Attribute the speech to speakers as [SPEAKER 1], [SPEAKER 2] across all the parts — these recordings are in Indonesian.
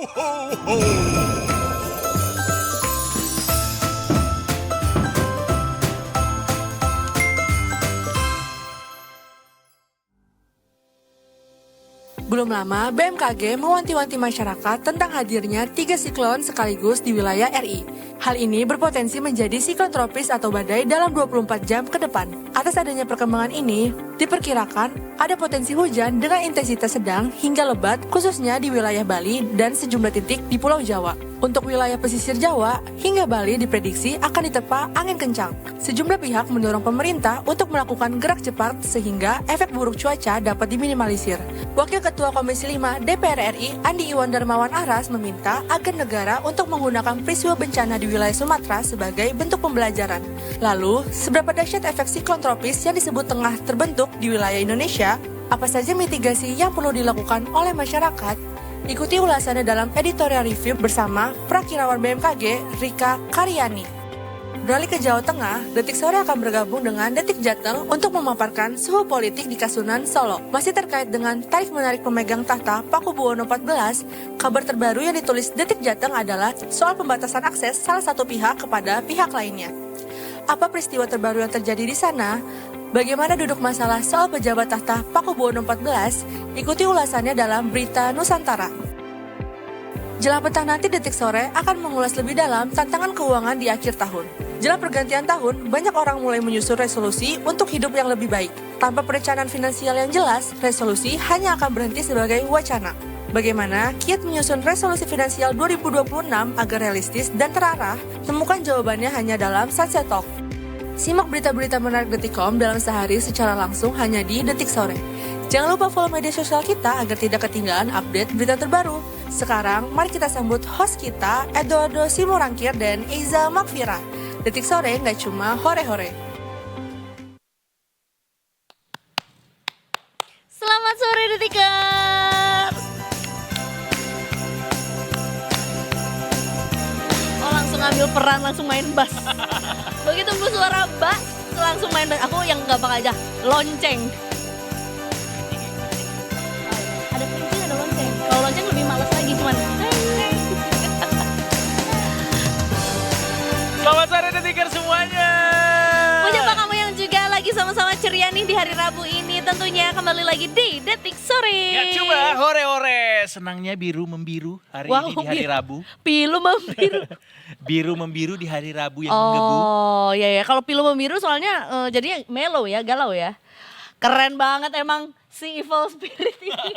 [SPEAKER 1] ho, ho!
[SPEAKER 2] Belum lama, BMKG mewanti-wanti masyarakat tentang hadirnya 3 siklon sekaligus di wilayah RI. Hal ini berpotensi menjadi siklon tropis atau badai dalam 24 jam ke depan. Atas adanya perkembangan ini, diperkirakan ada potensi hujan dengan intensitas sedang hingga lebat khususnya di wilayah Bali dan sejumlah titik di Pulau Jawa. Untuk wilayah pesisir Jawa hingga Bali diprediksi akan diterpa angin kencang. Sejumlah pihak mendorong pemerintah untuk melakukan gerak cepat sehingga efek buruk cuaca dapat diminimalisir. Wakil Ketua Komisi 5 DPR RI Andi Iwan Darmawan Aras meminta agar negara untuk menggunakan peristiwa bencana di wilayah Sumatera sebagai bentuk pembelajaran. Lalu, seberapa dahsyat efek siklon tropis yang disebut tengah terbentuk di wilayah Indonesia? Apa saja mitigasi yang perlu dilakukan oleh masyarakat? Ikuti ulasannya dalam editorial review bersama Prakirawan BMKG Rika Karyani. Beralih ke Jawa Tengah, Detik Sore akan bergabung dengan Detik Jateng untuk memaparkan suhu politik di Kasunan, Solo. Masih terkait dengan tarik-menarik pemegang tahta Pakubuwono XIV, kabar terbaru yang ditulis Detik Jateng adalah soal pembatasan akses salah satu pihak kepada pihak lainnya. Apa peristiwa terbaru yang terjadi di sana? Bagaimana duduk masalah soal pejabat tahta Pakubuwono XIV? Ikuti ulasannya dalam Berita Nusantara. Jelang petang nanti Detik Sore akan mengulas lebih dalam tantangan keuangan di akhir tahun. Jelang pergantian tahun, banyak orang mulai menyusun resolusi untuk hidup yang lebih baik. Tanpa perencanaan finansial yang jelas, resolusi hanya akan berhenti sebagai wacana. Bagaimana kiat menyusun resolusi finansial 2026 agar realistis dan terarah? Temukan jawabannya hanya dalam Sunset Talk. Simak berita-berita menarik Detikcom dalam sehari secara langsung hanya di Detik Sore. Jangan lupa follow media sosial kita agar tidak ketinggalan update berita terbaru. Sekarang, mari kita sambut host kita, Eduardo Simorangkir dan Eiza Makfira. Detik Sore nggak cuma hore-hore.
[SPEAKER 3] Selamat sore Detikers. Oh langsung ambil peran, langsung main bass. Begitu tunggu suara bass, langsung main bass. Aku yang gampang aja, lonceng. Ada kelinci, ada lonceng. Kalau lonceng lebih males lagi, cuman
[SPEAKER 4] Selamat sore Detikers semuanya.
[SPEAKER 3] Menyapa kamu yang juga lagi sama-sama ceria nih di hari Rabu ini. Tentunya kembali lagi di Detik Sore.
[SPEAKER 4] Ya coba hore-hore. Senangnya biru membiru hari ini di hari Rabu.
[SPEAKER 3] Pilu membiru.
[SPEAKER 4] Biru membiru di hari Rabu yang menggebu.
[SPEAKER 3] Oh iya ya, kalau pilu membiru soalnya jadinya mellow ya, galau ya. Keren banget emang si Evil Spirit ini.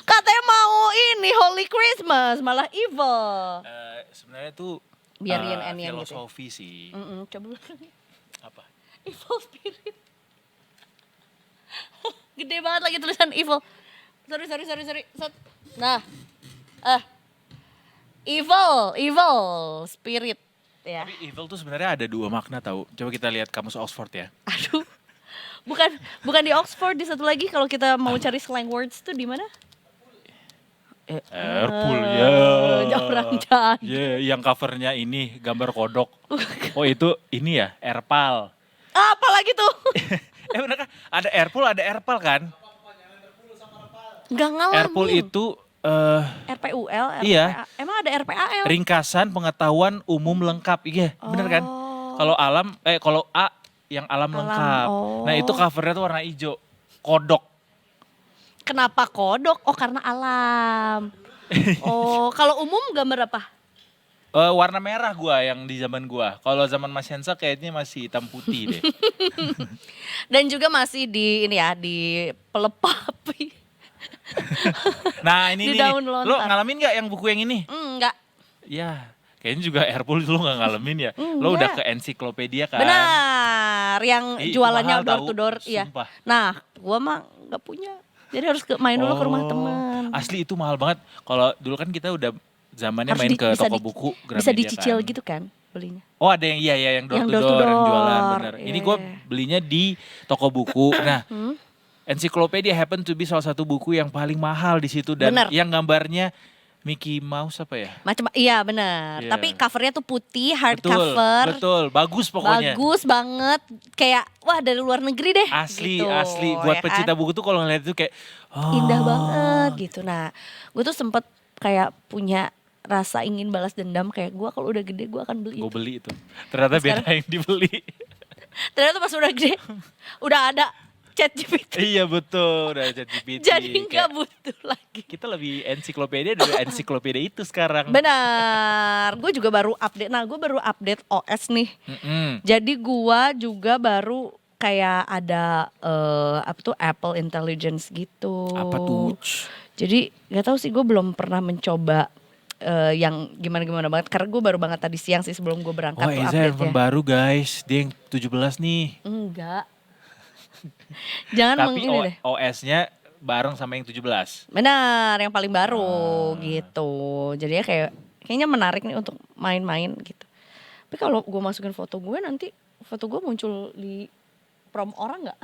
[SPEAKER 3] Katanya mau ini Holy Christmas, malah evil.
[SPEAKER 4] Sebenarnya tuh
[SPEAKER 3] Biar yin-and-yang gitu ya.
[SPEAKER 4] filosofi sih.
[SPEAKER 3] Coba
[SPEAKER 4] Apa?
[SPEAKER 3] Evil Spirit. Gede banget lagi tulisan evil. Sorry. Set. Nah, evil spirit ya.
[SPEAKER 4] Tapi evil tuh sebenarnya ada dua makna tahu. Coba kita lihat kamus Oxford ya.
[SPEAKER 3] Aduh. Bukan di Oxford, di satu lagi kalau kita mau cari slang words tuh di mana?
[SPEAKER 4] Airpool ya.
[SPEAKER 3] Orang jahat.
[SPEAKER 4] Ya, yang covernya ini gambar kodok. Oh itu ini ya, Airpal.
[SPEAKER 3] Apa lagi tuh?
[SPEAKER 4] Bener kan? Ada Airpool, ada Airpal kan?
[SPEAKER 3] Gak ngalamin.
[SPEAKER 4] Airpool itu
[SPEAKER 3] RPUL, RPA.
[SPEAKER 4] Iya.
[SPEAKER 3] Emang ada RPAL?
[SPEAKER 4] ringkasan pengetahuan umum lengkap. Iya, bener kan? Kalau kalau A yang alam lengkap.
[SPEAKER 3] oh.
[SPEAKER 4] Nah, itu covernya tuh warna hijau. Kodok.
[SPEAKER 3] Kenapa kodok? Oh karena alam. Oh kalau umum gambar apa?
[SPEAKER 4] Warna merah gua yang di zaman gua. Kalau zaman Mas Hensa kayaknya masih hitam putih deh.
[SPEAKER 3] Dan juga masih di ini ya, di pelepah.
[SPEAKER 4] Nah, ini
[SPEAKER 3] Di
[SPEAKER 4] nih.
[SPEAKER 3] daun
[SPEAKER 4] Lo
[SPEAKER 3] lontar.
[SPEAKER 4] ngalamin gak yang buku yang ini?
[SPEAKER 3] Enggak.
[SPEAKER 4] Ya, kayaknya juga Airpool lo gak ngalamin ya. Lo udah ke ensiklopedia kan?
[SPEAKER 3] Benar, yang
[SPEAKER 4] Itu
[SPEAKER 3] jualannya
[SPEAKER 4] mahal
[SPEAKER 3] door
[SPEAKER 4] tahu,
[SPEAKER 3] to door, iya.
[SPEAKER 4] sumpah.
[SPEAKER 3] Nah, gua mah nggak punya, jadi harus main dulu ke rumah teman.
[SPEAKER 4] Asli itu mahal banget. Kalau dulu kan kita udah zamannya
[SPEAKER 3] Harus
[SPEAKER 4] main ke
[SPEAKER 3] bisa
[SPEAKER 4] toko buku
[SPEAKER 3] bisa
[SPEAKER 4] Gramedia
[SPEAKER 3] dicicil
[SPEAKER 4] kan.
[SPEAKER 3] gitu kan belinya.
[SPEAKER 4] Oh ada yang iya yang door
[SPEAKER 3] Yang
[SPEAKER 4] to
[SPEAKER 3] door to
[SPEAKER 4] door, yang jualan
[SPEAKER 3] door,
[SPEAKER 4] bener.
[SPEAKER 3] iya,
[SPEAKER 4] Ini gue
[SPEAKER 3] iya.
[SPEAKER 4] belinya di toko buku. Nah, ensiklopedia happen to be salah satu buku yang paling mahal di situ dan
[SPEAKER 3] Bener.
[SPEAKER 4] yang gambarnya Mickey Mouse apa ya?
[SPEAKER 3] Iya benar.
[SPEAKER 4] Iya.
[SPEAKER 3] Tapi covernya tuh putih,
[SPEAKER 4] Betul,
[SPEAKER 3] hardcover.
[SPEAKER 4] betul, bagus pokoknya.
[SPEAKER 3] Bagus banget, kayak wah dari luar negeri deh.
[SPEAKER 4] Asli,
[SPEAKER 3] gitu,
[SPEAKER 4] asli. Buat
[SPEAKER 3] ya
[SPEAKER 4] pecinta
[SPEAKER 3] kan?
[SPEAKER 4] buku tuh kalau ngeliat itu kayak
[SPEAKER 3] Indah banget gitu. Nah, gue tuh sempet kayak punya rasa ingin balas dendam kayak gue kalau udah gede gue akan beli
[SPEAKER 4] Gue
[SPEAKER 3] itu.
[SPEAKER 4] beli itu. Ternyata
[SPEAKER 3] Sekarang-
[SPEAKER 4] beda yang dibeli.
[SPEAKER 3] Ternyata pas udah gede udah ada ChatGPT.
[SPEAKER 4] Iya betul, udah ChatGPT.
[SPEAKER 3] Jadi nggak
[SPEAKER 4] Kayak
[SPEAKER 3] butuh lagi.
[SPEAKER 4] kita lebih ensiklopedia dari ensiklopedia itu sekarang.
[SPEAKER 3] Benar, gue juga baru update. Nah, gue baru update OS nih.
[SPEAKER 4] Mm-mm.
[SPEAKER 3] Jadi gue juga baru kayak ada apa tuh Apple Intelligence gitu.
[SPEAKER 4] Apa tuh?
[SPEAKER 3] Jadi nggak tahu sih, gue belum pernah mencoba yang gimana banget. Karena gue baru banget tadi siang sih sebelum gue berangkat
[SPEAKER 4] Oh
[SPEAKER 3] tuh
[SPEAKER 4] Eza handphone
[SPEAKER 3] update-nya.
[SPEAKER 4] baru guys, dia yang 17 nih.
[SPEAKER 3] Enggak. Jangan
[SPEAKER 4] Tapi
[SPEAKER 3] ini deh.
[SPEAKER 4] OS-nya bareng sama yang 17.
[SPEAKER 3] Benar, yang paling baru gitu. Jadinya kayaknya menarik nih untuk main-main gitu. Tapi kalau gue masukin foto gue nanti foto gue muncul di prom orang nggak?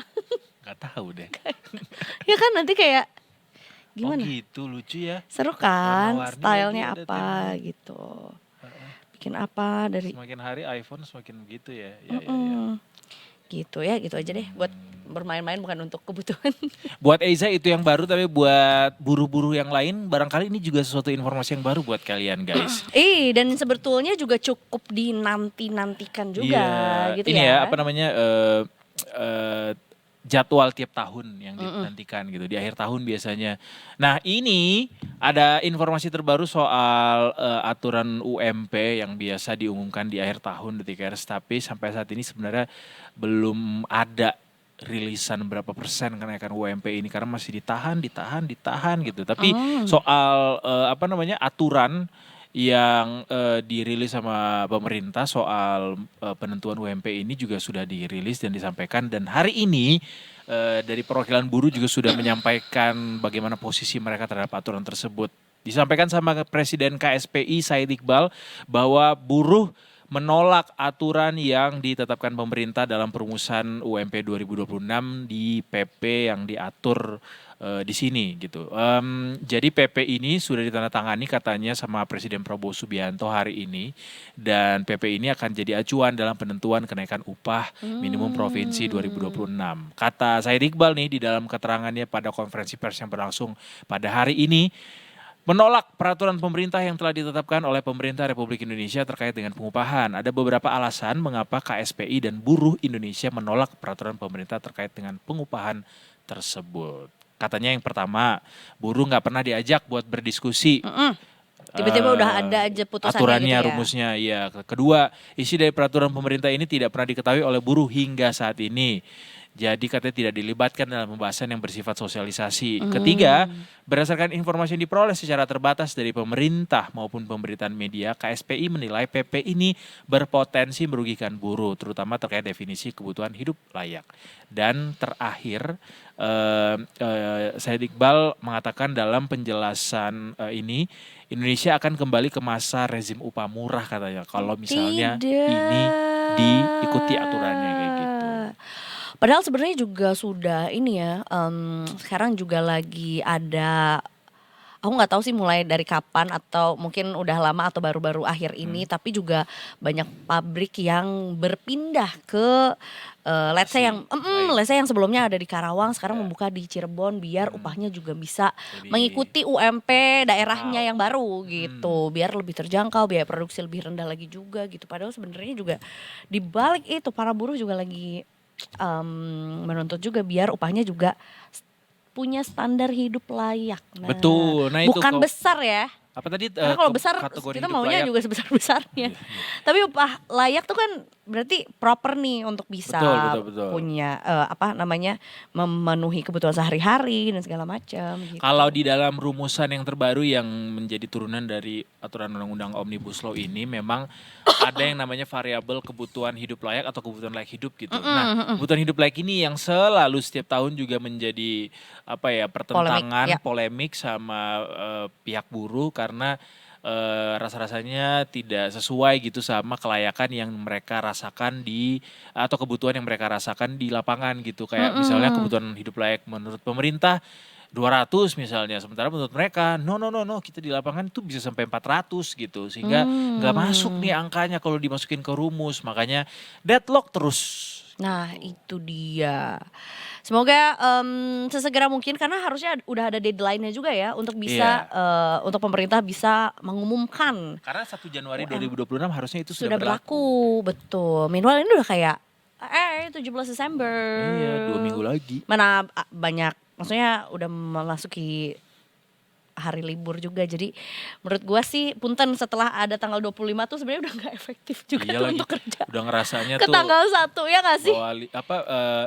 [SPEAKER 4] Gak tahu deh.
[SPEAKER 3] Ya kan nanti kayak
[SPEAKER 4] Oh
[SPEAKER 3] gimana?
[SPEAKER 4] gitu, lucu ya.
[SPEAKER 3] Seru kan?
[SPEAKER 4] Warna-warni
[SPEAKER 3] Stylenya
[SPEAKER 4] lagi ada
[SPEAKER 3] apa gitu? Bikin apa dari?
[SPEAKER 4] Semakin hari iPhone semakin begitu ya. Ya, ya, ya.
[SPEAKER 3] Gitu ya, gitu aja deh. Buat bermain-main bukan untuk kebutuhan.
[SPEAKER 4] Buat Eiza itu yang baru, tapi buat buru-buru yang lain barangkali ini juga sesuatu informasi yang baru buat kalian guys.
[SPEAKER 3] Dan sebetulnya juga cukup dinanti-nantikan juga gitu
[SPEAKER 4] ini
[SPEAKER 3] ya.
[SPEAKER 4] apa namanya jadwal tiap tahun yang dinantikan gitu di akhir tahun biasanya. Nah ini ada informasi terbaru soal aturan UMP yang biasa diumumkan di akhir tahun Detikers, tapi sampai saat ini sebenarnya belum ada rilisan berapa persen kenaikan UMP ini karena masih ditahan gitu. Tapi soal apa namanya aturan yang dirilis sama pemerintah soal penentuan UMP ini juga sudah dirilis dan disampaikan, dan hari ini dari perwakilan buruh juga sudah menyampaikan bagaimana posisi mereka terhadap aturan tersebut. Disampaikan sama Presiden KSPI Said Iqbal bahwa buruh menolak aturan yang ditetapkan pemerintah dalam perumusan UMP 2026 di PP yang diatur di sini gitu. Jadi PP ini sudah ditandatangani katanya sama Presiden Prabowo Subianto hari ini, dan PP ini akan jadi acuan dalam penentuan kenaikan upah minimum provinsi 2026. Kata Said Iqbal nih di dalam keterangannya pada konferensi pers yang berlangsung pada hari ini, menolak peraturan pemerintah yang telah ditetapkan oleh pemerintah Republik Indonesia terkait dengan pengupahan. Ada beberapa alasan mengapa KSPI dan buruh Indonesia menolak peraturan pemerintah terkait dengan pengupahan tersebut. Katanya yang pertama, buruh nggak pernah diajak buat berdiskusi.
[SPEAKER 3] Tiba-tiba udah ada aja putusannya
[SPEAKER 4] aturannya,
[SPEAKER 3] gitu ya.
[SPEAKER 4] rumusnya. Ya. Kedua, isi dari peraturan pemerintah ini tidak pernah diketahui oleh buruh hingga saat ini. Jadi katanya tidak dilibatkan dalam pembahasan yang bersifat sosialisasi. Ketiga, berdasarkan informasi yang diperoleh secara terbatas dari pemerintah maupun pemberitaan media, KSPI menilai PP ini berpotensi merugikan buruh, terutama terkait definisi kebutuhan hidup layak. Dan terakhir, Said Iqbal mengatakan dalam penjelasan ini, Indonesia akan kembali ke masa rezim upah murah katanya. Kalau misalnya ini diikuti aturannya kayak gitu.
[SPEAKER 3] Padahal sebenarnya juga sudah ini ya, sekarang juga lagi ada, aku nggak tahu sih mulai dari kapan atau mungkin udah lama atau baru-baru akhir ini, tapi juga banyak pabrik yang berpindah ke let's say yang sebelumnya ada di Karawang sekarang membuka di Cirebon biar upahnya juga bisa mengikuti UMP daerahnya yang baru gitu, biar lebih terjangkau, biaya produksi lebih rendah lagi juga gitu. Padahal sebenarnya juga di balik itu para buruh juga lagi menuntut juga biar upahnya juga punya standar hidup layak. Nah,
[SPEAKER 4] Betul. Nah, itu
[SPEAKER 3] bukan besar ya.
[SPEAKER 4] apa tadi
[SPEAKER 3] Karena kalau besar
[SPEAKER 4] kategori
[SPEAKER 3] kita
[SPEAKER 4] hidup
[SPEAKER 3] maunya
[SPEAKER 4] layak?
[SPEAKER 3] juga sebesar-besarnya. Tapi upah layak tuh kan berarti proper nih untuk bisa
[SPEAKER 4] Betul.
[SPEAKER 3] punya apa namanya memenuhi kebutuhan sehari-hari dan segala macam gitu.
[SPEAKER 4] Kalau di dalam rumusan yang terbaru yang menjadi turunan dari aturan undang-undang Omnibus Law ini memang ada yang namanya variabel kebutuhan hidup layak atau kebutuhan layak hidup gitu. Nah, kebutuhan hidup layak ini yang selalu setiap tahun juga menjadi apa ya pertentangan, polemik sama pihak buruh karena rasa-rasanya tidak sesuai gitu sama kelayakan yang mereka rasakan atau kebutuhan yang mereka rasakan di lapangan gitu. Kayak misalnya kebutuhan hidup layak menurut pemerintah 200 misalnya, sementara menurut mereka no kita di lapangan tuh bisa sampai 400 gitu, sehingga nggak masuk nih angkanya kalau dimasukin ke rumus, makanya deadlock terus.
[SPEAKER 3] Nah itu dia. Semoga sesegera mungkin karena harusnya udah ada deadline-nya juga ya untuk bisa untuk pemerintah bisa mengumumkan.
[SPEAKER 4] Karena 1 Januari 2026 harusnya itu
[SPEAKER 3] Sudah berlaku, betul. Meanwhile ini udah kayak 17 Desember.
[SPEAKER 4] Iya, 2 minggu lagi.
[SPEAKER 3] Mana banyak, maksudnya udah memasuki hari libur juga. Jadi menurut gua sih punten setelah ada tanggal 25 tuh sebenarnya udah gak efektif juga
[SPEAKER 4] Iya
[SPEAKER 3] tuh
[SPEAKER 4] lagi,
[SPEAKER 3] untuk kerja.
[SPEAKER 4] udah ngerasanya
[SPEAKER 3] Ke
[SPEAKER 4] tuh
[SPEAKER 3] tanggal 1 ya gak sih?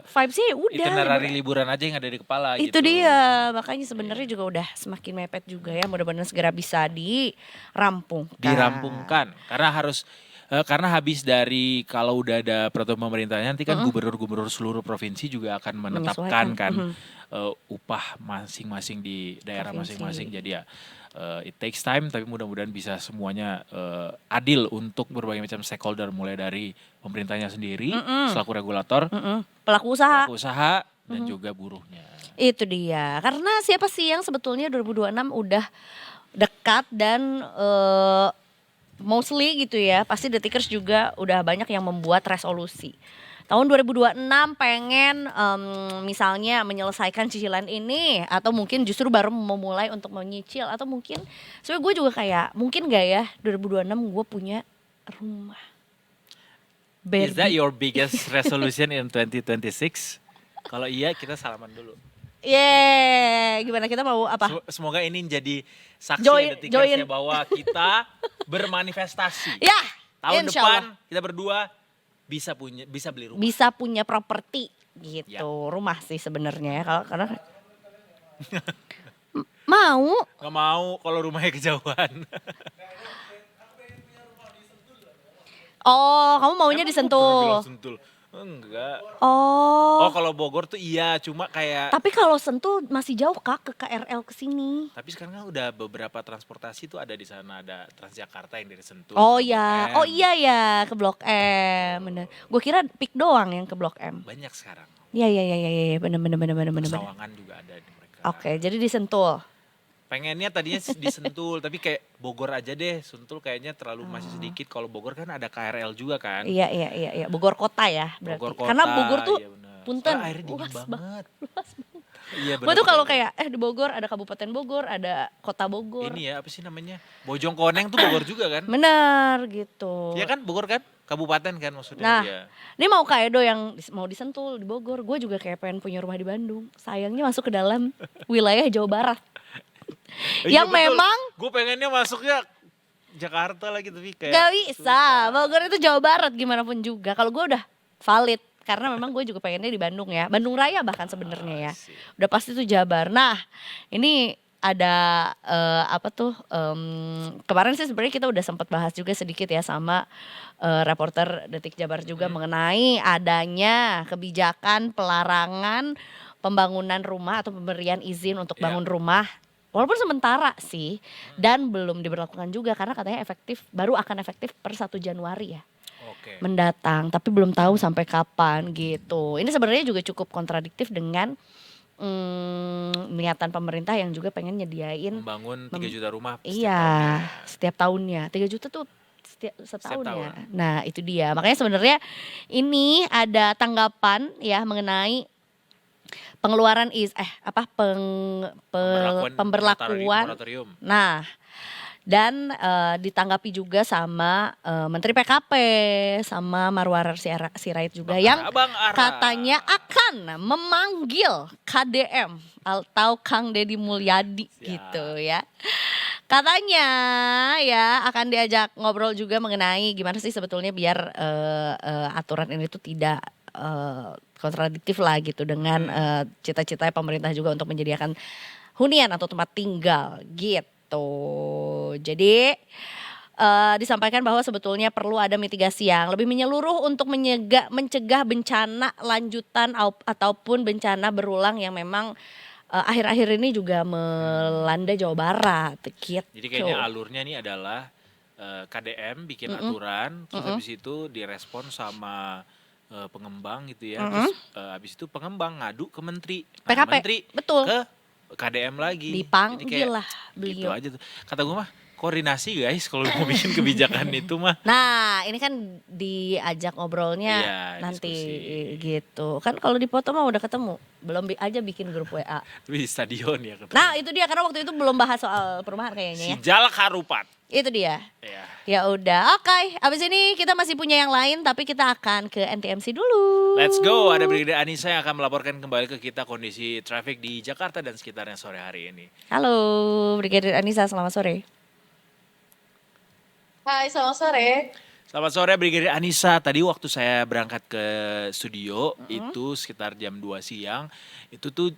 [SPEAKER 3] Vibes sih udah.
[SPEAKER 4] itinerary liburan aja yang ada di kepala
[SPEAKER 3] Itu
[SPEAKER 4] gitu.
[SPEAKER 3] dia, makanya sebenarnya juga udah semakin mepet juga ya. Mudah-mudahan segera bisa
[SPEAKER 4] Dirampungkan. Karena habis dari kalau udah ada peraturan pemerintahnya nanti kan gubernur-gubernur seluruh provinsi juga akan menetapkan kan upah masing-masing di daerah
[SPEAKER 3] Provinsi.
[SPEAKER 4] masing-masing. Jadi ya it takes time, tapi mudah-mudahan bisa semuanya adil untuk berbagai macam stakeholder, mulai dari pemerintahnya sendiri selaku regulator,
[SPEAKER 3] Pelaku usaha.
[SPEAKER 4] pelaku usaha dan juga buruhnya.
[SPEAKER 3] Itu dia. Karena siapa sih yang sebetulnya 2026 udah dekat dan mostly gitu ya, pasti Detikers juga udah banyak yang membuat resolusi. Tahun 2026 pengen misalnya menyelesaikan cicilan ini, atau mungkin justru baru memulai untuk menyicil, atau mungkin sebenarnya gue juga kayak mungkin gak ya 2026 gue punya rumah.
[SPEAKER 4] Is that your biggest resolution in 2026? Kalau iya kita salaman dulu.
[SPEAKER 3] Gimana kita mau apa?
[SPEAKER 4] Semoga ini jadi saksi
[SPEAKER 3] Join-
[SPEAKER 4] Detikers ya bahwa kita bermanifestasi.
[SPEAKER 3] Ya,
[SPEAKER 4] Tahun
[SPEAKER 3] insya
[SPEAKER 4] depan
[SPEAKER 3] Allah.
[SPEAKER 4] kita berdua bisa beli rumah.
[SPEAKER 3] Bisa punya properti gitu.
[SPEAKER 4] Ya.
[SPEAKER 3] Rumah sih sebenarnya ya, karena mau.
[SPEAKER 4] Gak mau kalau rumahnya kejauhan.
[SPEAKER 3] Oh, kamu maunya
[SPEAKER 4] Emang
[SPEAKER 3] di
[SPEAKER 4] gua pernah
[SPEAKER 3] Sentul.
[SPEAKER 4] bilang Sentul. Enggak.
[SPEAKER 3] Oh.
[SPEAKER 4] Oh kalau Bogor tuh iya, cuma kayak.
[SPEAKER 3] Tapi kalau Sentul masih jauh Kak ke KRL ke sini.
[SPEAKER 4] Tapi sekarang kan udah beberapa transportasi tuh ada di sana, ada Transjakarta yang dari Sentul.
[SPEAKER 3] Oh
[SPEAKER 4] ke
[SPEAKER 3] ya,
[SPEAKER 4] Blok M.
[SPEAKER 3] oh iya ya ke Blok M, bener. Gue kira Pik doang yang ke Blok M.
[SPEAKER 4] Banyak sekarang.
[SPEAKER 3] Iya, bener.
[SPEAKER 4] Sawangan juga ada di mereka.
[SPEAKER 3] Oke, jadi di Sentul.
[SPEAKER 4] Pengennya tadinya di Sentul, tapi kayak Bogor aja deh. Sentul kayaknya terlalu masih sedikit. Kalau Bogor kan ada KRL juga kan.
[SPEAKER 3] Iya. Bogor kota ya berarti.
[SPEAKER 4] Bogor kota.
[SPEAKER 3] Karena Bogor tuh
[SPEAKER 4] iya bener.
[SPEAKER 3] punten.
[SPEAKER 4] Soalnya airnya dingin
[SPEAKER 3] luas
[SPEAKER 4] banget. Iya
[SPEAKER 3] Gue tuh kalau kayak di Bogor ada Kabupaten Bogor, ada Kota Bogor.
[SPEAKER 4] ini ya apa sih namanya? Bojongkoneng tuh Bogor juga kan?
[SPEAKER 3] Bener gitu.
[SPEAKER 4] Iya kan Bogor kan? Kabupaten kan maksudnya.
[SPEAKER 3] Nah,
[SPEAKER 4] Iya.
[SPEAKER 3] ini mau Kak Edo yang mau di Sentul di Bogor. Gue juga kayak pengen punya rumah di Bandung. Sayangnya masuk ke dalam wilayah Jawa Barat. Yang memang
[SPEAKER 4] gue pengennya masuknya Jakarta lagi tapi kayak
[SPEAKER 3] gak bisa. Bogor itu Jawa Barat gimana pun juga. Kalau gue udah valid. Karena memang gue juga pengennya di Bandung ya. Bandung Raya bahkan sebenarnya ya. Udah pasti tuh Jabar. Nah ini ada kemarin sih sebenarnya kita udah sempat bahas juga sedikit ya sama reporter Detik Jabar juga mengenai adanya kebijakan pelarangan pembangunan rumah atau pemberian izin untuk bangun rumah. Walaupun sementara sih dan belum diberlakukan juga karena katanya baru akan efektif per 1 Januari ya.
[SPEAKER 4] Oke.
[SPEAKER 3] Mendatang, tapi belum tahu sampai kapan gitu. Ini sebenarnya juga cukup kontradiktif dengan niatan pemerintah yang juga pengen nyediain
[SPEAKER 4] Membangun 3 juta rumah
[SPEAKER 3] setiap tahunnya. 3 juta tuh setahun
[SPEAKER 4] tahun.
[SPEAKER 3] ya. Nah, itu dia. Makanya sebenarnya ini ada tanggapan ya mengenai pengeluaran pemberlakuan.
[SPEAKER 4] moratorium.
[SPEAKER 3] Nah, dan ditanggapi juga sama Menteri PKP sama Marwarar Sirait juga yang
[SPEAKER 4] Abang Ara.
[SPEAKER 3] katanya akan memanggil KDM atau Kang Deddy Mulyadi gitu ya. Katanya ya akan diajak ngobrol juga mengenai gimana sih sebetulnya biar aturan ini tuh tidak kontradiktif lah gitu dengan cita-cita pemerintah juga untuk menyediakan hunian atau tempat tinggal gitu. Jadi disampaikan bahwa sebetulnya perlu ada mitigasi yang lebih menyeluruh untuk mencegah bencana lanjutan ataupun bencana berulang yang memang akhir-akhir ini juga melanda Jawa Barat gitu.
[SPEAKER 4] Jadi kayaknya alurnya ini adalah KDM bikin aturan, terus habis itu direspon sama pengembang gitu ya. Terus habis itu pengembang ngadu ke menteri. Nah,
[SPEAKER 3] PKP,
[SPEAKER 4] menteri
[SPEAKER 3] betul.
[SPEAKER 4] ke KDM lagi.
[SPEAKER 3] Dipanggil
[SPEAKER 4] Jadi kayak
[SPEAKER 3] lah
[SPEAKER 4] gitu
[SPEAKER 3] beliau.
[SPEAKER 4] aja tuh. Kata gue mah koordinasi guys kalau mau bikin kebijakan itu mah.
[SPEAKER 3] Nah, ini kan diajak ngobrolnya
[SPEAKER 4] Iya,
[SPEAKER 3] nanti
[SPEAKER 4] diskusi.
[SPEAKER 3] gitu. Kan kalau di foto mah udah ketemu. Belum aja bikin grup WA.
[SPEAKER 4] Tapi di stadion ya ketemu.
[SPEAKER 3] Nah, itu dia karena waktu itu belum bahas soal perumahan kayaknya ya.
[SPEAKER 4] Si Jalak Harupat.
[SPEAKER 3] Itu dia.
[SPEAKER 4] Ya.
[SPEAKER 3] Ya udah, oke. Abis ini kita masih punya yang lain tapi kita akan ke NTMC dulu.
[SPEAKER 4] Let's go, ada Brigade Anissa yang akan melaporkan kembali ke kita kondisi traffic di Jakarta dan sekitarnya sore hari ini.
[SPEAKER 3] Halo, Brigadir Anissa, selamat sore.
[SPEAKER 5] Hai, selamat sore.
[SPEAKER 4] Selamat sore Brigade Anissa. Tadi waktu saya berangkat ke studio itu sekitar jam 2 siang. Itu tuh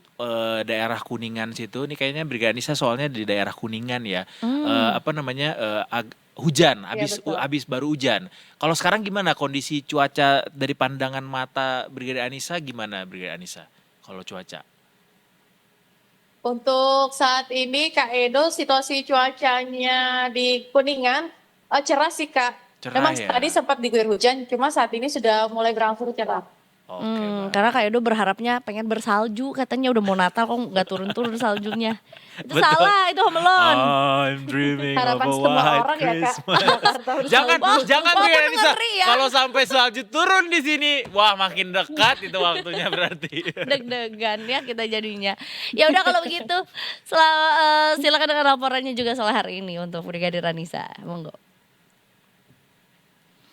[SPEAKER 4] daerah Kuningan situ. Ini kayaknya Brigade Anissa soalnya di daerah Kuningan ya. Apa namanya hujan,
[SPEAKER 5] betul.
[SPEAKER 4] habis baru hujan. Kalau sekarang gimana kondisi cuaca dari pandangan mata Brigade Anissa gimana Brigade Anissa? Kalau cuaca?
[SPEAKER 5] Untuk saat ini Kak Edo, situasi cuacanya di Kuningan cerah sih Kak.
[SPEAKER 4] Cerah
[SPEAKER 5] Memang
[SPEAKER 4] ya?
[SPEAKER 5] tadi sempat diguyur hujan, cuma saat ini sudah mulai berangsur cerah.
[SPEAKER 4] Oke, baik.
[SPEAKER 3] Karena Kak Edo berharapnya pengen bersalju, katanya udah mau Natal kok nggak turun-turun saljunya. Itu
[SPEAKER 4] Betul.
[SPEAKER 3] salah, itu Home Alone.
[SPEAKER 4] I'm dreaming
[SPEAKER 5] Harapan
[SPEAKER 4] of a
[SPEAKER 5] semua
[SPEAKER 4] white
[SPEAKER 5] orang ya, Kak.
[SPEAKER 4] Christmas.
[SPEAKER 5] Jakarta bersama.
[SPEAKER 4] Jangan,
[SPEAKER 3] Wah,
[SPEAKER 4] jangan
[SPEAKER 3] wah,
[SPEAKER 4] Brigade
[SPEAKER 3] aku
[SPEAKER 4] Anissa.
[SPEAKER 3] ngeri ya.
[SPEAKER 4] Kalau sampai salju turun di sini, wah makin dekat itu waktunya berarti.
[SPEAKER 3] Deg-degan ya kita jadinya. Ya udah kalau begitu, silakan dengan laporannya juga soal hari ini untuk Brigadir Anissa. Monggo.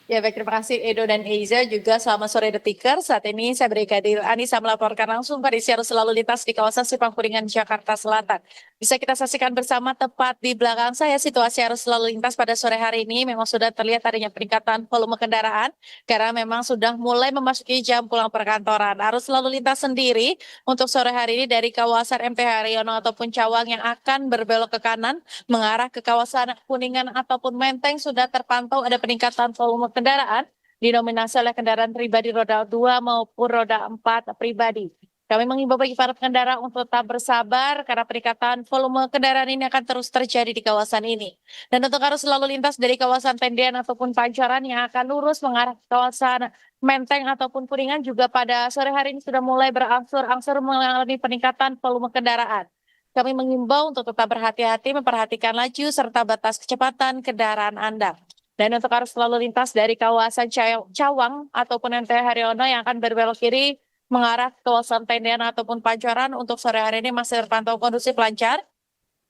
[SPEAKER 5] Ya baik, terima kasih Edo dan Eiza juga selamat sore Detiker. Saat ini saya Brigadir Anissa melaporkan langsung kondisi arus lalu lintas di kawasan Simpang Kuningan, Jakarta Selatan. Bisa kita saksikan bersama tepat di belakang saya situasi arus lalu lintas pada sore hari ini memang sudah terlihat adanya peningkatan volume kendaraan karena memang sudah mulai memasuki jam pulang perkantoran. Arus lalu lintas sendiri untuk sore hari ini dari kawasan MT Haryono ataupun Cawang yang akan berbelok ke kanan mengarah ke kawasan Kuningan ataupun Menteng sudah terpantau ada peningkatan volume kendaraan didominasi oleh kendaraan pribadi roda 2 maupun roda 4 pribadi. Kami mengimbau bagi para pengendara untuk tetap bersabar karena peningkatan volume kendaraan ini akan terus terjadi di kawasan ini. Dan untuk arus lalu lintas dari kawasan Tendian ataupun Pancoran yang akan lurus mengarah ke kawasan Menteng ataupun Kuningan juga pada sore hari ini sudah mulai berangsur-angsur mengalami peningkatan volume kendaraan. Kami mengimbau untuk tetap berhati-hati memperhatikan laju serta batas kecepatan kendaraan Anda. Dan untuk arus lalu lintas dari kawasan Cawang ataupun MT Haryono yang akan berbelok kiri mengarah ke kawasan Tendian ataupun Pancoran untuk sore hari ini masih terpantau kondusif lancar.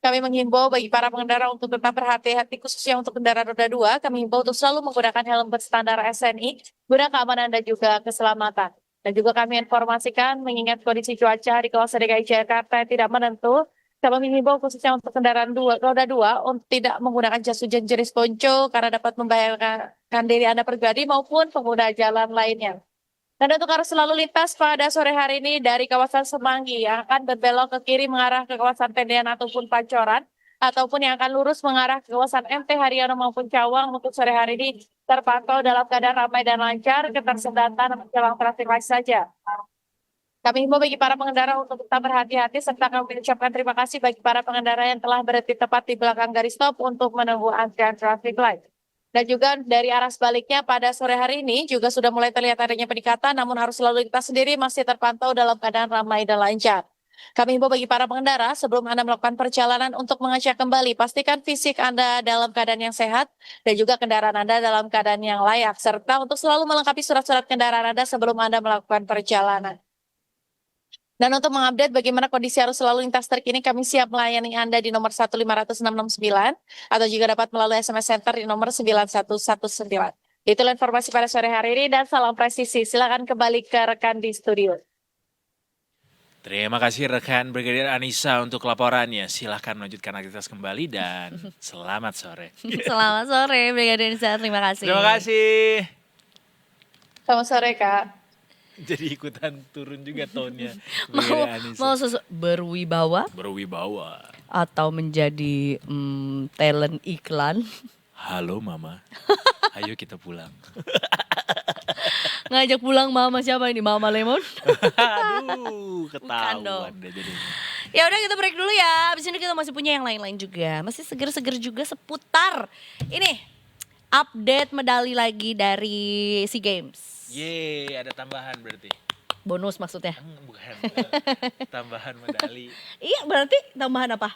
[SPEAKER 5] Kami menghimbau bagi para pengendara untuk tetap berhati-hati khususnya untuk kendaraan roda 2. Kami himbau untuk selalu menggunakan helm berstandar SNI guna keamanan dan juga keselamatan. Dan juga kami informasikan mengingat kondisi cuaca di kawasan DKI Jakarta yang tidak menentu. Kami mengimbau khususnya untuk kendaraan roda 2 untuk tidak menggunakan jas hujan jenis ponco karena dapat membahayakan diri Anda pribadi maupun pengguna jalan lainnya. Dan untuk arus lalu lintas pada sore hari ini dari kawasan Semanggi yang akan berbelok ke kiri mengarah ke kawasan Tendian ataupun Pancoran ataupun yang akan lurus mengarah ke kawasan MT Haryono maupun Cawang untuk sore hari ini terpantau dalam keadaan ramai dan lancar, ketersendatan menjelang traffic light saja. Kami himbau bagi para pengendara untuk tetap berhati-hati serta kami mengucapkan terima kasih bagi para pengendara yang telah berhenti tepat di belakang garis stop untuk menunggu antrian traffic light. Dan juga dari arah sebaliknya pada sore hari ini juga sudah mulai terlihat adanya peningkatan namun arus lalu lintas sendiri masih terpantau dalam keadaan ramai dan lancar. Kami himbau bagi para pengendara sebelum Anda melakukan perjalanan untuk mengecek kembali pastikan fisik Anda dalam keadaan yang sehat dan juga kendaraan Anda dalam keadaan yang layak serta untuk selalu melengkapi surat-surat kendaraan Anda sebelum Anda melakukan perjalanan. Dan untuk mengupdate bagaimana kondisi arus lalu lintas terkini, kami siap melayani Anda di nomor 15669 atau juga dapat melalui SMS Center di nomor 9119. Itulah informasi pada sore hari ini dan salam presisi. Silakan kembali ke rekan di studio.
[SPEAKER 4] Terima kasih rekan Brigadier Anissa untuk laporannya. Silahkan melanjutkan aktivitas kembali dan selamat sore.
[SPEAKER 3] Selamat sore Brigadir Anissa, terima kasih.
[SPEAKER 4] Terima kasih.
[SPEAKER 5] Selamat sore Kak.
[SPEAKER 4] Jadi ikutan turun juga tonnya.
[SPEAKER 3] Mau berwibawa
[SPEAKER 4] Berwibawa.
[SPEAKER 3] atau menjadi talent iklan?
[SPEAKER 4] Halo mama, ayo kita pulang.
[SPEAKER 3] Ngajak pulang mama siapa ini? Mama Lemon?
[SPEAKER 4] Aduh,
[SPEAKER 3] Bukan dong.
[SPEAKER 4] ketahuan deh jadinya.
[SPEAKER 3] Ya udah kita break dulu ya. Abis ini kita masih punya yang lain-lain juga. Masih seger-seger juga seputar ini update medali lagi dari SEA Games.
[SPEAKER 4] Yeay, ada tambahan berarti.
[SPEAKER 3] Bonus maksudnya.
[SPEAKER 4] Bukan. Tambahan medali.
[SPEAKER 3] Iya, berarti tambahan apa?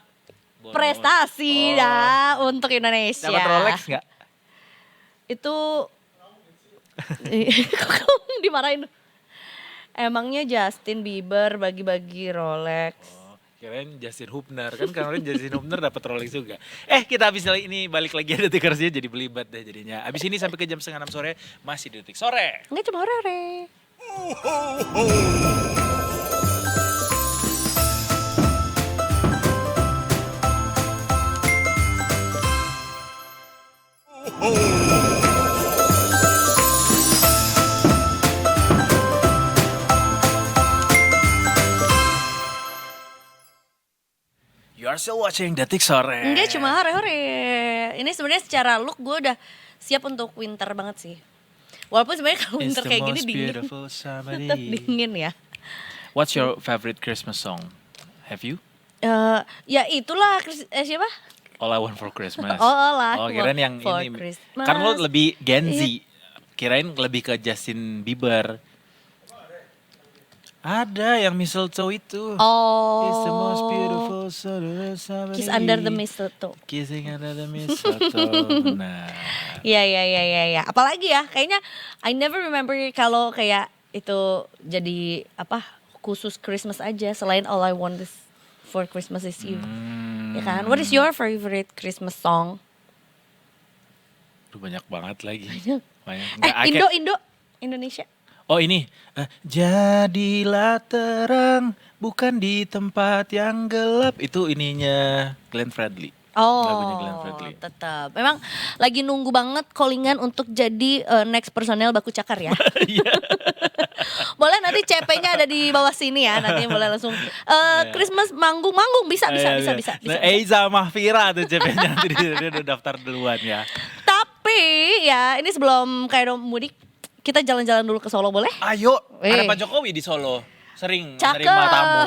[SPEAKER 4] Bonus.
[SPEAKER 3] Prestasi
[SPEAKER 4] Oh.
[SPEAKER 3] ya untuk Indonesia.
[SPEAKER 4] Dapat Rolex nggak?
[SPEAKER 3] Itu kok kamu dimarahin? Emangnya Justin Bieber bagi-bagi Rolex?
[SPEAKER 4] Oh, kirain Justin Hubner kan kemarin Justin Hubner dapat Rolex juga. Kita habis ini balik lagi ada Detickersnya jadi belibet deh jadinya. Abis ini sampai ke jam 5:30 sore masih di Detik Sore.
[SPEAKER 3] Enggak cuma hore-hore.
[SPEAKER 4] You are still watching Detik Sore.
[SPEAKER 3] Enggak cuma hore-hore. Ini sebenarnya secara look gue udah siap untuk winter banget sih. Walaupun sebenarnya kalau winter kayak gini dingin. Tetap dingin ya.
[SPEAKER 4] What's your favorite Christmas song? Have you?
[SPEAKER 3] Ya itulah siapa?
[SPEAKER 4] All I Want for Christmas.
[SPEAKER 3] All I
[SPEAKER 4] kirain
[SPEAKER 3] Want
[SPEAKER 4] yang
[SPEAKER 3] for
[SPEAKER 4] ini.
[SPEAKER 3] Christmas.
[SPEAKER 4] Kan lo lebih Gen Z.
[SPEAKER 3] Iya.
[SPEAKER 4] Kirain lebih ke Justin Bieber. Ada yang mistletoe itu. It's the most
[SPEAKER 3] Oh.
[SPEAKER 4] beautiful summer
[SPEAKER 3] Kiss Under the Mistletoe.
[SPEAKER 4] Kissing under the mistletoe. Nah.
[SPEAKER 3] Ya. Apalagi ya, kayaknya I never remember kalau kayak itu jadi apa khusus Christmas aja. Selain All I Want is for Christmas is You. Ya kan? What is your favorite Christmas song?
[SPEAKER 4] Duh, banyak banget lagi.
[SPEAKER 3] Banyak.
[SPEAKER 4] Banyak.
[SPEAKER 3] Indonesia.
[SPEAKER 4] Oh ini, jadilah terang bukan di tempat yang gelap. Itu ininya Glenn Fredly. Lagunya Glenn Fredly.
[SPEAKER 3] Tetap. Memang lagi nunggu banget callingan untuk jadi next personel Baku Cakar ya.
[SPEAKER 4] Iya.
[SPEAKER 3] Boleh nanti CP-nya ada di bawah sini ya. Nanti boleh langsung Christmas manggung bisa.
[SPEAKER 4] Nah, Eiza Mahfira tuh CP-nya nanti dia udah daftar duluan ya.
[SPEAKER 3] Tapi ya ini sebelum kayak mudik kita jalan-jalan dulu ke Solo boleh?
[SPEAKER 4] Ayo, ada
[SPEAKER 3] Eh.
[SPEAKER 4] Pak Jokowi di Solo. Sering
[SPEAKER 3] Cakep.
[SPEAKER 4] menerima tamu.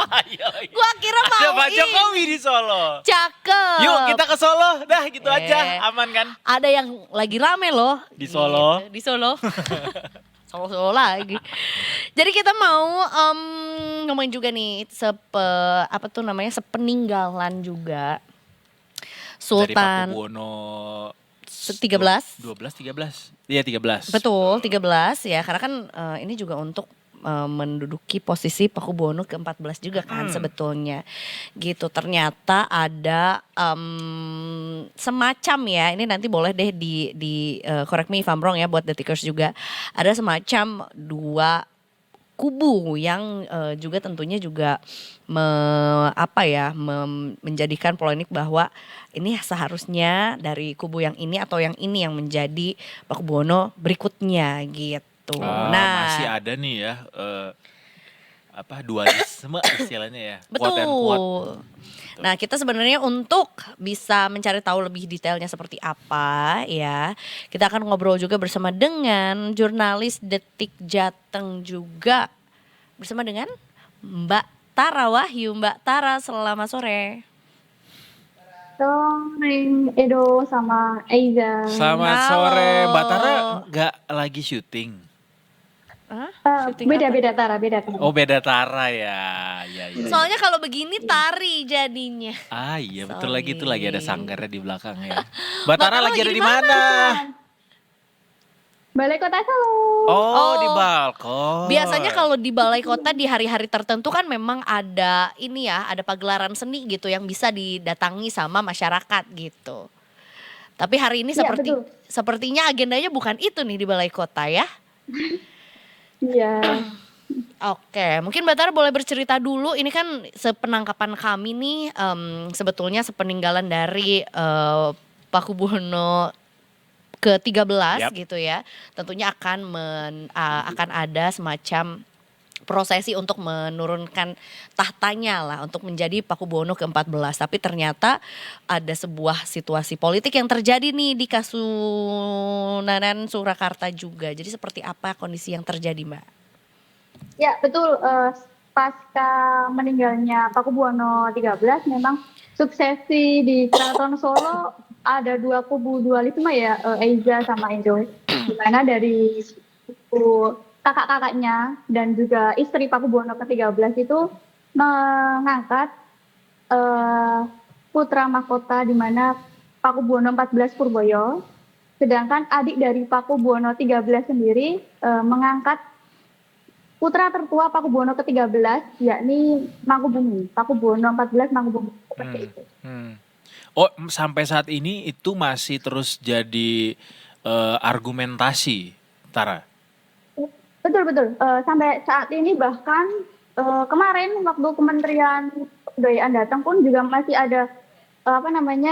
[SPEAKER 4] Ayo.
[SPEAKER 3] Gua kira mau
[SPEAKER 4] Ada Pak
[SPEAKER 3] ini.
[SPEAKER 4] Jokowi di Solo.
[SPEAKER 3] Cakep.
[SPEAKER 4] Yuk kita ke Solo, dah gitu
[SPEAKER 3] Eh.
[SPEAKER 4] aja, aman kan?
[SPEAKER 3] Ada yang lagi rame loh.
[SPEAKER 4] Di Solo.
[SPEAKER 3] Gitu, di Solo. Solo lagi. Jadi kita mau ngomongin juga nih sepeninggalan juga
[SPEAKER 4] Dari Paku
[SPEAKER 3] Sultan
[SPEAKER 4] Buwono
[SPEAKER 3] 13.
[SPEAKER 4] 13. Iya 13.
[SPEAKER 3] Betul, 13 ya. Karena kan ini juga untuk menduduki posisi Paku Buwono ke-14 juga kan sebetulnya. Gitu. Ternyata ada semacam ya, ini nanti boleh deh di correct me if I'm wrong ya buat Detikers juga. Ada semacam dua kubu yang juga tentunya juga menjadikan polemik bahwa ini seharusnya dari kubu yang ini atau yang ini yang menjadi Paku Buwono berikutnya gitu.
[SPEAKER 4] Masih ada nih ya dualisme istilahnya ya. Quote and quote.
[SPEAKER 3] Betul. Nah, kita sebenarnya untuk bisa mencari tahu lebih detailnya seperti apa ya, kita akan ngobrol juga bersama dengan jurnalis Detik Jateng juga bersama dengan Mbak Tara Wahyu. Mbak Tara, selamat sore.
[SPEAKER 1] Sore, Edo sama Eiza.
[SPEAKER 4] Selamat
[SPEAKER 3] Halo.
[SPEAKER 4] sore, Mbak Tara nggak lagi syuting?
[SPEAKER 3] Hah?
[SPEAKER 1] Eh,
[SPEAKER 3] Syuting
[SPEAKER 1] beda
[SPEAKER 3] apa?
[SPEAKER 1] beda Tara, beda Tara.
[SPEAKER 4] Oh beda Tara ya. Ya.
[SPEAKER 3] Soalnya kalau begini tari jadinya.
[SPEAKER 4] Iya betul
[SPEAKER 3] Sorry.
[SPEAKER 4] lagi itu lagi ada sanggarnya di belakang ya. Mbak
[SPEAKER 3] Tara
[SPEAKER 4] Tara lagi
[SPEAKER 3] lagi
[SPEAKER 4] ada
[SPEAKER 3] di
[SPEAKER 4] di mana?
[SPEAKER 1] Balai Kota Solo.
[SPEAKER 4] Oh, di
[SPEAKER 3] Oh.
[SPEAKER 4] balkon.
[SPEAKER 3] Biasanya kalau di balai kota di hari-hari tertentu kan memang ada ini ya, ada pagelaran seni gitu yang bisa didatangi sama masyarakat gitu. Tapi hari ini
[SPEAKER 1] Iya, betul.
[SPEAKER 3] sepertinya agendanya bukan itu nih di balai kota ya.
[SPEAKER 1] Iya.
[SPEAKER 3] Oke, mungkin Mbak Tara boleh bercerita dulu. Ini kan sepenangkapan kami nih sebetulnya sepeninggalan dari Paku Buwono ke-13
[SPEAKER 4] Yap.
[SPEAKER 3] gitu ya. Tentunya akan ada semacam prosesi untuk menurunkan tahtanya lah untuk menjadi Paku Buwono ke-14. Tapi ternyata ada sebuah situasi politik yang terjadi nih di Kasunanan Surakarta juga. Jadi seperti apa kondisi yang terjadi, Mbak?
[SPEAKER 1] Ya, betul. Pasca meninggalnya Paku Buwono 13 memang suksesi di Keraton Solo ada dua kubu dualisme ya, Eiza sama Edo. Di mana dari kubu kakak-kakaknya dan juga istri Pakubuwono ke-13 itu mengangkat eh, putra mahkota di mana Pakubuwono 14 Purboyo, sedangkan adik dari Pakubuwono 13 sendiri mengangkat putra tertua Pakubuwono ke-13 yakni Mangkubumi, Pakubuwono 14 Mangkubumi seperti
[SPEAKER 4] Hmm.
[SPEAKER 1] itu.
[SPEAKER 4] Hmm. Oh, sampai saat ini itu masih terus jadi argumentasi, Tara.
[SPEAKER 1] Betul betul. Sampai saat ini bahkan kemarin waktu Kementerian Kebudayaan datang pun juga masih ada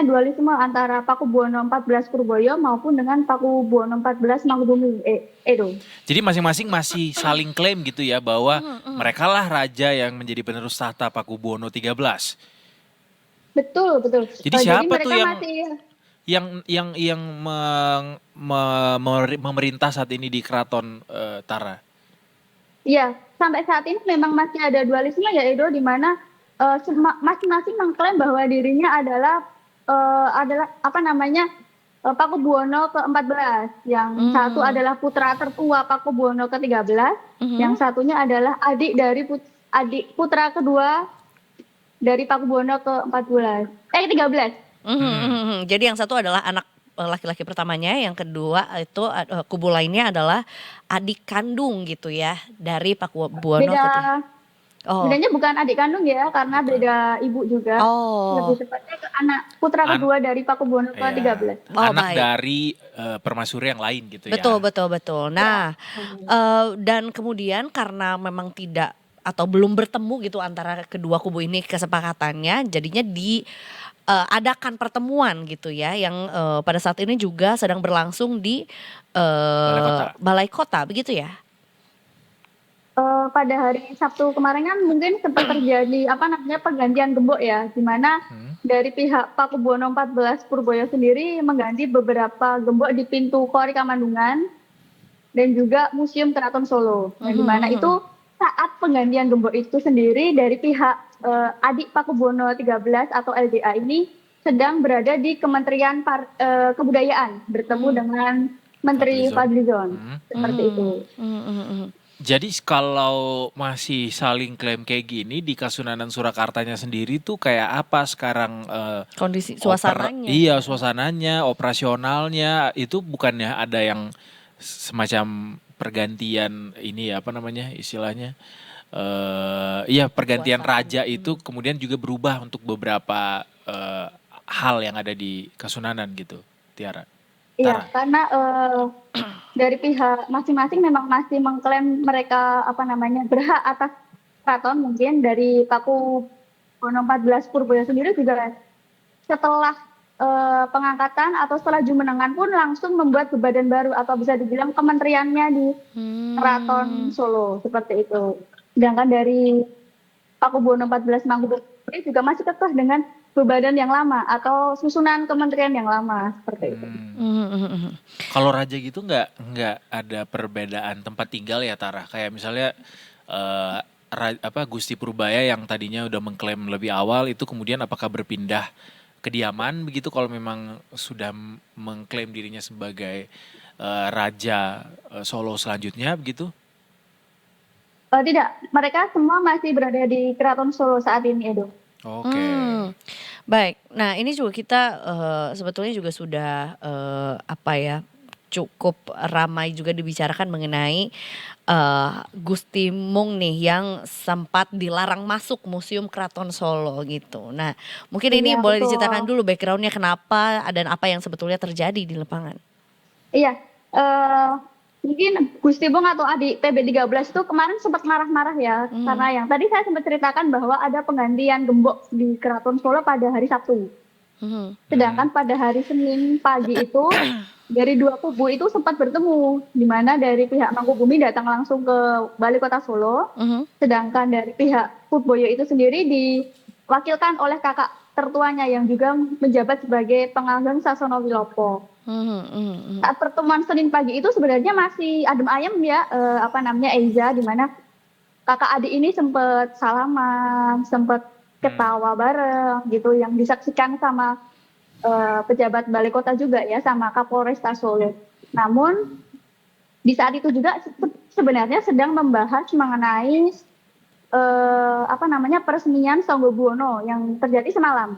[SPEAKER 1] dualisme antara Pakubuwono 14 Purboyo maupun dengan Pakubuwono 14 Mangkubumi Edo.
[SPEAKER 4] Jadi masing-masing masih saling klaim gitu ya bahwa mereka lah raja yang menjadi penerus tahta Pakubuwono 13.
[SPEAKER 1] Betul betul.
[SPEAKER 4] Jadi
[SPEAKER 1] Jadi
[SPEAKER 4] siapa
[SPEAKER 1] mereka
[SPEAKER 4] tuh yang
[SPEAKER 1] masih
[SPEAKER 4] memerintah saat ini di keraton Tara?
[SPEAKER 1] iya, sampai saat ini memang masih ada dualisme ya Edo di mana masing-masing mengklaim bahwa dirinya adalah Pakubuwono ke-14. Yang satu adalah putra tertua Pakubuwono ke-13, yang satunya adalah adik dari putra kedua dari Pakubuwono ke-13. 13.
[SPEAKER 3] Jadi yang satu adalah anak laki-laki pertamanya, yang kedua itu kubu lainnya adalah adik kandung gitu ya dari Pakubuwono
[SPEAKER 1] Beda
[SPEAKER 3] Oh,
[SPEAKER 1] bedanya bukan adik kandung ya, karena beda ibu juga.
[SPEAKER 3] oh,
[SPEAKER 1] Lebih tepatnya ke anak putra kedua dari Pakubuwono
[SPEAKER 4] Iya,
[SPEAKER 1] ke-13.
[SPEAKER 3] Oh,
[SPEAKER 4] anak
[SPEAKER 3] baik.
[SPEAKER 4] dari permaisuri yang lain gitu ya.
[SPEAKER 3] betul, betul, betul. Nah, dan kemudian karena memang tidak atau belum bertemu gitu antara kedua kubu ini kesepakatannya, jadinya adakan pertemuan gitu ya, yang pada saat ini juga sedang berlangsung di
[SPEAKER 4] Balai Kota.
[SPEAKER 3] Balai Kota, begitu ya?
[SPEAKER 1] Pada hari Sabtu kemarin kan mungkin sempat terjadi pergantian gembok ya, di mana dari pihak Pakubuwono 14 Purboyo sendiri mengganti beberapa gembok di pintu Kori Kamandungan dan juga Museum Keraton Solo. Nah, di mana itu saat penggantian gembok itu sendiri dari pihak adik Pakubuwono 13 atau LDA ini sedang berada di Kementerian Kebudayaan bertemu dengan Menteri Fadlizon. Seperti itu.
[SPEAKER 4] Jadi kalau masih saling klaim kayak gini di Kasunanan Surakartanya sendiri tuh kayak apa sekarang
[SPEAKER 3] Kondisi suasananya.
[SPEAKER 4] Iya, suasananya, operasionalnya itu bukannya ada yang semacam pergantian ini ya, apa namanya istilahnya? Iya, pergantian
[SPEAKER 3] Kekuasaan.
[SPEAKER 4] raja itu kemudian juga berubah untuk beberapa hal yang ada di Kasunanan gitu, Tiara.
[SPEAKER 1] Iya, karena dari pihak masing-masing memang masih mengklaim mereka berhak atas keraton. Mungkin dari Pakubuwono 14 Purboyo sendiri juga setelah pengangkatan atau setelah jumenengan pun langsung membuat badan baru atau bisa dibilang kementeriannya di Keraton Solo seperti itu. Sedangkan dari Pakubuwono 14 Mangkubumi juga masih kekeh dengan badan yang lama atau susunan kementerian yang lama seperti itu.
[SPEAKER 4] Kalau raja gitu nggak ada perbedaan tempat tinggal ya Tara? Kayak misalnya Gusti Purbaya yang tadinya udah mengklaim lebih awal itu kemudian apakah berpindah kediaman begitu kalau memang sudah mengklaim dirinya sebagai raja Solo selanjutnya begitu?
[SPEAKER 1] Tidak, mereka semua masih berada di Keraton Solo saat ini, Edo.
[SPEAKER 4] Oke.
[SPEAKER 3] Baik, nah ini juga kita sebetulnya juga sudah cukup ramai juga dibicarakan mengenai Gusti Mung nih yang sempat dilarang masuk Museum Keraton Solo gitu. Nah, mungkin ini
[SPEAKER 1] Iya,
[SPEAKER 3] boleh
[SPEAKER 1] betul.
[SPEAKER 3] diceritakan dulu backgroundnya kenapa dan apa yang sebetulnya terjadi di lapangan.
[SPEAKER 1] Iya, mungkin Gusti Bung atau adik PB13 itu kemarin sempat marah-marah ya, karena yang tadi saya sempat ceritakan bahwa ada penggantian gembok di Keraton Solo pada hari Sabtu. Sedangkan pada hari Senin pagi itu dari dua kubu itu sempat bertemu, di mana dari pihak Mangkubumi datang langsung ke Balai Kota Solo, sedangkan dari pihak Purboyo itu sendiri diwakilkan oleh kakak tertuanya yang juga menjabat sebagai penganggang Sasono Wilopo. Saat pertemuan Senin pagi itu sebenarnya masih adem ayem ya, Eiza, di mana kakak adik ini sempat salaman, sempat ketawa bareng gitu, yang disaksikan sama pejabat Balai Kota juga ya, sama Kapolresta Solo. Namun di saat itu juga sebenarnya sedang membahas mengenai peresmian Sanggobuwono yang terjadi semalam.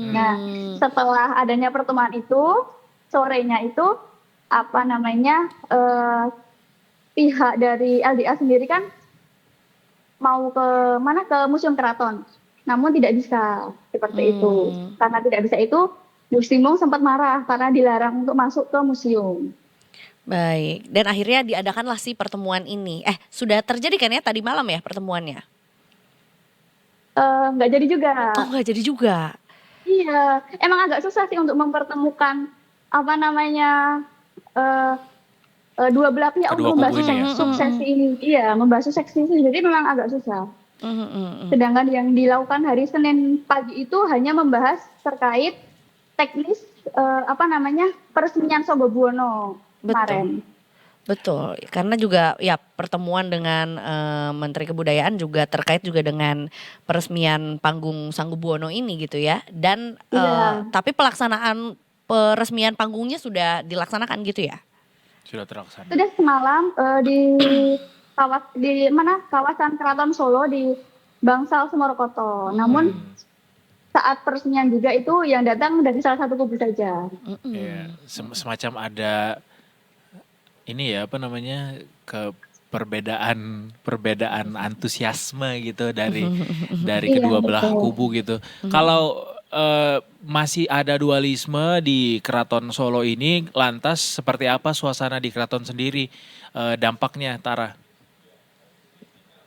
[SPEAKER 1] Nah, setelah adanya pertemuan itu, sorenya itu pihak dari LDA sendiri kan mau ke Museum Keraton, namun tidak bisa seperti itu. Karena tidak bisa itu, Gusti Mung sempat marah karena dilarang untuk masuk ke museum.
[SPEAKER 3] Baik, dan akhirnya diadakanlah si pertemuan ini. Sudah terjadi kan ya tadi malam ya pertemuannya?
[SPEAKER 1] Nggak jadi juga.
[SPEAKER 3] Oh, nggak jadi juga.
[SPEAKER 1] Iya, emang agak susah sih untuk mempertemukan dua belah pihak
[SPEAKER 4] Kedua
[SPEAKER 1] untuk
[SPEAKER 4] kubu
[SPEAKER 1] membahas
[SPEAKER 4] ini ya.
[SPEAKER 1] suksesi ini. Iya, membahas suksesi ini jadi memang agak susah. Sedangkan yang dilakukan hari Senin pagi itu hanya membahas terkait teknis peresmian Sanggobuwono kemarin.
[SPEAKER 3] Betul, karena juga ya pertemuan dengan Menteri Kebudayaan juga terkait juga dengan peresmian panggung Sanggobuwono ini gitu ya. Dan
[SPEAKER 1] Iya.
[SPEAKER 3] tapi pelaksanaan peresmian panggungnya sudah dilaksanakan gitu ya?
[SPEAKER 4] Sudah terlaksana.
[SPEAKER 1] Sudah semalam di kawasan Keraton Solo di Bangsal Sumorokoto. Namun saat peresmian juga itu yang datang dari salah satu kubu saja.
[SPEAKER 4] Iya, semacam ada ini ya perbedaan antusiasme gitu dari
[SPEAKER 1] Iya,
[SPEAKER 4] kedua belah
[SPEAKER 1] betul.
[SPEAKER 4] kubu gitu. Kalau masih ada dualisme di Keraton Solo ini, lantas seperti apa suasana di keraton sendiri, dampaknya, Tara?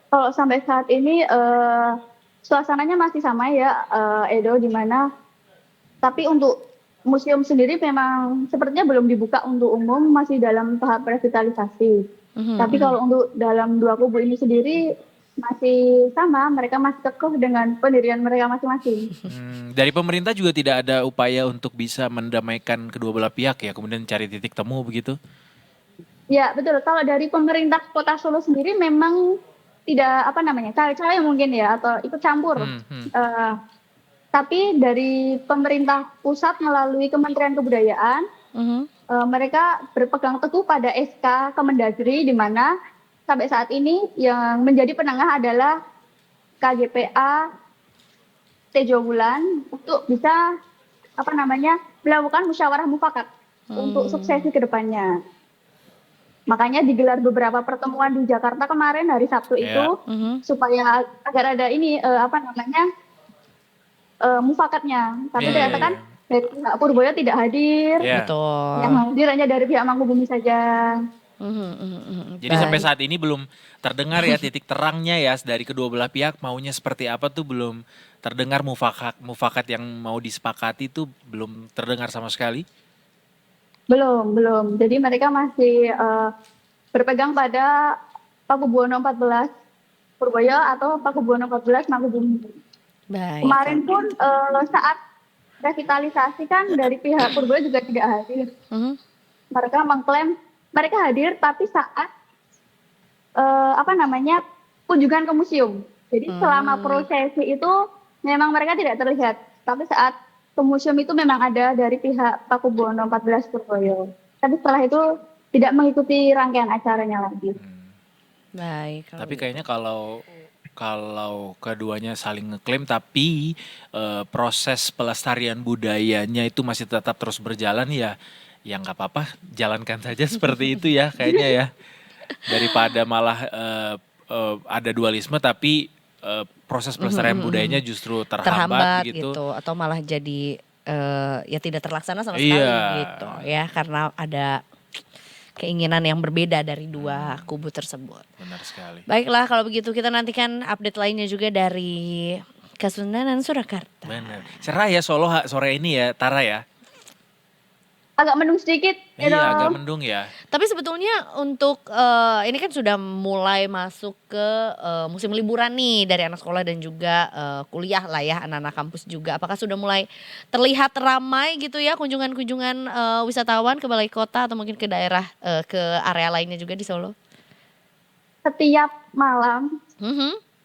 [SPEAKER 1] Kalau sampai saat ini suasananya masih sama ya, Edo, di mana tapi untuk museum sendiri memang sepertinya belum dibuka untuk umum, masih dalam tahap revitalisasi. Tapi kalau untuk dalam dua kubu ini sendiri masih sama, mereka masih kekeh dengan pendirian mereka masing-masing.
[SPEAKER 4] Dari pemerintah juga tidak ada upaya untuk bisa mendamaikan kedua belah pihak ya, kemudian cari titik temu begitu?
[SPEAKER 1] Ya, betul. Kalau dari pemerintah Kota Solo sendiri memang tidak cawe-cawe mungkin ya, atau ikut campur. Tapi dari pemerintah pusat melalui Kementerian Kebudayaan, mereka berpegang teguh pada SK Kemendagri, di mana sampai saat ini yang menjadi penengah adalah KGPA Tejo Wulan untuk bisa melakukan musyawarah mufakat untuk suksesi ke depannya. Makanya digelar beberapa pertemuan di Jakarta kemarin hari Sabtu itu supaya agar ada ini mufakatnya. Tapi ternyata kan dari pihak Purboyo tidak hadir.
[SPEAKER 4] Iya.
[SPEAKER 3] Betul.
[SPEAKER 1] Yang hadir hanya dari pihak Mangkubumi saja.
[SPEAKER 4] Jadi sampai saat ini belum terdengar ya titik terangnya ya dari kedua belah pihak maunya seperti apa tuh belum terdengar, mufakat yang mau disepakati itu belum terdengar sama sekali.
[SPEAKER 1] Belum. Jadi mereka masih berpegang pada Pakubuwono 14 Purboyo atau Pakubuwono 14 Mangkubumi.
[SPEAKER 3] Baik.
[SPEAKER 1] Kemarin pun saat revitalisasi kan dari pihak Purboyo juga tidak hadir. Mereka mengklaim mereka hadir tapi saat kunjungan ke museum. Jadi selama prosesi itu memang mereka tidak terlihat. Tapi saat ke museum itu memang ada dari pihak Pakubuwono 14 Purboyo. Tapi setelah itu tidak mengikuti rangkaian acaranya lagi.
[SPEAKER 3] Baik.
[SPEAKER 4] Tapi kayaknya kalau keduanya saling ngeklaim tapi proses pelestarian budayanya itu masih tetap terus berjalan ya nggak apa-apa, jalankan saja seperti itu ya kayaknya ya, daripada malah ada dualisme tapi proses pelestarian budayanya justru terhambat gitu
[SPEAKER 3] atau malah jadi ya tidak terlaksana sama sekali gitu ya, karena ada keinginan yang berbeda dari dua kubu tersebut.
[SPEAKER 4] Benar sekali.
[SPEAKER 3] Baiklah, kalau begitu kita nantikan update lainnya juga dari Kesunanan Surakarta.
[SPEAKER 4] Benar. Cerah ya Solo sore ini ya, Tara ya.
[SPEAKER 1] Agak mendung sedikit.
[SPEAKER 4] Iya, agak mendung ya.
[SPEAKER 3] Tapi sebetulnya untuk ini kan sudah mulai masuk ke musim liburan nih dari anak sekolah dan juga kuliah lah ya, anak-anak kampus juga. Apakah sudah mulai terlihat ramai gitu ya kunjungan-kunjungan wisatawan ke balai kota atau mungkin ke daerah ke area lainnya juga di Solo?
[SPEAKER 1] Setiap malam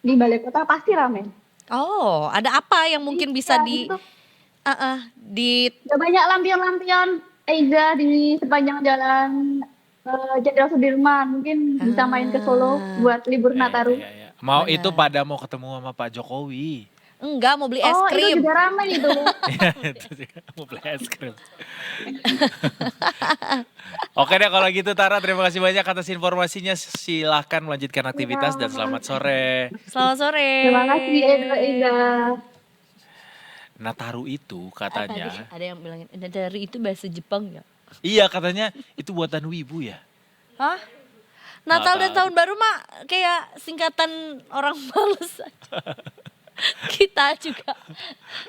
[SPEAKER 1] di balai kota pasti ramai.
[SPEAKER 3] Oh, ada apa yang mungkin bisa
[SPEAKER 1] Itu
[SPEAKER 3] di
[SPEAKER 1] banyak lampion-lampion Eiza di sepanjang jalan Jenderal Sudirman mungkin bisa main ke Solo buat libur Nataru.
[SPEAKER 4] Iya. Mau
[SPEAKER 3] Benar.
[SPEAKER 4] itu pada mau ketemu sama Pak Jokowi.
[SPEAKER 3] Enggak, mau beli es
[SPEAKER 1] Oh, itu
[SPEAKER 3] krim.
[SPEAKER 1] juga ramai itu.
[SPEAKER 4] Itu juga mau beli es krim. Oke deh kalau gitu Tara, terima kasih banyak atas informasinya. Silahkan melanjutkan aktivitas dan selamat sore.
[SPEAKER 3] Selamat sore.
[SPEAKER 1] Terima kasih Edo Ega.
[SPEAKER 4] Nataru itu
[SPEAKER 3] Tadi
[SPEAKER 4] katanya,
[SPEAKER 3] ada yang bilangin, dari itu bahasa Jepang ya?
[SPEAKER 4] iya katanya itu buatan wibu ya.
[SPEAKER 3] Hah? Natal dan
[SPEAKER 4] Natal.
[SPEAKER 3] tahun baru mah kayak singkatan orang males. Kita juga.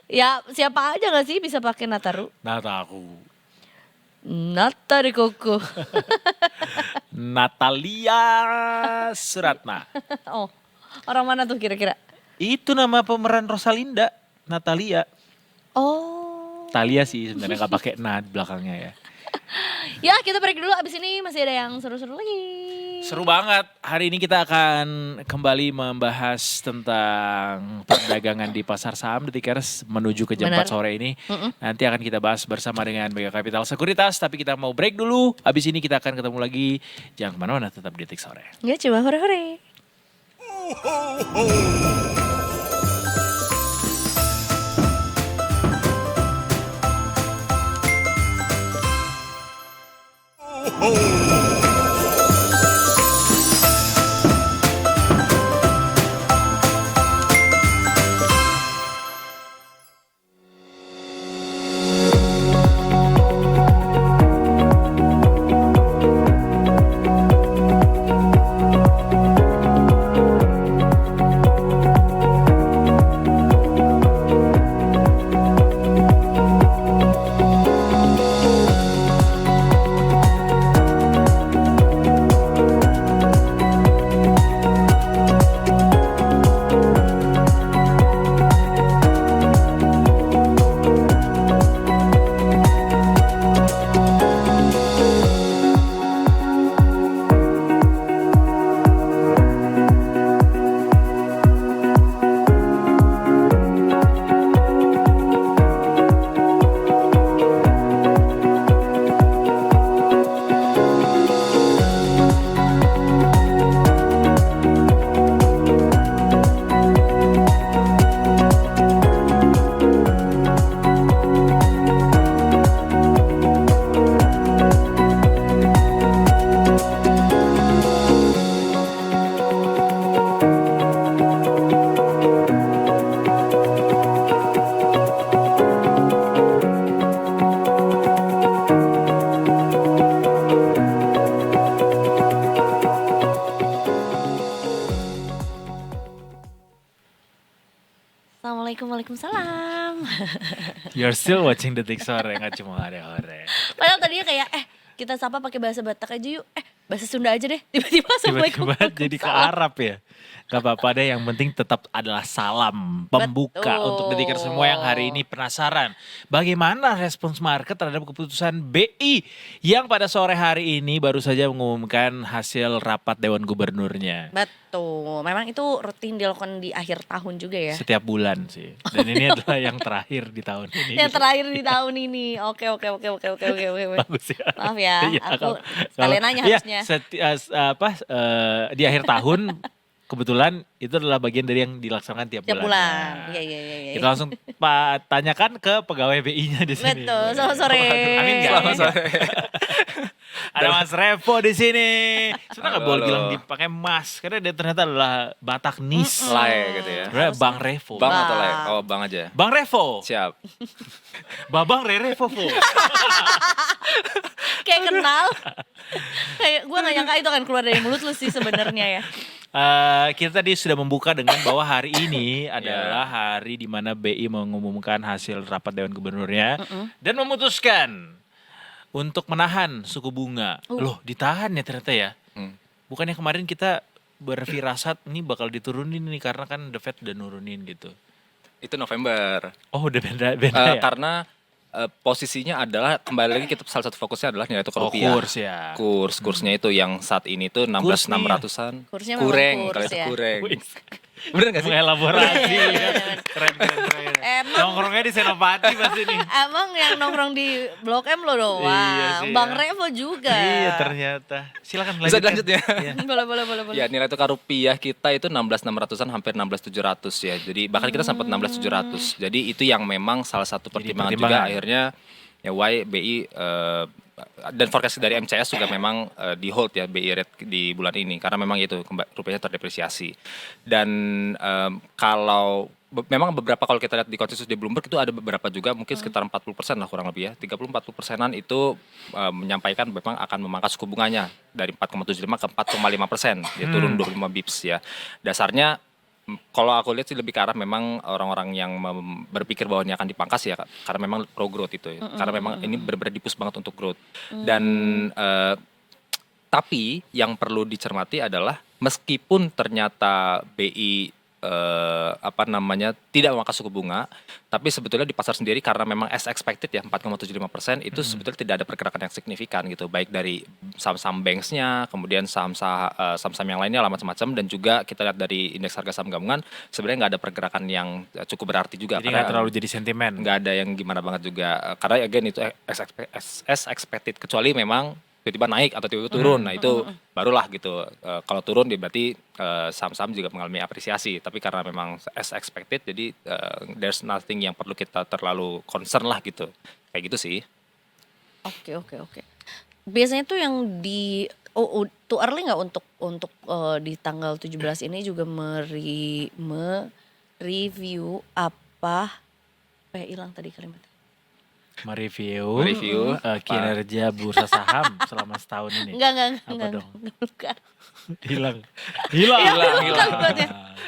[SPEAKER 3] Ya siapa aja gak sih bisa pakai Nataru?
[SPEAKER 4] Nataru.
[SPEAKER 3] Natari koko.
[SPEAKER 4] Natalia Suratna.
[SPEAKER 3] Oh, orang mana tuh kira-kira?
[SPEAKER 4] Itu nama pemeran Rosalinda, Natalia.
[SPEAKER 3] Oh.
[SPEAKER 4] Talia sih sebenarnya nggak pakai na di belakangnya ya.
[SPEAKER 3] Ya kita break dulu, abis ini masih ada yang seru-seru lagi.
[SPEAKER 4] Seru banget. Hari ini kita akan kembali membahas tentang perdagangan di pasar saham Detikers menuju ke jam
[SPEAKER 3] Benar.
[SPEAKER 4] 4 sore ini. Nanti akan kita bahas bersama dengan Mega Capital Sekuritas. Tapi kita mau break dulu. Habis ini kita akan ketemu lagi. Jangan kemana-mana, tetap di Detik Sore.
[SPEAKER 3] Ya coba hore-hore. Assalamualaikum, waalaikumsalam.
[SPEAKER 4] You're still watching Detik Sore, nggak cuma hore-hore.
[SPEAKER 3] Padahal tadinya kayak kita sapa pakai bahasa Batak aja yuk. Bahasa Sunda aja deh. Tiba-tiba assalamualaikum.
[SPEAKER 4] Tiba-tiba jadi ke Arab ya. Gak apa-apa deh, yang penting tetap adalah salam pembuka
[SPEAKER 3] Betul.
[SPEAKER 4] untuk Detikers semua yang hari ini penasaran. Bagaimana respons market terhadap keputusan BI yang pada sore hari ini baru saja mengumumkan hasil rapat Dewan Gubernurnya.
[SPEAKER 3] Betul. Memang itu rutin dilakukan di akhir tahun juga ya.
[SPEAKER 4] Setiap bulan sih. Dan ini adalah yang terakhir di tahun ini.
[SPEAKER 3] Yang terakhir di tahun ini. Oke.
[SPEAKER 4] Bagus ya.
[SPEAKER 3] Maaf ya,
[SPEAKER 4] Iya,
[SPEAKER 3] aku
[SPEAKER 4] kalau-
[SPEAKER 3] sekalian nanya
[SPEAKER 4] iya,
[SPEAKER 3] harusnya.
[SPEAKER 4] di akhir tahun kebetulan itu adalah bagian dari yang dilaksanakan tiap
[SPEAKER 3] Tiap
[SPEAKER 4] bulan.
[SPEAKER 3] bulan. Iya.
[SPEAKER 4] Kita langsung tanyakan ke pegawai BI-nya di sini.
[SPEAKER 3] Betul. Selamat sore.
[SPEAKER 4] Amin nggak?
[SPEAKER 6] Selamat
[SPEAKER 4] Amin nggak?
[SPEAKER 6] sore.
[SPEAKER 4] Ada Mas Revo di sini. Sebenarnya nggak
[SPEAKER 6] Halo,
[SPEAKER 4] boleh
[SPEAKER 6] halo.
[SPEAKER 4] bilang dipakai Mas karena dia ternyata adalah Batak Nis.
[SPEAKER 6] Lay gitu ya.
[SPEAKER 4] Sebenarnya Bang Revo.
[SPEAKER 6] Bang atau lay?
[SPEAKER 3] Bang.
[SPEAKER 6] Oh, bang aja.
[SPEAKER 4] Bang Revo.
[SPEAKER 6] Siap.
[SPEAKER 4] Babang Revo.
[SPEAKER 3] Kayak kenal. Kayak gue gak nyangka itu akan keluar dari mulut lu sih sebenarnya ya.
[SPEAKER 4] Kita tadi sudah membuka dengan bahwa hari ini adalah hari di mana BI mengumumkan hasil rapat Dewan Gubernurnya dan memutuskan untuk menahan suku bunga. Loh, ditahan ya ternyata ya.
[SPEAKER 6] Hmm.
[SPEAKER 4] Bukannya kemarin kita berfirasat ini bakal diturunin nih karena kan The Fed udah nurunin gitu.
[SPEAKER 6] Itu November.
[SPEAKER 4] Oh, udah beda ya.
[SPEAKER 6] Karena posisinya adalah kembali lagi kita salah satu fokusnya adalah nilai tukar rupiah.
[SPEAKER 4] Kurs ya.
[SPEAKER 6] Kursnya itu yang saat ini tuh 16.600-an.
[SPEAKER 3] Kursnya memang
[SPEAKER 6] Kureng,
[SPEAKER 3] kurs
[SPEAKER 6] kalau itu
[SPEAKER 3] ya.
[SPEAKER 6] kureng.
[SPEAKER 4] Wih,
[SPEAKER 6] Bener gak sih?
[SPEAKER 4] Mengelaborasi. Keren.
[SPEAKER 3] Emang
[SPEAKER 4] Nongkrongnya di Senopati pasti nih.
[SPEAKER 3] emang yang nongkrong di Blok M lo doang.
[SPEAKER 4] Iya sih,
[SPEAKER 3] Bang
[SPEAKER 4] ya.
[SPEAKER 3] Revo juga.
[SPEAKER 4] Iya ternyata. Silakan
[SPEAKER 6] Bisa
[SPEAKER 4] lanjutkan.
[SPEAKER 6] dilanjut ya?
[SPEAKER 4] Iya.
[SPEAKER 3] Boleh.
[SPEAKER 6] Ya nilai tukar rupiah kita itu 16.600-an hampir 16.700 ya. Jadi bahkan kita sempat 16.700. Jadi itu yang memang salah satu
[SPEAKER 4] Jadi
[SPEAKER 6] pertimbangan juga
[SPEAKER 4] pertimbangan.
[SPEAKER 6] akhirnya ya why BI dan forecast dari MCS juga memang di hold ya BI rate di bulan ini karena memang itu rupiahnya terdepresiasi. Dan kalau memang beberapa kalau kita lihat di konsensus di Bloomberg itu ada beberapa juga mungkin sekitar 40% lah kurang lebih ya. 30-40%-an itu menyampaikan memang akan memangkas suku bunganya dari 4,75 ke 4,5%, ya turun 25 bips ya. Dasarnya kalau aku lihat sih lebih ke arah memang orang-orang yang berpikir bahwa ini akan dipangkas ya karena memang pro growth itu ya. Karena memang ini benar-benar dipus banget untuk growth. Dan tapi yang perlu dicermati adalah meskipun ternyata BI tidak memangkas suku bunga, tapi sebetulnya di pasar sendiri karena memang as expected ya 4,75% itu sebetulnya tidak ada pergerakan yang signifikan gitu, baik dari saham-saham banksnya, kemudian saham-saham yang lainnya lah macam-macam, dan juga kita lihat dari indeks harga saham gabungan sebenarnya nggak ada pergerakan yang cukup berarti juga.
[SPEAKER 4] Jadi nggak terlalu jadi sentimen.
[SPEAKER 6] Nggak ada yang gimana banget juga, karena again itu as expected, kecuali memang tiba-tiba naik atau tiba-tiba turun. Nah itu barulah gitu. Kalau turun dia berarti saham-saham juga mengalami apresiasi. Tapi karena memang as expected, jadi there's nothing yang perlu kita terlalu concern lah gitu. Kayak gitu sih.
[SPEAKER 3] Oke. Biasanya tuh yang too early nggak untuk di tanggal 17 ini juga mereview apa ya, hilang tadi kalimatnya.
[SPEAKER 4] Mereview kinerja bursa saham selama setahun ini.
[SPEAKER 3] Enggak.
[SPEAKER 4] Apa dong?
[SPEAKER 3] Bukan.
[SPEAKER 4] Hilang.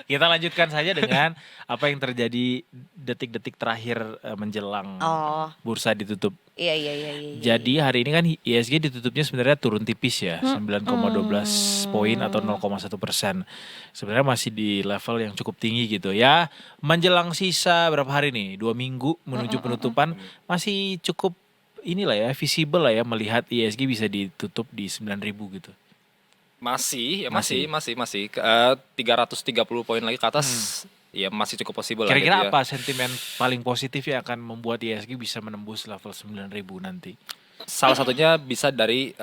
[SPEAKER 4] Kita lanjutkan saja dengan apa yang terjadi detik-detik terakhir menjelang
[SPEAKER 3] Oh,
[SPEAKER 4] bursa ditutup.
[SPEAKER 3] iya.
[SPEAKER 4] Jadi hari ini kan ISG ditutupnya sebenarnya turun tipis ya, 9,12 poin atau 0,1%. Sebenarnya masih di level yang cukup tinggi gitu ya. Menjelang sisa berapa hari nih? 2 minggu menuju penutupan masih cukup inilah ya, visible lah ya melihat ISG bisa ditutup di 9.000 gitu.
[SPEAKER 6] Masih 330 poin lagi ke atas. Ya masih cukup possible lah
[SPEAKER 4] Kira-kira
[SPEAKER 6] gitu ya.
[SPEAKER 4] apa sentimen paling positif yang akan membuat ISG bisa menembus level 9.000 nanti?
[SPEAKER 6] Salah satunya bisa dari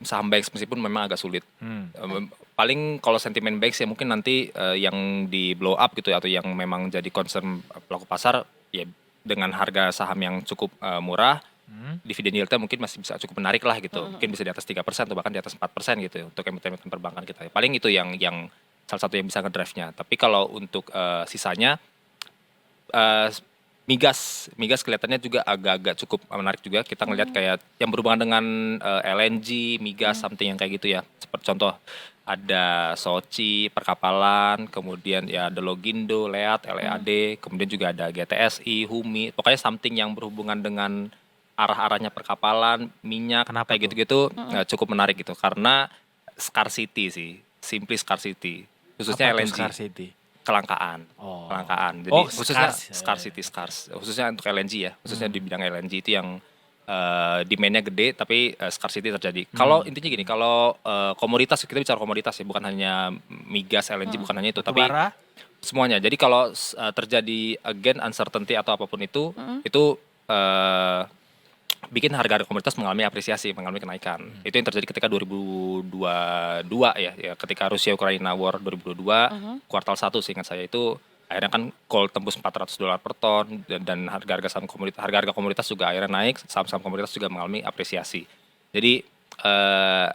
[SPEAKER 6] saham banks meskipun memang agak sulit. Paling kalau sentimen banks ya mungkin nanti yang di blow up gitu ya, atau yang memang jadi concern pelaku pasar ya dengan harga saham yang cukup murah, dividen yieldnya mungkin masih bisa cukup menarik lah gitu. Mungkin bisa di atas 3% atau bahkan di atas 4% gitu untuk emiten-emiten perbankan kita. Paling itu yang salah satu yang bisa ngedrive-nya. Tapi kalau untuk sisanya migas kelihatannya juga agak-agak cukup menarik juga. Kita ngelihat kayak yang berhubungan dengan LNG, migas, something yang kayak gitu ya. Seperti contoh ada Soci, perkapalan, kemudian ya ada Logindo, Leat, LEAD, kemudian juga ada GTSI, Humi. Pokoknya something yang berhubungan dengan arah-arahnya perkapalan, minyak,
[SPEAKER 4] Kenapa
[SPEAKER 6] kayak gitu-gitu cukup menarik gitu. Karena scarcity sih, simply scarcity. Khususnya
[SPEAKER 4] Apa tuh
[SPEAKER 6] LNG.
[SPEAKER 4] scarcity?
[SPEAKER 6] Kelangkaan.
[SPEAKER 4] Oh.
[SPEAKER 6] Kelangkaan. Jadi
[SPEAKER 4] Oh,
[SPEAKER 6] khususnya
[SPEAKER 4] scarce.
[SPEAKER 6] khususnya untuk LNG ya. Khususnya di bidang LNG itu yang demand-nya gede tapi scarcity terjadi. Kalau intinya gini, kalau komoditas, kita bicara komoditas ya, bukan hanya migas, LNG, bukan hanya itu, tapi
[SPEAKER 4] Batubara?
[SPEAKER 6] semuanya. Jadi kalau terjadi again uncertainty atau apapun itu bikin harga komoditas mengalami apresiasi, mengalami kenaikan. Itu yang terjadi ketika 2022 ya, ketika Rusia Ukraina War 2022 kuartal 1 seingat saya itu akhirnya kan gold tembus $400 per ton, dan harga-harga komoditas juga akhirnya naik, saham-saham komoditas juga mengalami apresiasi. Jadi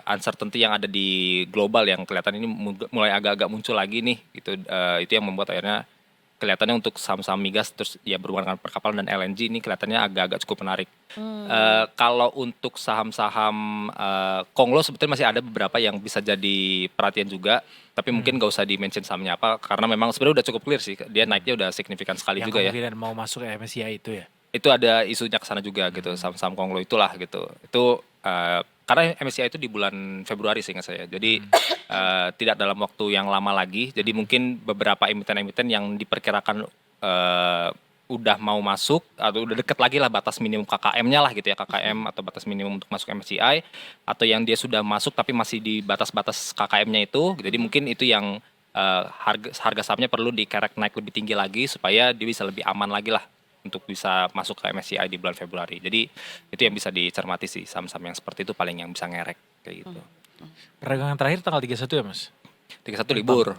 [SPEAKER 6] uncertainty yang ada di global yang kelihatan ini mulai agak-agak muncul lagi nih gitu, itu yang membuat akhirnya kelihatannya untuk saham-saham migas terus ya berhubungan dengan perkapalan dan LNG ini kelihatannya agak-agak cukup menarik. Kalau untuk saham-saham konglo sebetulnya masih ada beberapa yang bisa jadi perhatian juga, tapi mungkin gak usah di-mention sahamnya apa karena memang sebenarnya udah cukup clear sih, dia naiknya udah signifikan sekali
[SPEAKER 4] Yang
[SPEAKER 6] juga ya.
[SPEAKER 4] kemungkinan mau masuk ke MSCI itu ya?
[SPEAKER 6] Itu ada isunya ke sana juga gitu, saham-saham konglo itulah gitu. Itu karena MSCI itu di bulan Februari seingat saya. Jadi tidak dalam waktu yang lama lagi. Jadi mungkin beberapa emiten-emiten yang diperkirakan udah mau masuk atau udah deket lagi lah batas minimum KKM-nya lah gitu ya, KKM atau batas minimum untuk masuk MSCI, atau yang dia sudah masuk tapi masih di batas-batas KKM-nya itu. Jadi mungkin itu yang harga sahamnya perlu dikerek naik lebih tinggi lagi supaya dia bisa lebih aman lagi lah untuk bisa masuk ke MSCI di bulan Februari. Jadi itu yang bisa dicermati sih, saham-saham yang seperti itu paling yang bisa ngerek kayak gitu.
[SPEAKER 4] Perdagangan terakhir tanggal 31 ya Mas?
[SPEAKER 6] 31 libur.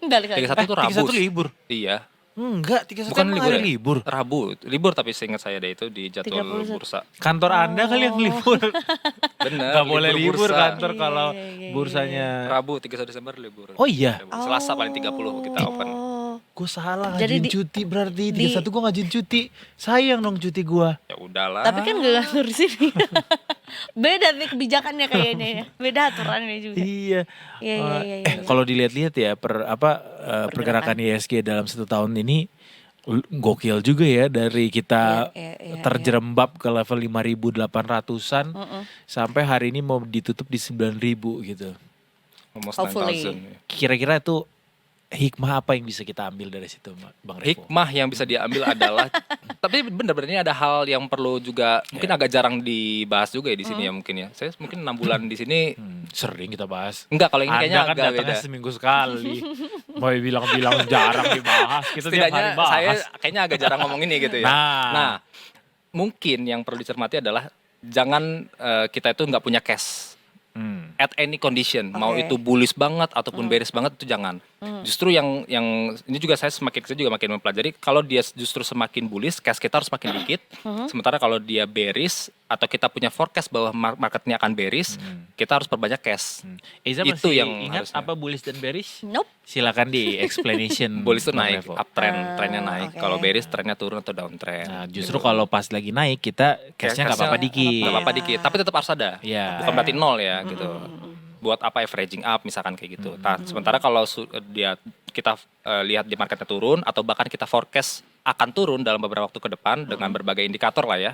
[SPEAKER 3] Balik lagi.
[SPEAKER 6] 31 itu Rabu.
[SPEAKER 4] 31 libur?
[SPEAKER 6] Iya.
[SPEAKER 4] Enggak, 31
[SPEAKER 6] Bukan
[SPEAKER 4] emang
[SPEAKER 6] libur
[SPEAKER 4] hari
[SPEAKER 6] ya?
[SPEAKER 4] libur.
[SPEAKER 6] Rabu. Libur tapi seingat saya deh itu di jadwal
[SPEAKER 3] 31.
[SPEAKER 6] bursa.
[SPEAKER 4] Kantor Anda kali yang libur.
[SPEAKER 6] Bener.
[SPEAKER 4] Gak boleh libur
[SPEAKER 6] bursa.
[SPEAKER 4] kantor kalau bursanya.
[SPEAKER 6] Rabu 31 Desember libur.
[SPEAKER 4] Oh iya?
[SPEAKER 6] Selasa paling 30 kita open.
[SPEAKER 3] Oh,
[SPEAKER 4] Gue salah
[SPEAKER 3] Jadi
[SPEAKER 4] ngajuin
[SPEAKER 3] di-
[SPEAKER 4] cuti berarti.
[SPEAKER 3] di-
[SPEAKER 4] 31 gue ngajuin cuti. Sayang dong cuti gue.
[SPEAKER 6] Ya udahlah.
[SPEAKER 3] tapi kan gak ngatur di sini. Beda nih kebijakannya kayaknya ya. Beda aturannya juga.
[SPEAKER 4] Iya.
[SPEAKER 3] Iya, iya, iya, iya.
[SPEAKER 4] Kalau dilihat-lihat ya pergerakan ISG dalam 1 tahun ini gokil juga ya, dari kita
[SPEAKER 3] Iya,
[SPEAKER 4] terjerembab ke level 5.800-an sampai hari ini mau ditutup di 9.000 gitu.
[SPEAKER 6] Almost
[SPEAKER 3] Hopefully.
[SPEAKER 6] 9,000.
[SPEAKER 4] Kira-kira itu hikmah apa yang bisa kita ambil dari situ, Bang Revo?
[SPEAKER 6] Hikmah yang bisa diambil adalah, tapi benar-benar ini ada hal yang perlu juga mungkin agak jarang dibahas juga ya di sini ya mungkin ya. Saya mungkin 6 bulan di sini
[SPEAKER 4] Sering kita bahas.
[SPEAKER 6] enggak, kalau ini kayaknya
[SPEAKER 4] Anda kan
[SPEAKER 6] agak
[SPEAKER 4] datangnya
[SPEAKER 6] beda.
[SPEAKER 4] seminggu sekali. Mau bilang-bilang jarang dibahas. Kita tiap hari
[SPEAKER 6] Setidaknya
[SPEAKER 4] bahas.
[SPEAKER 6] saya kayaknya agak jarang ngomong ini gitu ya.
[SPEAKER 4] Nah.
[SPEAKER 6] Mungkin yang perlu dicermati adalah jangan kita itu nggak punya cash at any condition, mau
[SPEAKER 3] Oke.
[SPEAKER 6] itu bullish banget ataupun bearish banget itu jangan. Justru yang ini juga saya juga makin mempelajari, kalau dia justru semakin bullish, cash kita harus makin dikit. Sementara kalau dia bearish atau kita punya forecast bahwa marketnya akan bearish, kita harus perbanyak cash.
[SPEAKER 4] Iza
[SPEAKER 6] Itu
[SPEAKER 4] masih
[SPEAKER 6] yang
[SPEAKER 4] ingat
[SPEAKER 6] harusnya.
[SPEAKER 4] apa bullish dan bearish?
[SPEAKER 3] Nope.
[SPEAKER 4] Silakan di explanation.
[SPEAKER 6] Bullish itu
[SPEAKER 4] Bang
[SPEAKER 6] naik,
[SPEAKER 4] Revo.
[SPEAKER 6] uptrend, trennya naik.
[SPEAKER 3] oke.
[SPEAKER 6] Kalau bearish trennya turun atau downtrend.
[SPEAKER 4] Nah, justru kalau pas lagi naik kita cashnya nggak apa-apa dikit.
[SPEAKER 6] Nggak apa-apa dikit, tapi tetap harus ada.
[SPEAKER 4] Iya.
[SPEAKER 6] Bukan berarti nol ya gitu. Buat apa averaging up misalkan kayak gitu. Nah, sementara kalau kita lihat di marketnya turun atau bahkan kita forecast akan turun dalam beberapa waktu ke depan dengan berbagai indikator lah ya.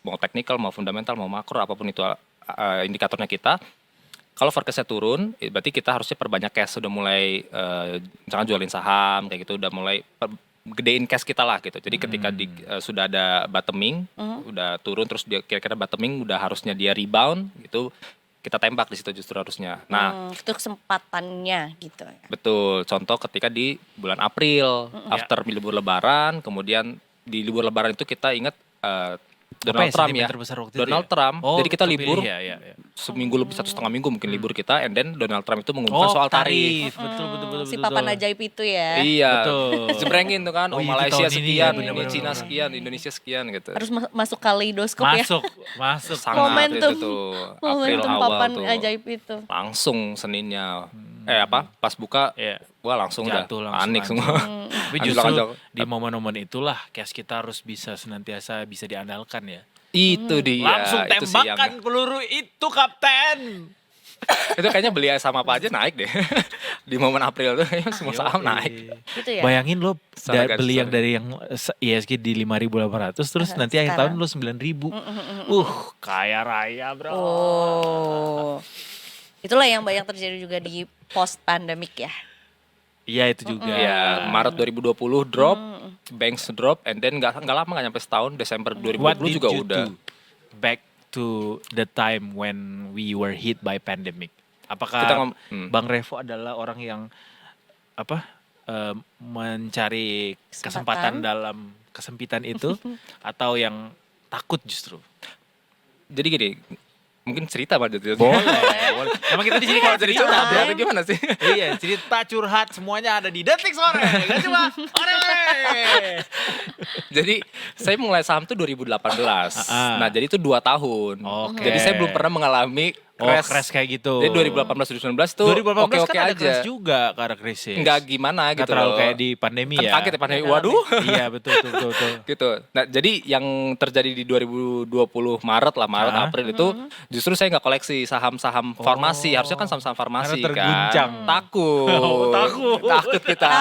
[SPEAKER 6] Mau technical, mau fundamental, mau makro, apapun itu indikatornya kita. Kalau forecastnya turun, berarti kita harusnya perbanyak cash, sudah mulai misalkan jualin saham kayak gitu, udah mulai gedein cash kita lah gitu. Jadi ketika sudah ada bottoming, udah turun terus dia kira-kira bottoming, udah harusnya dia rebound gitu, kita tembak di situ justru harusnya. Nah,
[SPEAKER 3] Itu kesempatannya gitu ya.
[SPEAKER 6] betul. Contoh ketika di bulan April, after libur Lebaran, kemudian di libur Lebaran itu kita ingat Donald Trump ya.
[SPEAKER 4] Terbesar waktu
[SPEAKER 6] Donald
[SPEAKER 4] itu ya?
[SPEAKER 6] Trump.
[SPEAKER 4] Oh,
[SPEAKER 6] Jadi kita
[SPEAKER 4] terpilih
[SPEAKER 6] libur
[SPEAKER 4] ya, ya.
[SPEAKER 6] seminggu lebih 1,5 minggu mungkin libur kita, and then Donald Trump itu mengumumkan soal tarif.
[SPEAKER 4] Betul.
[SPEAKER 3] Si papan ajaib itu ya.
[SPEAKER 6] Iya,
[SPEAKER 4] Betul.
[SPEAKER 6] jebrengin tuh kan,
[SPEAKER 4] Oh, iya,
[SPEAKER 6] Malaysia
[SPEAKER 4] tahun ini
[SPEAKER 6] sekian,
[SPEAKER 4] ya,
[SPEAKER 6] ini
[SPEAKER 4] bener-bener.
[SPEAKER 6] Cina sekian, Indonesia sekian gitu.
[SPEAKER 3] Harus masuk kaleidoskop ya.
[SPEAKER 4] Masuk.
[SPEAKER 6] Sangat
[SPEAKER 3] Momentum.
[SPEAKER 6] itu tuh, April
[SPEAKER 3] Momentum
[SPEAKER 6] awal
[SPEAKER 3] papan
[SPEAKER 6] tuh.
[SPEAKER 3] ajaib itu.
[SPEAKER 6] Langsung Seninnya, pas buka,
[SPEAKER 4] Iya.
[SPEAKER 6] wah langsung
[SPEAKER 4] Jatuh
[SPEAKER 6] udah
[SPEAKER 4] langsung
[SPEAKER 6] panik
[SPEAKER 4] hancur.
[SPEAKER 6] semua.
[SPEAKER 4] Tapi
[SPEAKER 6] Anjlok,
[SPEAKER 4] justru
[SPEAKER 6] anjlok.
[SPEAKER 4] di momen-momen itulah cash kita harus bisa senantiasa bisa diandalkan ya.
[SPEAKER 6] Itu dia.
[SPEAKER 4] Langsung
[SPEAKER 6] itu sih yang-
[SPEAKER 4] tembakan peluru itu, Kapten.
[SPEAKER 6] itu kayaknya beli saham apa aja naik deh. Di momen April tuh kayaknya semua saham naik.
[SPEAKER 3] Gitu ya.
[SPEAKER 4] Bayangin lo
[SPEAKER 6] Secara garis
[SPEAKER 4] beli yang
[SPEAKER 6] besar.
[SPEAKER 4] dari yang ISG di 5.800 terus nanti akhir tahun
[SPEAKER 3] sekarang.
[SPEAKER 4] lo 9.000. Kaya raya, Bro.
[SPEAKER 3] Oh. Itulah yang banyak terjadi juga di post pandemic ya.
[SPEAKER 4] Iya itu juga.
[SPEAKER 6] Ya, Maret 2020 drop, banks drop, and then nggak lama nggak nyampe setahun, Desember 2020
[SPEAKER 4] What did
[SPEAKER 6] juga
[SPEAKER 4] you
[SPEAKER 6] udah.
[SPEAKER 4] do back to the time when we were hit by pandemic? Apakah
[SPEAKER 6] Kita
[SPEAKER 4] Bang Revo adalah orang yang mencari kesempatan dalam kesempitan itu atau yang takut justru?
[SPEAKER 6] Jadi gini, mungkin cerita Pak Jati.
[SPEAKER 4] Boleh. Emang kita di sini kalau
[SPEAKER 6] Jadi
[SPEAKER 4] cerita
[SPEAKER 6] curhat atau gimana sih?
[SPEAKER 4] iya, cerita curhat semuanya ada di Detik Sore. Gak cuma ore.
[SPEAKER 6] Jadi saya mulai saham tuh 2018. Nah, jadi itu 2 tahun.
[SPEAKER 4] Oke.
[SPEAKER 6] Jadi saya belum pernah mengalami
[SPEAKER 4] Crash kayak gitu.
[SPEAKER 6] Jadi 2018 2019 tuh
[SPEAKER 4] 2018
[SPEAKER 6] oke-oke
[SPEAKER 4] kan ada
[SPEAKER 6] aja.
[SPEAKER 4] crash juga karena krisis.
[SPEAKER 6] Enggak gimana
[SPEAKER 4] Nggak
[SPEAKER 6] gitu
[SPEAKER 4] terlalu
[SPEAKER 6] loh.
[SPEAKER 4] kayak di pandemi
[SPEAKER 6] Kan
[SPEAKER 4] ya.
[SPEAKER 6] kaget ya pandemi. Waduh.
[SPEAKER 4] Iya betul.
[SPEAKER 6] Gitu. Nah, jadi yang terjadi di 2020 Maret April itu justru saya nggak koleksi saham-saham farmasi. Harusnya kan saham-saham farmasi
[SPEAKER 4] Karena terguncang.
[SPEAKER 6] kan. Takut.
[SPEAKER 4] Oh, takut.
[SPEAKER 6] Takut kita.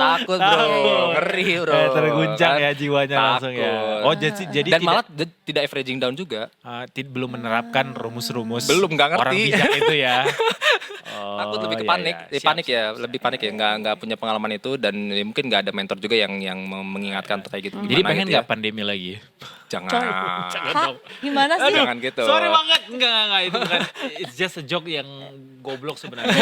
[SPEAKER 6] Takut, Bro.
[SPEAKER 4] Takut.
[SPEAKER 6] Ngeri, Bro.
[SPEAKER 4] Terguncang
[SPEAKER 6] Kan?
[SPEAKER 4] ya jiwanya langsung ya.
[SPEAKER 6] Takut.
[SPEAKER 4] Oh jadi
[SPEAKER 6] Dan
[SPEAKER 4] tidak,
[SPEAKER 6] malah tidak averaging down juga.
[SPEAKER 4] belum menerapkan rumus-rumus.
[SPEAKER 6] Belum, nggak ngerti.
[SPEAKER 4] Orang bijak itu ya.
[SPEAKER 6] Takut lebih ke
[SPEAKER 4] iya,
[SPEAKER 6] panik,
[SPEAKER 4] iya. Siap.
[SPEAKER 6] lebih panik ya, nggak punya pengalaman itu, dan ya mungkin nggak ada mentor juga yang mengingatkan kayak gitu.
[SPEAKER 4] Jadi
[SPEAKER 6] Gimana
[SPEAKER 4] pengen
[SPEAKER 6] gitu
[SPEAKER 4] nggak pandemi lagi?
[SPEAKER 6] Jangan.
[SPEAKER 3] Hah? Gimana sih?
[SPEAKER 6] Jangan gitu.
[SPEAKER 4] Sorry banget. Enggak. Itu bukan. It's just a joke yang goblok sebenarnya.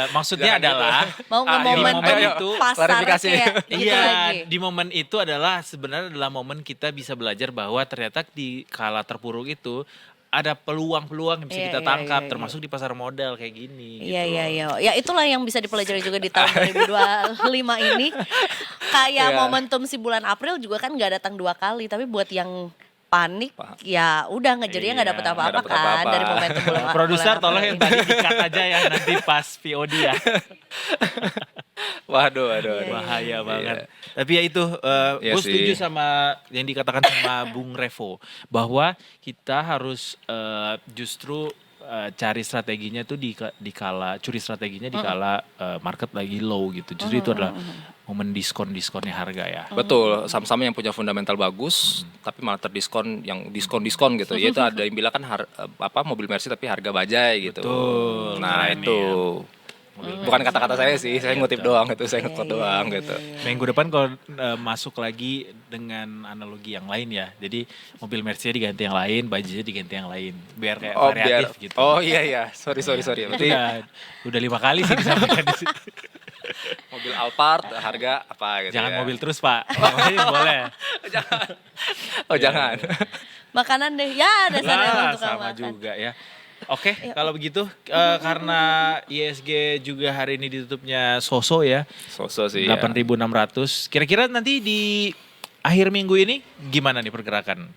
[SPEAKER 4] Maksudnya
[SPEAKER 6] Jangan gitu.
[SPEAKER 4] adalah
[SPEAKER 3] Mau
[SPEAKER 6] Ah,
[SPEAKER 3] nge-momen
[SPEAKER 4] di momen
[SPEAKER 6] ayo,
[SPEAKER 4] itu,
[SPEAKER 3] pasar
[SPEAKER 6] klarifikasi.
[SPEAKER 3] kayak gitu
[SPEAKER 4] iya,
[SPEAKER 3] lagi.
[SPEAKER 4] di momen itu adalah sebenarnya adalah momen kita bisa belajar bahwa ternyata di kala terpuruk itu ada peluang-peluang yang bisa
[SPEAKER 3] Iya,
[SPEAKER 4] kita
[SPEAKER 3] iya,
[SPEAKER 4] tangkap,
[SPEAKER 3] iya,
[SPEAKER 4] termasuk di pasar modal kayak gini.
[SPEAKER 3] Iya
[SPEAKER 4] gitu
[SPEAKER 3] iya
[SPEAKER 4] loh.
[SPEAKER 3] iya. Ya itulah yang bisa dipelajari juga di tahun 2025 ini. Kayak
[SPEAKER 6] Iya.
[SPEAKER 3] momentum si bulan April juga kan nggak datang 2 kali, tapi buat yang panik ya udah ngejadinya nggak
[SPEAKER 4] Iya,
[SPEAKER 3] dapet
[SPEAKER 6] nggak
[SPEAKER 3] apa-apa
[SPEAKER 6] dapet
[SPEAKER 3] kan
[SPEAKER 6] apa-apa.
[SPEAKER 3] dari momentum bulan
[SPEAKER 4] Produser
[SPEAKER 3] bulan
[SPEAKER 4] tolong
[SPEAKER 3] April
[SPEAKER 4] yang
[SPEAKER 3] ini.
[SPEAKER 4] tadi di-cut aja ya nanti pas VOD ya.
[SPEAKER 6] Waduh.
[SPEAKER 4] Bahaya banget.
[SPEAKER 6] Iya.
[SPEAKER 4] Tapi ya itu,
[SPEAKER 6] Iya
[SPEAKER 4] gue setuju
[SPEAKER 6] sih.
[SPEAKER 4] sama yang dikatakan sama Bung Revo bahwa kita harus justru cari strateginya tuh di kala curi strateginya di kala market lagi low gitu. Justru itu adalah momen diskonnya harga ya.
[SPEAKER 6] Betul, saham-saham yang punya fundamental bagus, tapi malah terdiskon yang diskon gitu. Yaitu ada yang bilang kan mobil Mercy tapi harga bajai gitu.
[SPEAKER 4] Betul,
[SPEAKER 6] Nah
[SPEAKER 4] keren
[SPEAKER 6] itu
[SPEAKER 4] ya.
[SPEAKER 6] bukan kata-kata saya sih, saya ngutip doang itu, saya
[SPEAKER 3] Iya,
[SPEAKER 6] ngekot doang gitu.
[SPEAKER 4] Minggu depan kalau masuk lagi dengan analogi yang lain ya. Jadi mobil Mercy diganti yang lain, bajunya diganti yang lain. Biar kayak variatif gitu.
[SPEAKER 6] Oh iya, sorry. Berarti
[SPEAKER 4] Udah 5 kali sih disampaikan di situ.
[SPEAKER 6] mobil Alphard harga apa gitu.
[SPEAKER 4] Jangan
[SPEAKER 6] ya.
[SPEAKER 4] mobil terus Pak. Yang lain boleh.
[SPEAKER 6] Jangan.
[SPEAKER 3] Makanan deh. Ya dasarnya
[SPEAKER 4] Lah,
[SPEAKER 3] emang tukang
[SPEAKER 4] sama
[SPEAKER 3] makan.
[SPEAKER 4] juga ya. Oke, kalau begitu karena ISG juga hari ini ditutupnya so-so ya.
[SPEAKER 6] Sosok sih. Ya.
[SPEAKER 4] 8.600. Kira-kira nanti di akhir minggu ini gimana nih pergerakan?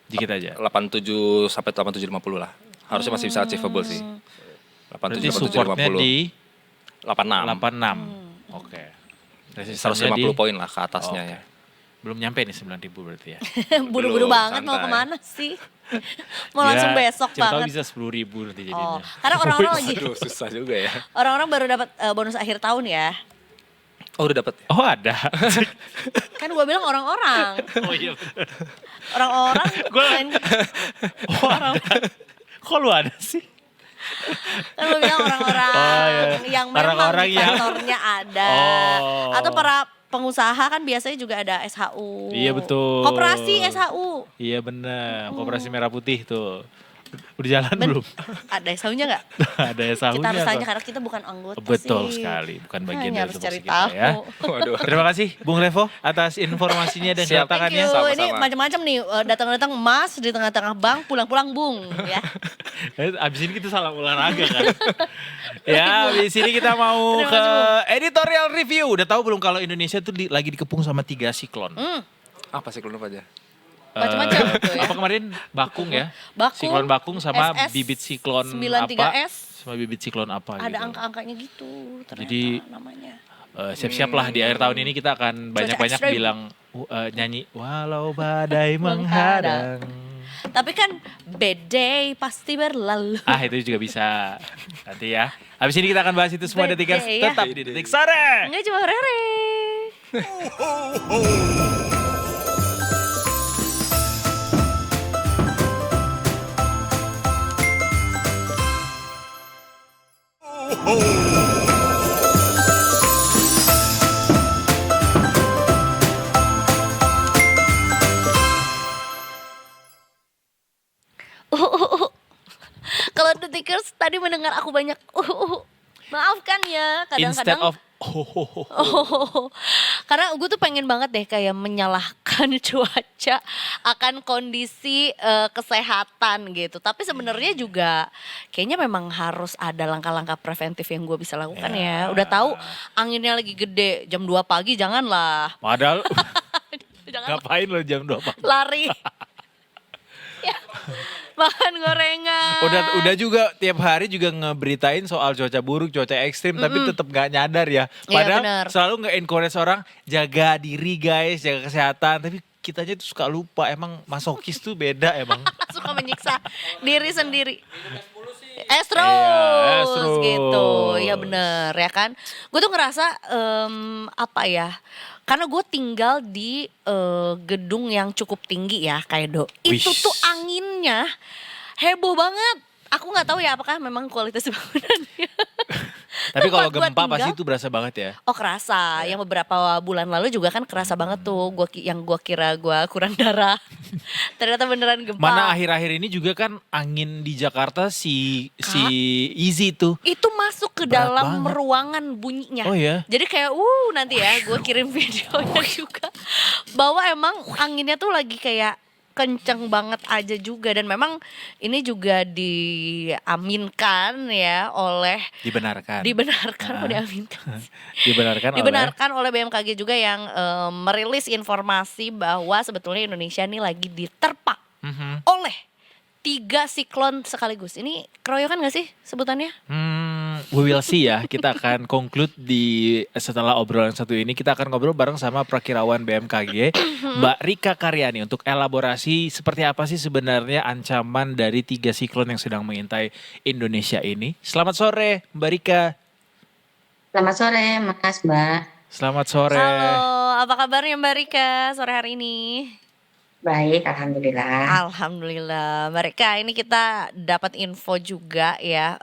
[SPEAKER 4] Dikit aja.
[SPEAKER 6] 87 sampai 8750 lah. Harusnya masih bisa achievable sih.
[SPEAKER 4] Berarti
[SPEAKER 6] 87
[SPEAKER 4] supportnya
[SPEAKER 6] 8750.
[SPEAKER 4] di
[SPEAKER 6] 86.
[SPEAKER 4] 86. Oke. Resistannya
[SPEAKER 6] 150
[SPEAKER 4] di
[SPEAKER 6] poin lah ke atasnya
[SPEAKER 4] Oke.
[SPEAKER 6] ya.
[SPEAKER 4] Belum nyampe nih 9.000 berarti ya.
[SPEAKER 3] Buru-buru
[SPEAKER 6] Belum,
[SPEAKER 3] banget mau
[SPEAKER 6] santai.
[SPEAKER 3] kemana sih? Mau langsung
[SPEAKER 4] Ya,
[SPEAKER 3] besok
[SPEAKER 4] siapa tahu
[SPEAKER 3] banget.
[SPEAKER 4] bisa 10.000 nanti jadinya.
[SPEAKER 3] Oh, karena orang-orang lagi
[SPEAKER 6] Aduh, susah juga ya.
[SPEAKER 3] orang-orang baru dapat bonus akhir tahun ya.
[SPEAKER 6] Oh udah dapet ya?
[SPEAKER 4] Oh ada.
[SPEAKER 3] Kan gua bilang orang-orang.
[SPEAKER 4] Oh iya bener.
[SPEAKER 3] Orang-orang lain
[SPEAKER 4] Oh ada. Kok lu ada sih?
[SPEAKER 3] kan gua bilang orang-orang
[SPEAKER 4] Oh, iya.
[SPEAKER 3] yang memang
[SPEAKER 4] Orang-orang
[SPEAKER 3] di
[SPEAKER 4] yang-
[SPEAKER 3] kantornya ada.
[SPEAKER 4] Oh.
[SPEAKER 3] Atau para pengusaha kan biasanya juga ada SHU.
[SPEAKER 4] Iya, betul.
[SPEAKER 3] Koperasi SHU.
[SPEAKER 4] Iya bener. Koperasi Merah Putih tuh. Udah jalan belum?
[SPEAKER 3] Ada SHU-nya nggak?
[SPEAKER 4] Ada ya
[SPEAKER 3] Kita harus
[SPEAKER 4] sahurnya.
[SPEAKER 3] tanya karena kita bukan anggota
[SPEAKER 4] Betul
[SPEAKER 3] sih.
[SPEAKER 4] sekali. Bukan bagian
[SPEAKER 3] Hanya
[SPEAKER 4] dari
[SPEAKER 3] harus
[SPEAKER 4] tupoksi
[SPEAKER 3] cari
[SPEAKER 4] kita
[SPEAKER 3] tahu.
[SPEAKER 4] ya.
[SPEAKER 6] Waduh.
[SPEAKER 4] Terima kasih Bung Revo atas informasinya dan
[SPEAKER 6] Siap.
[SPEAKER 3] Thank
[SPEAKER 4] kedatangannya.
[SPEAKER 3] you.
[SPEAKER 6] Sama-sama.
[SPEAKER 3] Ini macam-macam nih. Datang-datang emas di tengah-tengah bank, pulang-pulang bung, ya.
[SPEAKER 4] Abis ini kita salah olahraga kan. Ya, abis ini kita mau
[SPEAKER 3] Terima
[SPEAKER 4] ke
[SPEAKER 3] kasih,
[SPEAKER 4] editorial review. Udah tahu belum kalau Indonesia tuh lagi dikepung sama 3 siklon?
[SPEAKER 6] Apa sih kelun apa aja?
[SPEAKER 3] Macam-macam tuh ya.
[SPEAKER 4] Apa kemarin Bakung ya?
[SPEAKER 3] Bakung,
[SPEAKER 4] Siklon Bakung sama
[SPEAKER 3] SS
[SPEAKER 4] bibit siklon
[SPEAKER 3] 93S.
[SPEAKER 4] apa? Sama bibit siklon apa
[SPEAKER 3] Ada
[SPEAKER 4] gitu.
[SPEAKER 3] angka-angkanya gitu ternyata
[SPEAKER 4] Jadi,
[SPEAKER 3] namanya.
[SPEAKER 4] Siap-siap lah di akhir tahun ini kita akan banyak-banyak
[SPEAKER 3] ekstrim.
[SPEAKER 4] bilang nyanyi walau badai menghadang.
[SPEAKER 3] Tapi kan badai pasti berlalu.
[SPEAKER 4] Itu juga bisa. Nanti ya. Habis ini kita akan bahas itu semua
[SPEAKER 3] Bede
[SPEAKER 4] detikers
[SPEAKER 3] ya.
[SPEAKER 4] tetap di Detik Sore.
[SPEAKER 3] Enggak cuma Rere. Kalau detikers tadi mendengar aku banyak maafkan ya
[SPEAKER 4] Instead
[SPEAKER 3] kadang-kadang
[SPEAKER 4] of
[SPEAKER 3] karena gue tuh pengen banget deh kayak menyalahkan cuaca akan kondisi kesehatan gitu. Tapi sebenarnya juga kayaknya memang harus ada langkah-langkah preventif yang gue bisa lakukan ya. Udah tahu anginnya lagi gede jam 2 pagi janganlah.
[SPEAKER 4] Padahal
[SPEAKER 3] Jangan
[SPEAKER 4] ngapain lo jam 2 pagi?
[SPEAKER 3] lari. Ya, makan gorengan.
[SPEAKER 4] Udah juga tiap hari juga ngeberitain soal cuaca buruk, cuaca ekstrim, tapi tetap nggak nyadar ya.
[SPEAKER 3] Iya,
[SPEAKER 4] Padahal
[SPEAKER 3] benar.
[SPEAKER 4] selalu nge-encourage orang jaga diri guys, jaga kesehatan. Tapi kitanya tuh suka lupa, emang masokis tuh beda emang.
[SPEAKER 3] Suka menyiksa diri sendiri. Es
[SPEAKER 4] Iya, es
[SPEAKER 3] terus
[SPEAKER 4] terus.
[SPEAKER 3] gitu. Ya bener ya kan. Gue tuh ngerasa apa ya. Karena gue tinggal di gedung yang cukup tinggi ya kayak Itu
[SPEAKER 4] Wish.
[SPEAKER 3] tuh anginnya heboh banget. Aku nggak tahu ya apakah memang kualitas bangunannya
[SPEAKER 4] Tapi kalau
[SPEAKER 3] Tempat gua
[SPEAKER 4] gempa pasti
[SPEAKER 3] tinggal.
[SPEAKER 4] itu berasa banget ya.
[SPEAKER 3] Oh kerasa, yang beberapa bulan lalu juga kan kerasa banget tuh. Yang gua kira gua kurang darah, ternyata beneran gempa.
[SPEAKER 4] Mana akhir-akhir ini juga kan angin di Jakarta si Easy tuh.
[SPEAKER 3] Itu masuk ke
[SPEAKER 4] Berat
[SPEAKER 3] dalam
[SPEAKER 4] banget.
[SPEAKER 3] ruangan bunyinya.
[SPEAKER 4] Oh ya.
[SPEAKER 3] Jadi kayak nanti ya gue kirim videonya juga. Bahwa emang anginnya tuh lagi kayak kenceng banget aja juga. Dan memang ini juga diaminkan ya oleh
[SPEAKER 4] Dibenarkan.
[SPEAKER 3] kok diaminkan sih?
[SPEAKER 4] Dibenarkan oleh
[SPEAKER 3] Dibenarkan oleh BMKG juga yang merilis informasi bahwa sebetulnya Indonesia ini lagi diterpa
[SPEAKER 4] Mhm.
[SPEAKER 3] oleh 3 siklon sekaligus. Ini keroyokan gak sih sebutannya?
[SPEAKER 4] We will see ya. Kita akan conclude setelah obrolan satu ini. Kita akan ngobrol bareng sama Prakirawan BMKG, Mbak Rika Karyani, untuk elaborasi seperti apa sih sebenarnya ancaman dari 3 siklon yang sedang mengintai Indonesia ini. Selamat sore Mbak Rika.
[SPEAKER 7] Selamat sore, Mas, Mbak.
[SPEAKER 4] Selamat sore.
[SPEAKER 3] Halo, apa kabarnya Mbak Rika sore hari ini?
[SPEAKER 7] Baik, Alhamdulillah.
[SPEAKER 3] Alhamdulillah, Mbak Rika, ini kita dapat info juga ya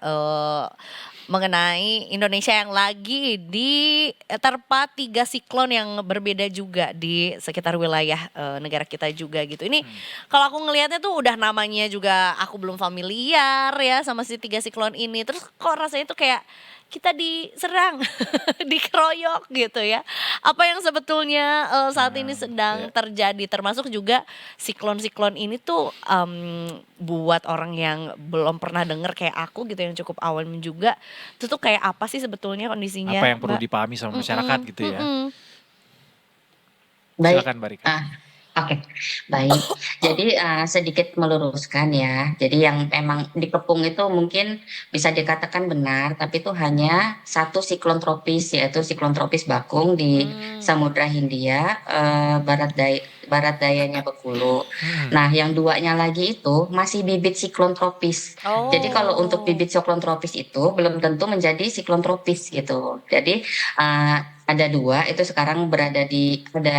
[SPEAKER 3] mengenai Indonesia yang lagi diterpa 3 siklon yang berbeda juga di sekitar wilayah negara kita juga gitu. Ini kalau aku ngelihatnya tuh udah namanya juga aku belum familiar ya sama si 3 siklon ini. Terus kok rasanya tuh kayak kita diserang, dikeroyok gitu ya. Apa yang sebetulnya saat ini sedang terjadi, termasuk juga siklon-siklon ini tuh buat orang yang belum pernah denger kayak aku gitu yang cukup awam juga, itu tuh kayak apa sih sebetulnya kondisinya?
[SPEAKER 4] Apa yang perlu
[SPEAKER 3] Mbak?
[SPEAKER 4] dipahami sama masyarakat gitu ya.
[SPEAKER 7] Baik.
[SPEAKER 4] Silakan Mbak Rika.
[SPEAKER 7] Oke, baik. Jadi sedikit meluruskan ya. Jadi yang memang dikepung itu mungkin bisa dikatakan benar, tapi itu hanya satu siklon tropis, yaitu siklon tropis Bakung di Samudra Hindia, barat dayanya Bengkulu. Nah, yang duanya lagi itu masih bibit siklon tropis. Jadi kalau untuk bibit siklon tropis itu belum tentu menjadi siklon tropis gitu. Jadi ada 2, itu sekarang ada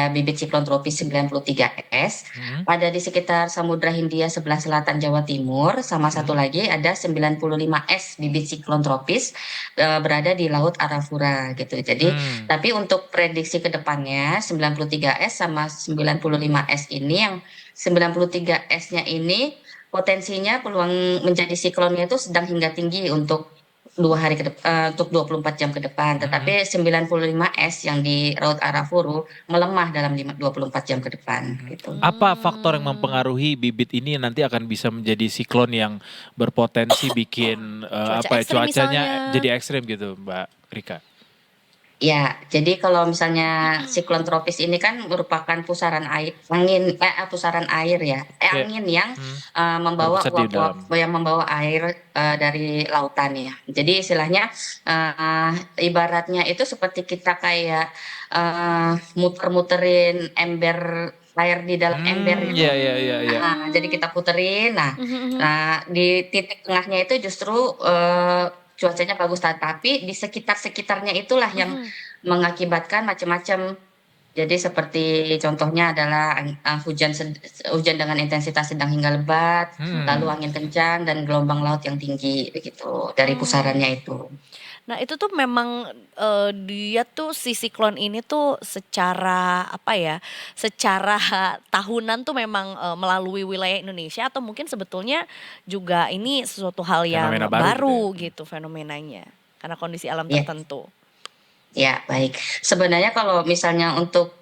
[SPEAKER 7] bibit siklon tropis 93S, ada di sekitar Samudra Hindia sebelah selatan Jawa Timur, sama satu lagi ada 95S bibit siklon tropis berada di Laut Arafura gitu. Jadi tapi untuk prediksi ke depannya 93S sama 95S ini, yang 93S-nya ini potensinya peluang menjadi siklonnya itu sedang hingga tinggi untuk 24 jam ke depan. Tetapi 95S yang di Laut Arafuru melemah dalam 24 jam ke depan gitu.
[SPEAKER 4] Apa faktor yang mempengaruhi bibit ini nanti akan bisa menjadi siklon yang berpotensi bikin
[SPEAKER 3] ekstrim
[SPEAKER 4] cuacanya
[SPEAKER 3] misalnya.
[SPEAKER 4] jadi ekstrim gitu Mbak Rika?
[SPEAKER 7] Ya, jadi kalau misalnya siklon tropis ini kan merupakan pusaran air ya, angin yang membawa
[SPEAKER 4] Berpusat di dalam.
[SPEAKER 7] yang membawa air dari lautan ya. Jadi istilahnya ibaratnya itu seperti kita kayak muter-muterin ember air di dalam ember gitu.
[SPEAKER 4] Iya.
[SPEAKER 7] Jadi kita puterin. Nah, di titik tengahnya itu justru cuacanya bagus, tapi di sekitarnya itulah yang mengakibatkan macam-macam. Jadi seperti contohnya adalah hujan dengan intensitas sedang hingga lebat, lalu angin kencang dan gelombang laut yang tinggi begitu dari pusarannya itu.
[SPEAKER 3] Nah itu tuh memang dia tuh si siklon ini tuh secara secara tahunan tuh memang melalui wilayah Indonesia, atau mungkin sebetulnya juga ini sesuatu hal yang
[SPEAKER 4] Fenomena
[SPEAKER 3] baru
[SPEAKER 4] gitu ya.
[SPEAKER 3] gitu fenomenanya karena kondisi alam
[SPEAKER 7] Iya.
[SPEAKER 3] tertentu.
[SPEAKER 7] Ya, baik. Sebenarnya kalau misalnya untuk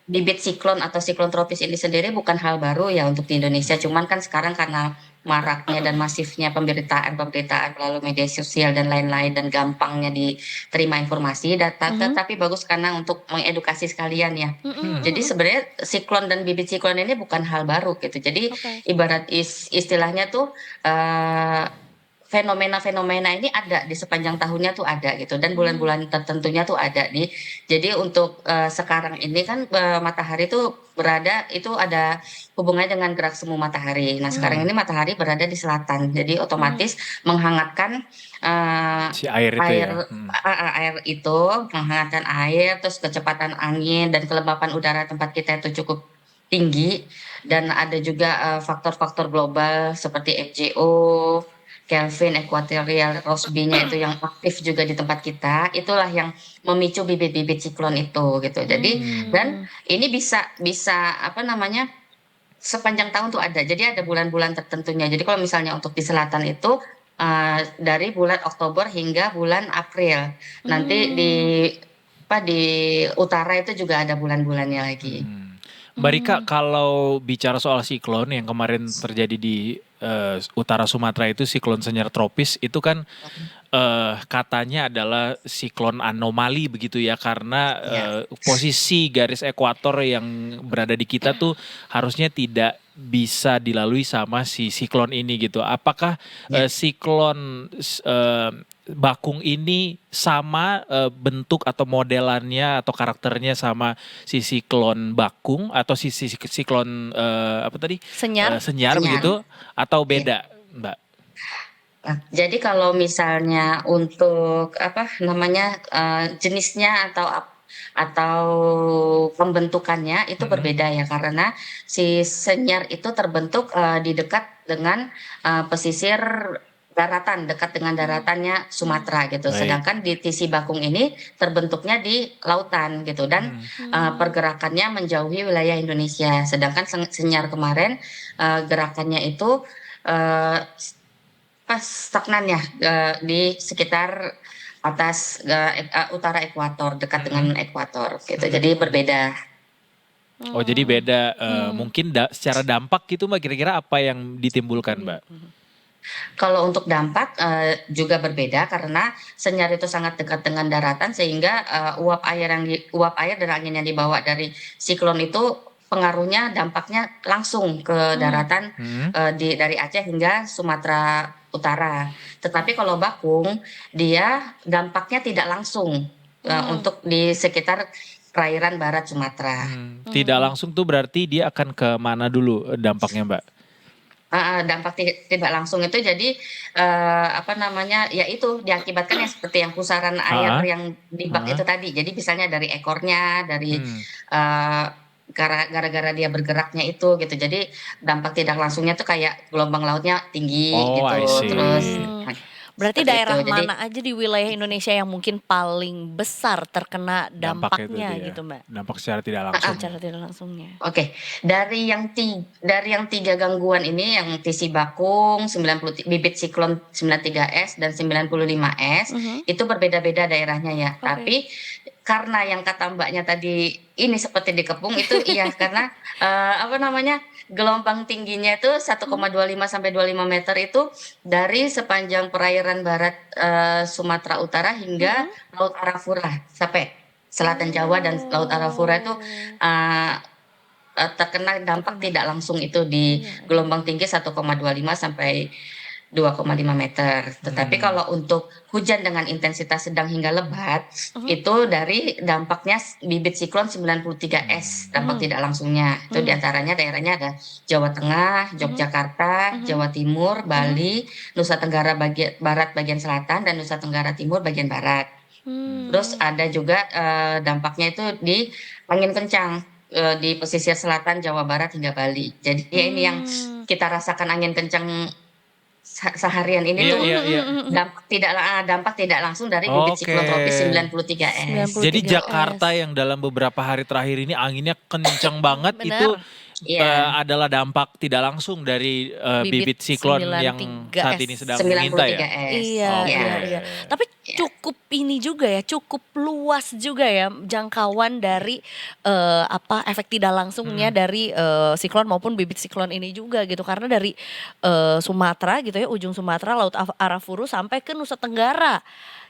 [SPEAKER 7] bibit siklon atau siklon tropis ini sendiri bukan hal baru ya untuk di Indonesia. Cuman kan sekarang karena maraknya dan masifnya pemberitaan melalui media sosial dan lain-lain, dan gampangnya diterima informasi, tapi bagus karena untuk mengedukasi sekalian ya. Jadi sebenarnya siklon dan bibit siklon ini bukan hal baru gitu. Jadi ibarat istilahnya tuh fenomena-fenomena ini ada di sepanjang tahunnya tuh ada gitu, dan bulan-bulan tertentunya tuh ada jadi untuk sekarang ini kan matahari tuh ada hubungannya dengan gerak semu matahari. Nah sekarang ini matahari berada di selatan, jadi otomatis menghangatkan
[SPEAKER 4] Si air itu ya.
[SPEAKER 7] air itu, menghangatkan air, terus kecepatan angin dan kelembapan udara tempat kita itu cukup tinggi, dan ada juga faktor-faktor global seperti FGO, Kelvin, Equatorial Rossby-nya itu yang aktif juga di tempat kita, itulah yang memicu bibit-bibit siklon itu gitu. Jadi dan ini bisa apa namanya sepanjang tahun tuh ada. Jadi ada bulan-bulan tertentunya. Jadi kalau misalnya untuk di selatan itu dari bulan Oktober hingga bulan April. Nanti di utara itu juga ada bulan-bulannya lagi.
[SPEAKER 4] Mbak Rika, kalau bicara soal siklon yang kemarin terjadi di utara Sumatera itu siklon senyar tropis itu kan katanya adalah siklon anomali begitu ya karena posisi garis ekuator yang berada di kita tuh harusnya tidak bisa dilalui sama si siklon ini gitu. Apakah siklon Bakung ini sama bentuk atau modelannya atau karakternya sama si siklon Bakung atau si siklon apa tadi?
[SPEAKER 3] Senyar.
[SPEAKER 4] Senyar begitu atau beda, Mbak?
[SPEAKER 7] Nah, jadi kalau misalnya untuk apa namanya jenisnya atau pembentukannya itu berbeda ya karena si senyar itu terbentuk di dekat dengan pesisir daratan, dekat dengan daratannya Sumatera gitu.
[SPEAKER 4] Baik.
[SPEAKER 7] Sedangkan di Tisi Bakung ini terbentuknya di lautan gitu dan pergerakannya menjauhi wilayah Indonesia. Sedangkan senyar kemarin gerakannya itu pas stagnan ya di sekitar atas utara ekuator dekat dengan ekuator gitu. Jadi berbeda.
[SPEAKER 4] Oh jadi beda mungkin secara dampak gitu Mbak kira-kira apa yang ditimbulkan Mbak?
[SPEAKER 7] Kalau untuk dampak juga berbeda karena senyar itu sangat dekat dengan daratan sehingga uap air dan angin yang dibawa dari siklon itu pengaruhnya dampaknya langsung ke daratan dari Aceh hingga Sumatera Utara. Tetapi kalau Bakung dia dampaknya tidak langsung untuk di sekitar perairan barat Sumatera.
[SPEAKER 4] Tidak langsung tuh berarti dia akan ke mana dulu dampaknya Mbak?
[SPEAKER 7] Dampak tidak langsung itu jadi apa namanya ya itu diakibatkan yang seperti yang pusaran air yang di bak itu tadi. Jadi misalnya dari ekornya, dari gara-gara dia bergeraknya itu gitu. Jadi dampak tidak langsungnya tuh kayak gelombang lautnya tinggi gitu.
[SPEAKER 4] I see.
[SPEAKER 7] Terus
[SPEAKER 3] Berarti
[SPEAKER 7] seperti
[SPEAKER 3] daerah
[SPEAKER 7] itu. Jadi
[SPEAKER 3] mana aja di wilayah Indonesia yang mungkin paling besar terkena
[SPEAKER 4] Dampaknya itu
[SPEAKER 3] dampaknya
[SPEAKER 4] dia.
[SPEAKER 3] gitu Mbak?
[SPEAKER 4] Dampak secara tidak langsung.
[SPEAKER 3] Secara tidak langsungnya.
[SPEAKER 7] Oke, dari yang tiga gangguan ini yang Tisi Bakung, bibit siklon 93S dan 95S itu berbeda-beda daerahnya ya. Tapi karena yang kata Mbaknya tadi ini seperti dikepung itu iya karena apa namanya gelombang tingginya itu 1,25 sampai 25 meter itu dari sepanjang perairan barat Sumatera Utara hingga Laut Arafura sampai Selatan Jawa dan Laut Arafura itu terkena dampak tidak langsung itu di gelombang tinggi 1,25 sampai 2,5 meter. Tetapi kalau untuk hujan dengan intensitas sedang hingga lebat itu dari dampaknya bibit siklon 93S dampak tidak langsungnya. Itu diantaranya daerahnya ada Jawa Tengah, Yogyakarta, Jawa Timur, Bali, Nusa Tenggara bagian barat bagian selatan dan Nusa Tenggara Timur bagian barat. Terus ada juga dampaknya itu di angin kencang di pesisir selatan Jawa Barat hingga Bali. Jadi ya ini yang kita rasakan angin kencang seharian ini tuh dampak tidak langsung dari bibit siklon tropis 93S.
[SPEAKER 4] Jadi Jakarta yang dalam beberapa hari terakhir ini anginnya kencang banget itu adalah dampak tidak langsung dari bibit siklon yang
[SPEAKER 3] 93S.
[SPEAKER 4] saat ini sedang mengintai ya.
[SPEAKER 7] 93S.
[SPEAKER 3] Iya. Tapi cukup ini juga ya, cukup luas juga ya jangkauan dari efek tidak langsungnya dari siklon maupun bibit siklon ini juga gitu. Karena dari Sumatera gitu ya, ujung Sumatera, Laut Arafuru sampai ke Nusa Tenggara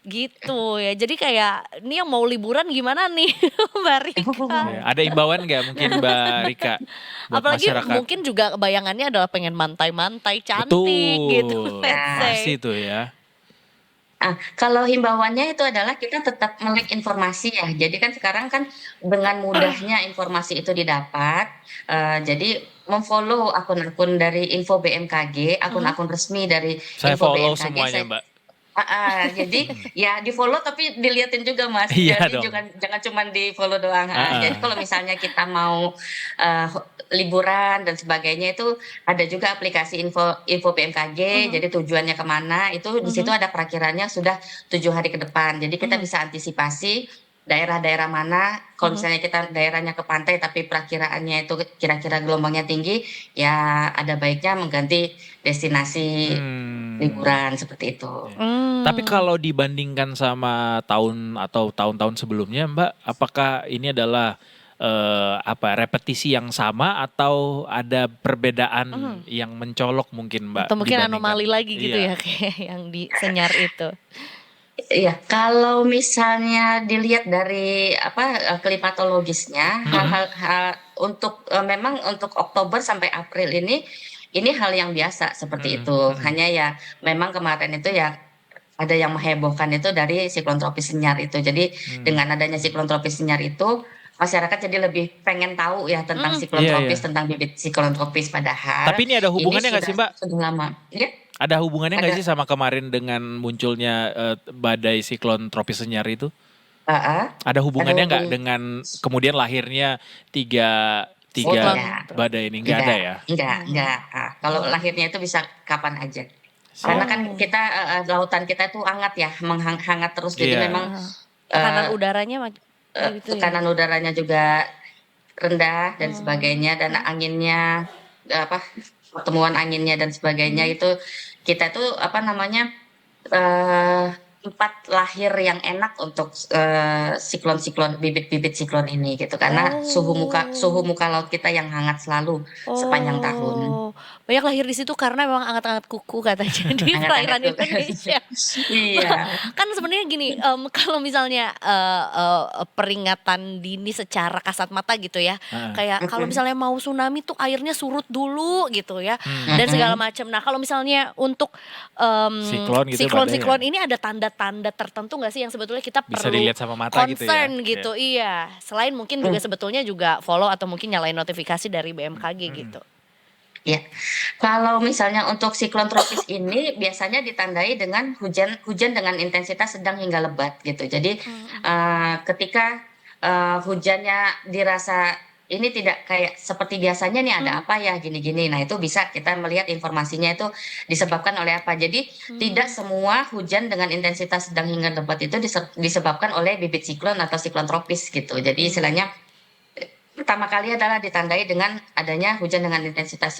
[SPEAKER 3] gitu ya. Jadi kayak ini yang mau liburan gimana nih Mbak Rika?
[SPEAKER 4] Ada imbauan nggak mungkin Mbak Rika buat
[SPEAKER 3] Apalagi
[SPEAKER 4] masyarakat?
[SPEAKER 3] mungkin juga bayangannya adalah pengen mantai-mantai cantik gitu. Let's say.
[SPEAKER 4] Pasti tuh ya.
[SPEAKER 7] Kalau himbauannya itu adalah kita tetap melek informasi ya. Jadi kan sekarang kan dengan mudahnya informasi itu didapat. Jadi memfollow akun-akun dari Info BMKG, akun-akun resmi dari
[SPEAKER 4] Saya
[SPEAKER 7] Info
[SPEAKER 4] follow
[SPEAKER 7] BMKG.
[SPEAKER 4] semuanya Mbak.
[SPEAKER 7] Jadi ya di follow tapi diliatin juga Mas.
[SPEAKER 4] Iya
[SPEAKER 7] Jadi
[SPEAKER 4] dong.
[SPEAKER 7] jangan cuma di follow doang. Jadi kalau misalnya kita mau liburan dan sebagainya itu ada juga aplikasi info BMKG. Jadi tujuannya kemana itu di situ ada perakirannya sudah 7 hari ke depan. Jadi kita bisa antisipasi daerah-daerah mana. Kalau misalnya kita daerahnya ke pantai tapi perakiraannya itu kira-kira gelombangnya tinggi, ya ada baiknya mengganti destinasi liburan seperti itu.
[SPEAKER 4] Tapi kalau dibandingkan sama tahun atau tahun-tahun sebelumnya, Mbak, apakah ini adalah repetisi yang sama atau ada perbedaan yang mencolok mungkin, Mbak?
[SPEAKER 3] Atau mungkin
[SPEAKER 4] dibandingkan?
[SPEAKER 3] anomali lagi gitu
[SPEAKER 4] Iya.
[SPEAKER 3] ya kayak yang di Senyar itu.
[SPEAKER 7] Iya, kalau misalnya dilihat dari klimatologisnya, hal-hal untuk memang untuk Oktober sampai April ini hal yang biasa seperti itu. Hanya ya memang kemarin itu ya ada yang menghebohkan itu dari siklon tropis Senyar itu. Jadi dengan adanya siklon tropis Senyar itu masyarakat jadi lebih pengen tahu ya tentang siklon
[SPEAKER 4] Iya,
[SPEAKER 7] tropis,
[SPEAKER 4] iya.
[SPEAKER 7] tentang bibit siklon tropis, padahal
[SPEAKER 4] Tapi ini ada hubungannya nggak sih, Mbak?
[SPEAKER 7] sudah lama. Ya,
[SPEAKER 4] Ada hubungannya nggak
[SPEAKER 7] Ada.
[SPEAKER 4] sih sama kemarin dengan munculnya badai siklon tropis Senyar itu? Ada hubungannya nggak
[SPEAKER 7] hubung-
[SPEAKER 4] dengan kemudian lahirnya tiga
[SPEAKER 3] Siklon.
[SPEAKER 4] badai ini? Nggak ada ya?
[SPEAKER 7] Enggak. Kalau lahirnya itu bisa kapan aja. Karena kan kita lautan kita itu hangat ya, hangat terus. Jadi
[SPEAKER 4] Iya.
[SPEAKER 7] memang
[SPEAKER 3] Tekanan udaranya gitu ya.
[SPEAKER 7] tekanan udaranya juga rendah dan sebagainya, dan anginnya pertemuan anginnya dan sebagainya itu kita tuh tempat lahir yang enak untuk siklon-siklon, bibit-bibit siklon ini gitu, karena suhu muka laut kita yang hangat selalu sepanjang tahun.
[SPEAKER 3] Banyak lahir di situ karena memang hangat-hangat kuku katanya di
[SPEAKER 7] Hangat-hangat
[SPEAKER 3] perairan
[SPEAKER 7] kuku.
[SPEAKER 3] Indonesia.
[SPEAKER 7] Iya.
[SPEAKER 3] Kan sebenarnya gini, kalau misalnya peringatan dini secara kasat mata gitu ya, kayak kalau misalnya mau tsunami tuh airnya surut dulu gitu ya, dan segala macam. Nah kalau misalnya untuk
[SPEAKER 4] Siklon gitu,
[SPEAKER 3] siklon
[SPEAKER 4] badai
[SPEAKER 3] ini ada tanda-tanda tertentu nggak sih yang sebetulnya kita
[SPEAKER 4] Bisa
[SPEAKER 3] perlu
[SPEAKER 4] dilihat sama mata gitu ya?
[SPEAKER 3] concern gitu, iya. Selain mungkin juga sebetulnya juga follow atau mungkin nyalain notifikasi dari BMKG gitu.
[SPEAKER 7] Ya, kalau misalnya untuk siklon tropis ini biasanya ditandai dengan hujan dengan intensitas sedang hingga lebat gitu. Jadi ketika hujannya dirasa ini tidak kayak seperti biasanya nih, ada apa ya gini-gini. Nah itu bisa kita melihat informasinya itu disebabkan oleh apa. Jadi tidak semua hujan dengan intensitas sedang hingga lebat itu disebabkan oleh bibit siklon atau siklon tropis gitu. Jadi istilahnya pertama kali adalah ditandai dengan adanya hujan dengan intensitas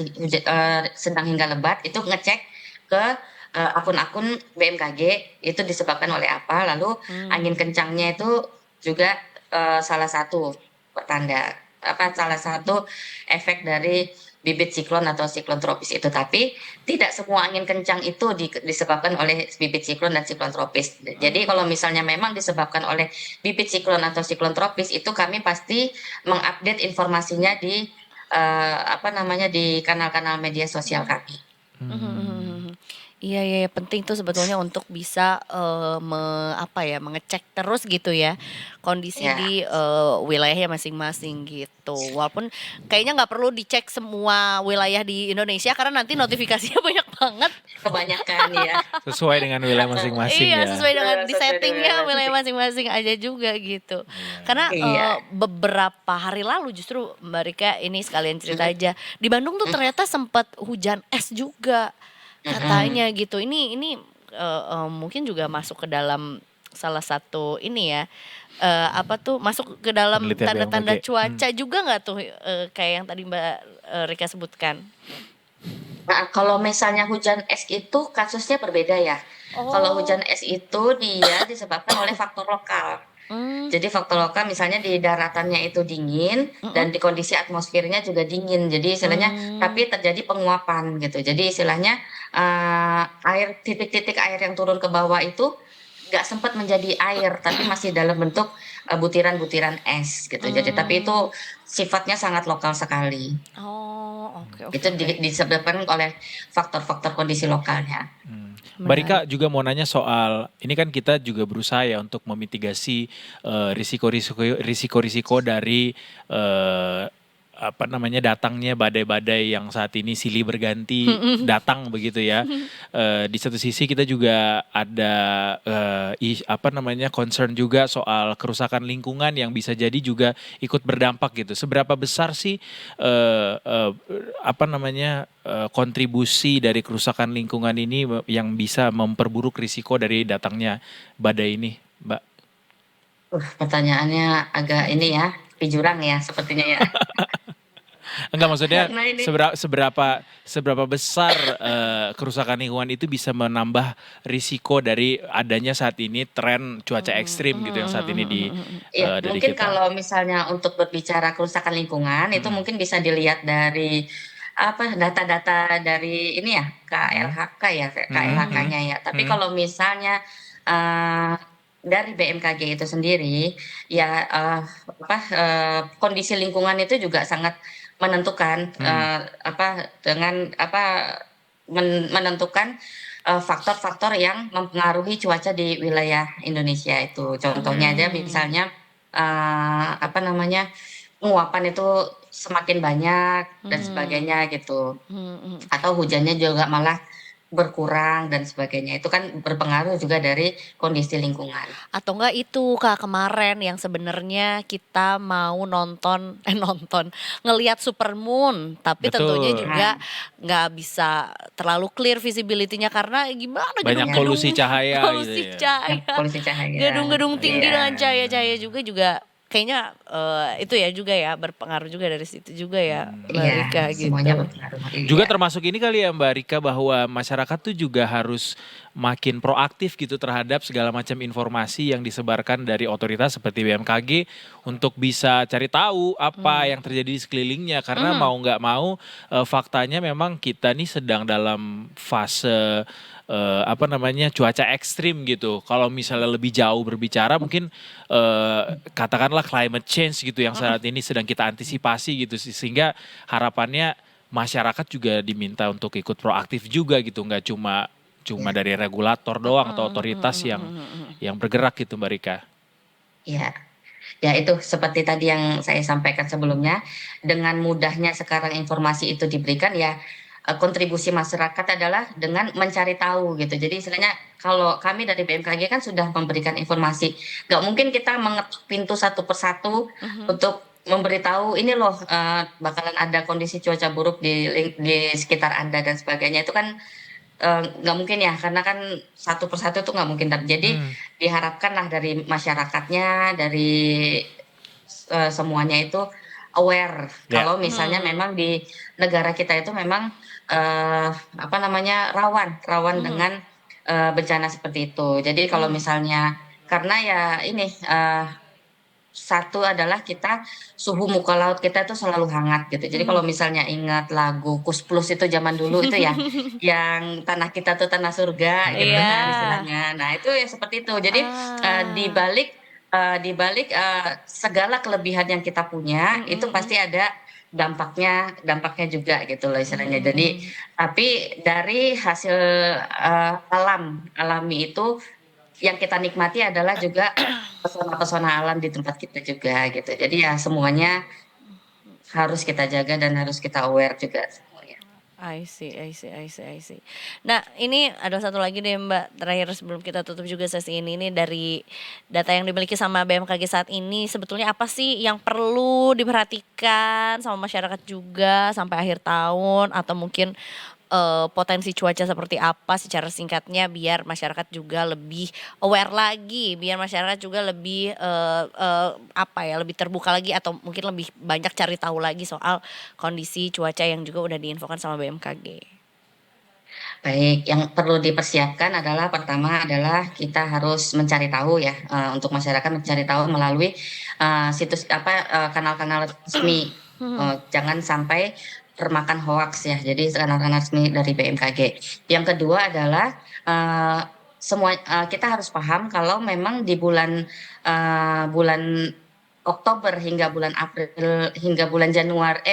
[SPEAKER 7] sedang hingga lebat, itu ngecek ke akun-akun BMKG itu disebabkan oleh apa, lalu angin kencangnya itu juga salah satu salah satu efek dari bibit siklon atau siklon tropis itu. Tapi tidak semua angin kencang itu disebabkan oleh bibit siklon dan siklon tropis. Jadi kalau misalnya memang disebabkan oleh bibit siklon atau siklon tropis, itu kami pasti mengupdate informasinya di di kanal-kanal media sosial kami.
[SPEAKER 3] Iya, penting tuh sebetulnya untuk bisa mengecek terus gitu ya kondisi
[SPEAKER 7] Ya.
[SPEAKER 3] di wilayahnya masing-masing gitu. Walaupun kayaknya nggak perlu dicek semua wilayah di Indonesia karena nanti notifikasinya banyak banget.
[SPEAKER 7] Kebanyakan ya.
[SPEAKER 4] Sesuai dengan wilayah masing-masing
[SPEAKER 3] Iya,
[SPEAKER 4] ya.
[SPEAKER 3] sesuai dengan di
[SPEAKER 7] Sesuai
[SPEAKER 3] settingnya
[SPEAKER 7] dengan
[SPEAKER 3] wilayah masing-masing aja juga gitu. Karena
[SPEAKER 7] Iya.
[SPEAKER 3] beberapa hari lalu justru Mbak Rika ini sekalian cerita aja, di Bandung tuh ternyata sempat hujan es juga katanya gitu. Ini mungkin juga masuk ke dalam salah satu ini ya, masuk ke dalam
[SPEAKER 4] Penelitian
[SPEAKER 3] tanda-tanda
[SPEAKER 4] BMKG.
[SPEAKER 3] cuaca juga nggak tuh, kayak yang tadi Mbak Rika sebutkan?
[SPEAKER 7] Nah, kalau misalnya hujan es itu kasusnya berbeda ya. Kalau hujan es itu dia disebabkan oleh faktor lokal. Jadi faktor lokal misalnya di daratannya itu dingin dan di kondisi atmosfernya juga dingin. Jadi istilahnya tapi terjadi penguapan gitu. Jadi istilahnya titik-titik air yang turun ke bawah itu nggak sempat menjadi air, tapi masih dalam bentuk butiran-butiran es gitu. Jadi tapi itu sifatnya sangat lokal sekali.
[SPEAKER 3] Oh, oke.
[SPEAKER 7] Itu disebabkan oleh faktor-faktor kondisi lokalnya.
[SPEAKER 4] Mbak Rika juga mau nanya soal, ini kan kita juga berusaha ya untuk memitigasi risiko-risiko dari apa namanya datangnya badai-badai yang saat ini silih berganti datang begitu ya. Di satu sisi kita juga ada apa namanya concern juga soal kerusakan lingkungan yang bisa jadi juga ikut berdampak gitu. Seberapa besar sih apa namanya kontribusi dari kerusakan lingkungan ini yang bisa memperburuk risiko dari datangnya badai ini, Mbak?
[SPEAKER 7] Pertanyaannya agak ini ya, tapi jurang ya sepertinya ya.
[SPEAKER 4] Enggak, maksudnya
[SPEAKER 7] Karena ini
[SPEAKER 4] seberapa besar kerusakan lingkungan itu bisa menambah risiko dari adanya saat ini tren cuaca ekstrim gitu yang saat ini
[SPEAKER 7] ya,
[SPEAKER 4] dari
[SPEAKER 7] mungkin
[SPEAKER 4] kita.
[SPEAKER 7] kalau misalnya untuk berbicara kerusakan lingkungan itu mungkin bisa dilihat dari apa data-data dari ini ya KLHK ya KLHK-nya ya. Tapi kalau misalnya dari BMKG itu sendiri ya kondisi lingkungan itu juga sangat menentukan menentukan faktor-faktor yang mempengaruhi cuaca di wilayah Indonesia itu. Contohnya aja misalnya penguapan itu semakin banyak dan sebagainya gitu. Atau hujannya juga malah berkurang dan sebagainya. Itu kan berpengaruh juga dari kondisi lingkungan.
[SPEAKER 3] Atau enggak itu Kak kemarin yang sebenarnya kita mau ngelihat supermoon, tapi tentunya
[SPEAKER 4] Betul.
[SPEAKER 3] juga nggak bisa terlalu clear visibility-nya karena gimana
[SPEAKER 4] Banyak
[SPEAKER 3] gedung-gedung
[SPEAKER 4] polusi cahaya
[SPEAKER 3] polusi
[SPEAKER 4] gitu ya.
[SPEAKER 3] cahaya,
[SPEAKER 7] Polusi cahaya.
[SPEAKER 3] gedung-gedung tinggi
[SPEAKER 7] Iya.
[SPEAKER 3] dengan cahaya-cahaya juga kayaknya itu ya juga ya berpengaruh juga dari situ juga ya Mbak
[SPEAKER 7] Iya,
[SPEAKER 3] Rika gitu.
[SPEAKER 7] semuanya berpengaruh.
[SPEAKER 4] Juga
[SPEAKER 7] Iya.
[SPEAKER 4] termasuk ini kali ya Mbak Rika bahwa masyarakat tuh juga harus makin proaktif gitu terhadap segala macam informasi yang disebarkan dari otoritas seperti BMKG untuk bisa cari tahu apa yang terjadi di sekelilingnya karena mau nggak mau faktanya memang kita nih sedang dalam fase apa namanya cuaca ekstrim gitu. Kalau misalnya lebih jauh berbicara mungkin katakanlah climate change gitu yang saat ini sedang kita antisipasi gitu sehingga harapannya masyarakat juga diminta untuk ikut proaktif juga gitu, nggak cuma dari regulator doang atau otoritas yang bergerak gitu Mbak Rika.
[SPEAKER 7] Iya. Ya itu seperti tadi yang saya sampaikan sebelumnya, dengan mudahnya sekarang informasi itu diberikan ya kontribusi masyarakat adalah dengan mencari tahu gitu. Jadi istilahnya kalau kami dari BMKG kan sudah memberikan informasi, nggak mungkin kita mengetuk pintu satu persatu untuk memberitahu ini loh bakalan ada kondisi cuaca buruk di sekitar Anda dan sebagainya. Itu kan nggak mungkin ya karena kan satu persatu itu nggak mungkin terjadi. Diharapkanlah dari masyarakatnya dari semuanya itu aware kalau misalnya memang di negara kita itu memang rawan dengan bencana seperti itu. Jadi kalau misalnya karena ya ini satu adalah kita suhu muka laut kita itu selalu hangat gitu. Jadi kalau misalnya ingat lagu Kus Plus itu zaman dulu itu ya, yang tanah kita tuh tanah surga gitu kan
[SPEAKER 3] Iya.
[SPEAKER 7] istilahnya. Nah itu ya seperti itu. Jadi di balik segala kelebihan yang kita punya itu pasti ada dampaknya juga gitu loh istilahnya. Jadi tapi dari hasil alami itu yang kita nikmati adalah juga pesona-pesona alam di tempat kita juga gitu. Jadi ya semuanya harus kita jaga dan harus kita aware juga semuanya.
[SPEAKER 3] I see. Nah, ini ada satu lagi deh Mbak, terakhir sebelum kita tutup juga sesi ini dari data yang dimiliki sama BMKG saat ini, sebetulnya apa sih yang perlu diperhatikan sama masyarakat juga sampai akhir tahun atau mungkin potensi cuaca seperti apa secara singkatnya biar masyarakat juga lebih aware lagi, biar masyarakat juga lebih lebih terbuka lagi atau mungkin lebih banyak cari tahu lagi soal kondisi cuaca yang juga udah diinfokan sama BMKG.
[SPEAKER 7] Baik, yang perlu dipersiapkan adalah pertama adalah kita harus mencari tahu ya untuk masyarakat mencari tahu melalui situs kanal-kanal resmi. Jangan sampai termakan hoax ya. Jadi kanal-kanal resmi dari BMKG. Yang kedua adalah kita harus paham kalau memang di bulan Oktober hingga bulan April hingga bulan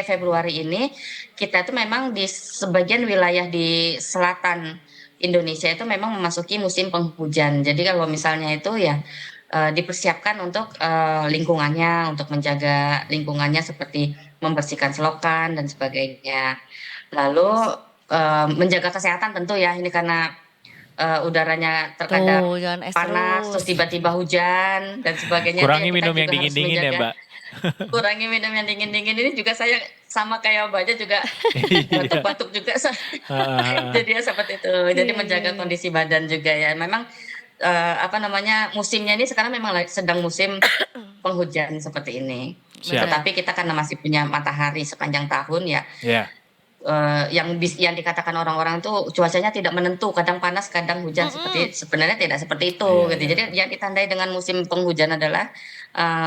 [SPEAKER 7] Februari ini kita itu memang di sebagian wilayah di selatan Indonesia itu memang memasuki musim penghujan. Jadi kalau misalnya itu ya dipersiapkan untuk lingkungannya, untuk menjaga lingkungannya seperti membersihkan selokan dan sebagainya. Lalu menjaga kesehatan tentu ya, ini karena udaranya terkadang
[SPEAKER 3] Tuh, jangan es
[SPEAKER 7] panas, terus
[SPEAKER 3] terus.
[SPEAKER 7] tiba-tiba hujan dan sebagainya.
[SPEAKER 4] Kurangi
[SPEAKER 7] Itu ya kita
[SPEAKER 4] minum yang
[SPEAKER 7] juga harus
[SPEAKER 4] dingin-dingin ya
[SPEAKER 7] menjaga.
[SPEAKER 4] Mbak.
[SPEAKER 7] Kurangi minum yang dingin-dingin ini juga saya sama kayak Mbaknya juga
[SPEAKER 4] Iya.
[SPEAKER 7] batuk-batuk juga.
[SPEAKER 4] Ah,
[SPEAKER 7] Jadi ya seperti itu. Jadi
[SPEAKER 3] Iya,
[SPEAKER 7] menjaga
[SPEAKER 3] iya, iya.
[SPEAKER 7] kondisi badan juga ya. Memang apa namanya musimnya ini sekarang memang sedang musim penghujan seperti ini.
[SPEAKER 4] Siap.
[SPEAKER 7] Tetapi kita karena masih punya matahari sepanjang tahun ya,
[SPEAKER 4] Ya.
[SPEAKER 7] yang dikatakan orang-orang tuh cuacanya tidak menentu, kadang panas, kadang hujan, sebenarnya tidak seperti itu
[SPEAKER 4] Iya,
[SPEAKER 7] gitu.
[SPEAKER 4] iya.
[SPEAKER 7] Jadi yang ditandai dengan musim penghujan adalah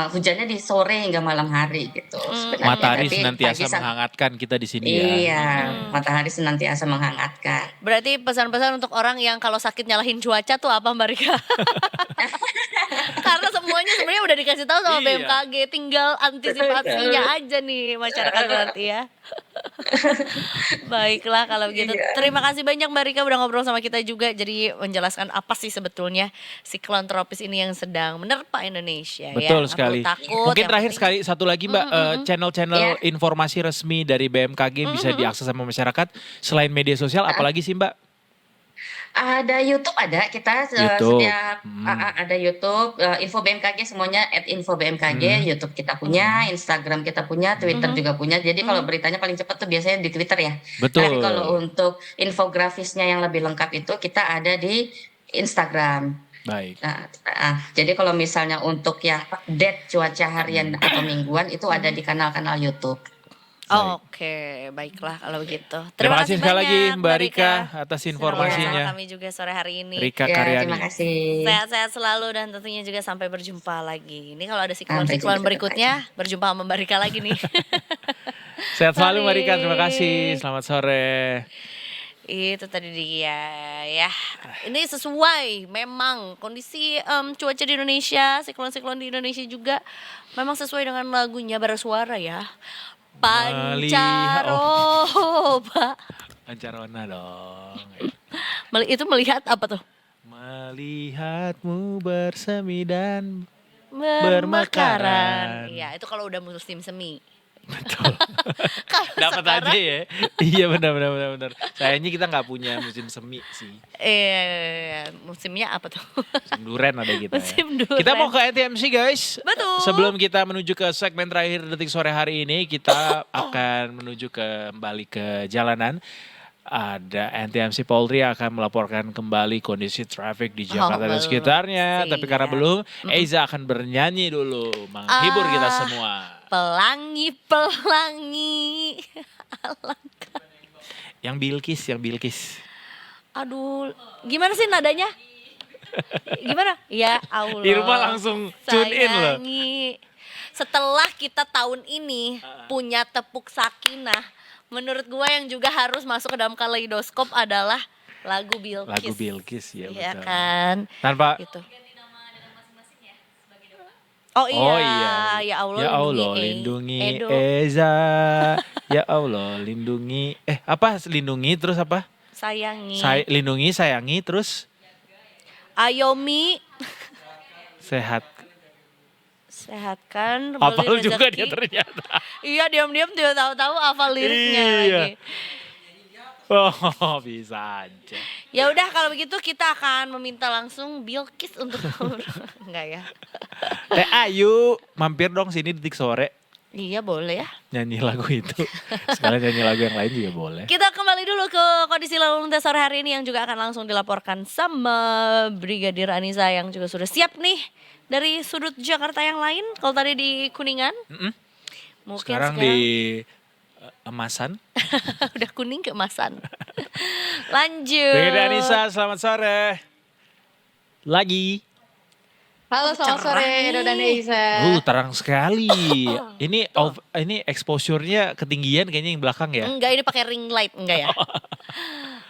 [SPEAKER 7] hujannya di sore hingga malam hari gitu sebenarnya.
[SPEAKER 4] Matahari
[SPEAKER 7] Tapi
[SPEAKER 4] senantiasa
[SPEAKER 7] pagi sang-
[SPEAKER 4] menghangatkan kita di sini ya.
[SPEAKER 7] Iya, matahari senantiasa menghangatkan.
[SPEAKER 3] Berarti pesan-pesan untuk orang yang kalau sakit nyalahin cuaca tuh apa Mbak Rika? Karena semuanya sebenarnya udah dikasih tahu sama
[SPEAKER 4] Iya.
[SPEAKER 3] BMKG, tinggal antisipasinya aja nih masyarakat berarti ya. Baiklah kalau begitu.
[SPEAKER 7] Iya.
[SPEAKER 3] Terima kasih banyak Mbak Rika udah ngobrol sama kita juga. Jadi menjelaskan apa sih sebetulnya siklon tropis ini yang sedang menerpa Indonesia.
[SPEAKER 4] Betul
[SPEAKER 3] ya. Nggak
[SPEAKER 4] sekali.
[SPEAKER 3] perlu takut,
[SPEAKER 4] Mungkin
[SPEAKER 3] yang
[SPEAKER 4] terakhir
[SPEAKER 3] penting-
[SPEAKER 4] sekali satu lagi Mbak, channel-channel
[SPEAKER 7] Ya.
[SPEAKER 4] informasi resmi dari BMKG bisa diakses sama masyarakat selain media sosial, apalagi sih Mbak?
[SPEAKER 7] Ada YouTube, ada kita
[SPEAKER 4] YouTube.
[SPEAKER 7] setiap ada YouTube, info BMKG semuanya @info BMKG, YouTube kita punya, Instagram kita punya, Twitter juga punya. Jadi kalau beritanya paling cepat tuh biasanya di Twitter ya.
[SPEAKER 4] Betul.
[SPEAKER 7] Tapi kalau untuk infografisnya yang lebih lengkap itu kita ada di Instagram.
[SPEAKER 4] Baik.
[SPEAKER 7] Jadi kalau misalnya untuk yang update cuaca harian atau mingguan itu ada di kanal-kanal YouTube.
[SPEAKER 3] Oke, baiklah kalau begitu.
[SPEAKER 4] Terima kasih sekali lagi
[SPEAKER 3] banyak,
[SPEAKER 4] Mbak Rika atas
[SPEAKER 3] Sudah
[SPEAKER 4] informasinya.
[SPEAKER 3] bersama kami juga sore hari ini.
[SPEAKER 4] Rika
[SPEAKER 7] Ya,
[SPEAKER 4] Karyani.
[SPEAKER 7] terima kasih.
[SPEAKER 3] Sehat-sehat selalu dan tentunya juga sampai berjumpa lagi. Ini kalau ada
[SPEAKER 7] Sampai
[SPEAKER 3] siklon-siklon
[SPEAKER 7] jumpa
[SPEAKER 3] berikutnya, berjumpa sama Mbak Rika lagi nih.
[SPEAKER 4] Sehat selalu Mbak
[SPEAKER 3] Mari.
[SPEAKER 4] Rika, terima kasih. Selamat sore.
[SPEAKER 3] Itu tadi dia ya. Ini sesuai memang kondisi cuaca di Indonesia, siklon-siklon di Indonesia juga memang sesuai dengan lagunya bersuara ya. Pancaroba.
[SPEAKER 4] Pancarona dong.
[SPEAKER 3] Itu melihat apa tuh?
[SPEAKER 4] Melihatmu bersemi dan
[SPEAKER 3] Bermekaran.
[SPEAKER 4] Bermekaran.
[SPEAKER 3] Iya, itu kalau udah musim semi.
[SPEAKER 4] betul.
[SPEAKER 3] Kalau
[SPEAKER 4] Dapat
[SPEAKER 3] sekarang-
[SPEAKER 4] aja ya. Iya benar. Sayangnya kita nggak punya musim semi sih.
[SPEAKER 3] Musimnya apa tuh?
[SPEAKER 4] Musim duren ada kita
[SPEAKER 3] Musim
[SPEAKER 4] ya.
[SPEAKER 3] duren.
[SPEAKER 4] Kita mau ke NTMC guys.
[SPEAKER 3] Betul.
[SPEAKER 4] Sebelum kita menuju ke segmen terakhir detik sore hari ini, kita akan menuju kembali ke jalanan. Ada NTMC Polri yang akan melaporkan kembali kondisi traffic di Jakarta dan
[SPEAKER 3] belum
[SPEAKER 4] sekitarnya.
[SPEAKER 3] sih,
[SPEAKER 4] Tapi karena
[SPEAKER 3] ya.
[SPEAKER 4] belum, Eiza akan bernyanyi dulu, menghibur kita semua.
[SPEAKER 3] Pelangi.
[SPEAKER 4] Yang Bilkis.
[SPEAKER 3] Aduh, gimana sih nadanya? Gimana? Ya Allah.
[SPEAKER 4] Irma langsung tune in loh.
[SPEAKER 3] sayangi. Setelah kita tahun ini punya tepuk sakinah, menurut gua yang juga harus masuk ke dalam kaleidoskop adalah lagu Bilkis.
[SPEAKER 4] Lagu Bilkis ya
[SPEAKER 3] Iya
[SPEAKER 4] betul.
[SPEAKER 3] kan?
[SPEAKER 4] Tanpa
[SPEAKER 3] Gitu. Oh iya,
[SPEAKER 4] Oh iya.
[SPEAKER 3] ya Allah,
[SPEAKER 4] Ya Allah lindungi
[SPEAKER 3] Edo.
[SPEAKER 4] Eza. Ya Allah lindungi apa lindungi terus apa?
[SPEAKER 3] Sayangi.
[SPEAKER 4] Lindungi sayangi terus
[SPEAKER 3] Ayomi sehatkan
[SPEAKER 4] hafal
[SPEAKER 3] beli
[SPEAKER 4] juga
[SPEAKER 3] rezeki.
[SPEAKER 4] dia ternyata.
[SPEAKER 3] Iya, diam-diam dia tahu-tahu hafal liriknya
[SPEAKER 4] Iya.
[SPEAKER 3] lagi.
[SPEAKER 4] Oh bisa aja.
[SPEAKER 3] Ya udah kalau begitu kita akan meminta langsung Bilkis untuk enggak ya?
[SPEAKER 4] Teh Ayu mampir dong sini detik sore
[SPEAKER 3] Iya boleh ya.
[SPEAKER 4] nyanyi lagu itu. Sekalian nyanyi lagu yang lain juga boleh.
[SPEAKER 3] Kita kembali dulu ke kondisi lalu lintas sore hari ini yang juga akan langsung dilaporkan sama Brigadir Anissa yang juga sudah siap nih dari sudut Jakarta yang lain. Kalau tadi di Kuningan, mungkin
[SPEAKER 4] Sekarang di Emasan.
[SPEAKER 3] udah kuning keemasan. Lanjut.
[SPEAKER 4] Brigadir Anissa selamat sore. Lagi.
[SPEAKER 5] Halo, selamat
[SPEAKER 3] cerah
[SPEAKER 5] sore
[SPEAKER 3] nih.
[SPEAKER 5] Edo dan Eiza.
[SPEAKER 4] Terang sekali. Ini exposure-nya ketinggian kayaknya yang belakang ya.
[SPEAKER 3] Enggak, ini pakai ring light enggak ya?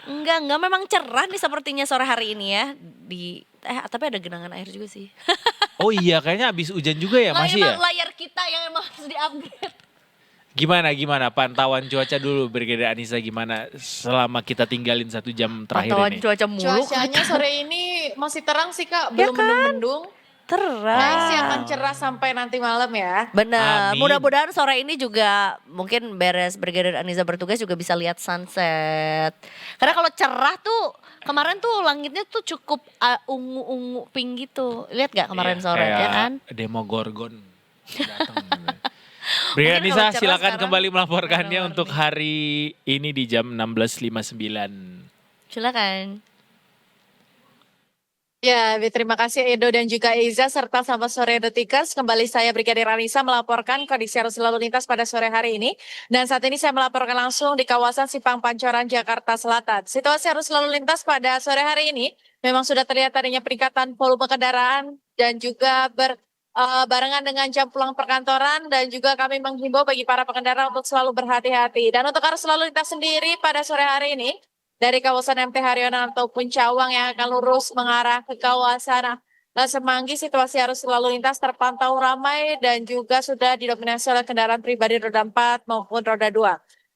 [SPEAKER 3] Enggak, memang cerah nih sepertinya sore hari ini ya. Tapi ada genangan air juga sih.
[SPEAKER 4] Oh iya kayaknya habis hujan juga ya
[SPEAKER 3] Nah,
[SPEAKER 4] masih ya.
[SPEAKER 3] emang layar kita yang emang harus di-upgrade.
[SPEAKER 4] Gimana pantauan cuaca dulu Brigadir Anissa gimana selama kita tinggalin 1 jam terakhir
[SPEAKER 3] Pantauan
[SPEAKER 4] ini.
[SPEAKER 3] cuaca mulu.
[SPEAKER 5] Cuacanya sore ini masih terang sih Kak,
[SPEAKER 3] Ya
[SPEAKER 5] belum
[SPEAKER 3] kan?
[SPEAKER 5] mendung-mendung.
[SPEAKER 3] Cerah.
[SPEAKER 5] Sih akan cerah sampai nanti malam ya.
[SPEAKER 3] Benar,
[SPEAKER 4] Amin.
[SPEAKER 3] mudah-mudahan sore ini juga mungkin beres Brigadir Aniza bertugas juga bisa lihat sunset. Karena kalau cerah tuh kemarin tuh langitnya tuh cukup ungu-ungu pink gitu. Lihat gak kemarin
[SPEAKER 4] Iya,
[SPEAKER 3] sore
[SPEAKER 4] kayak
[SPEAKER 3] ya kan?
[SPEAKER 4] Demogorgon datang.
[SPEAKER 3] Mungkin
[SPEAKER 4] Brian
[SPEAKER 3] kalau
[SPEAKER 4] Nisa
[SPEAKER 3] cerah
[SPEAKER 4] silakan
[SPEAKER 3] sekarang
[SPEAKER 4] kembali melaporkannya
[SPEAKER 3] warna-warni.
[SPEAKER 4] untuk hari ini di jam 16.59.
[SPEAKER 3] Silakan.
[SPEAKER 5] Ya, terima kasih Edo dan juga Eiza serta sama sore Detikers. Kembali saya Brigadir Anissa melaporkan kondisi arus lalu lintas pada sore hari ini. Dan saat ini saya melaporkan langsung di kawasan Simpang Pancoran, Jakarta Selatan. Situasi arus lalu lintas pada sore hari ini memang sudah terlihat adanya peningkatan volume kendaraan dan juga barengan dengan jam pulang perkantoran, dan juga kami menghimbau bagi para pengendara untuk selalu berhati-hati. Dan untuk arus lalu lintas sendiri pada sore hari ini dari kawasan MT Haryono ataupun Cawang yang akan lurus mengarah ke kawasan Semanggi, situasi arus lalu lintas terpantau ramai dan juga sudah didominasi oleh kendaraan pribadi roda 4 maupun roda 2.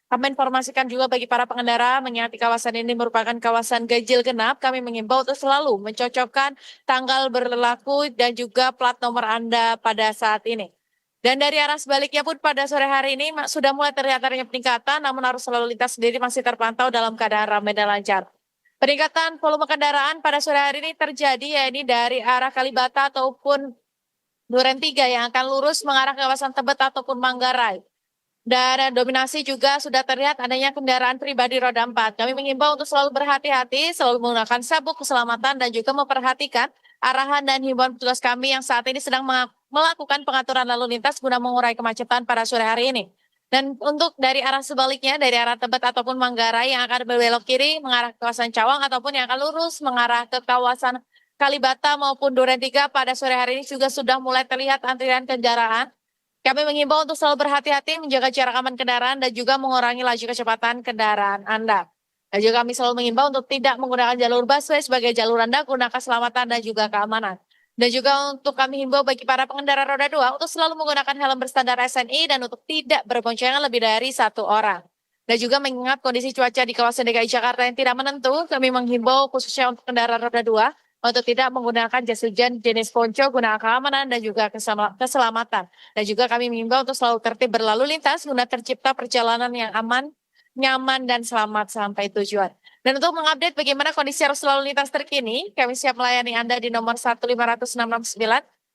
[SPEAKER 5] Kami informasikan juga bagi para pengendara mengingat kawasan ini merupakan kawasan ganjil genap, kami mengimbau untuk selalu mencocokkan tanggal berlaku dan juga plat nomor Anda pada saat ini. Dan dari arah sebaliknya pun pada sore hari ini sudah mulai terlihat adanya peningkatan, namun arus lalu lintas sendiri masih terpantau dalam keadaan ramai dan lancar. Peningkatan volume kendaraan pada sore hari ini terjadi yakni dari arah Kalibata ataupun Duren 3 yang akan lurus mengarah ke kawasan Tebet ataupun Manggarai. Dan dominasi juga sudah terlihat adanya kendaraan pribadi roda 4. Kami mengimbau untuk selalu berhati-hati, selalu menggunakan sabuk keselamatan dan juga memperhatikan arahan dan himbauan petugas kami yang saat ini sedang melakukan pengaturan lalu lintas guna mengurai kemacetan pada sore hari ini. Dan untuk dari arah sebaliknya, dari arah Tebet ataupun Manggarai yang akan berbelok kiri mengarah ke kawasan Cawang ataupun yang akan lurus mengarah ke kawasan Kalibata maupun Duren 3 pada sore hari ini juga sudah mulai terlihat antrian kendaraan. Kami mengimbau untuk selalu berhati-hati, menjaga jarak aman kendaraan dan juga mengurangi laju kecepatan kendaraan Anda. Dan juga kami selalu mengimbau untuk tidak menggunakan jalur busway sebagai jalur Anda guna keselamatan dan juga keamanan. Dan juga untuk kami himbau bagi para pengendara roda 2 untuk selalu menggunakan helm berstandar SNI dan untuk tidak berboncengan lebih dari 1 orang. Dan juga mengingat kondisi cuaca di kawasan DKI Jakarta yang tidak menentu, kami menghimbau khususnya untuk kendaraan roda 2 untuk tidak menggunakan jas hujan jenis ponco guna keamanan dan juga keselamatan. Dan juga kami mengimbau untuk selalu tertib berlalu lintas guna tercipta perjalanan yang aman, nyaman, dan selamat sampai tujuan. Dan untuk mengupdate bagaimana kondisi arus lalu lintas terkini, kami siap melayani Anda di nomor 15169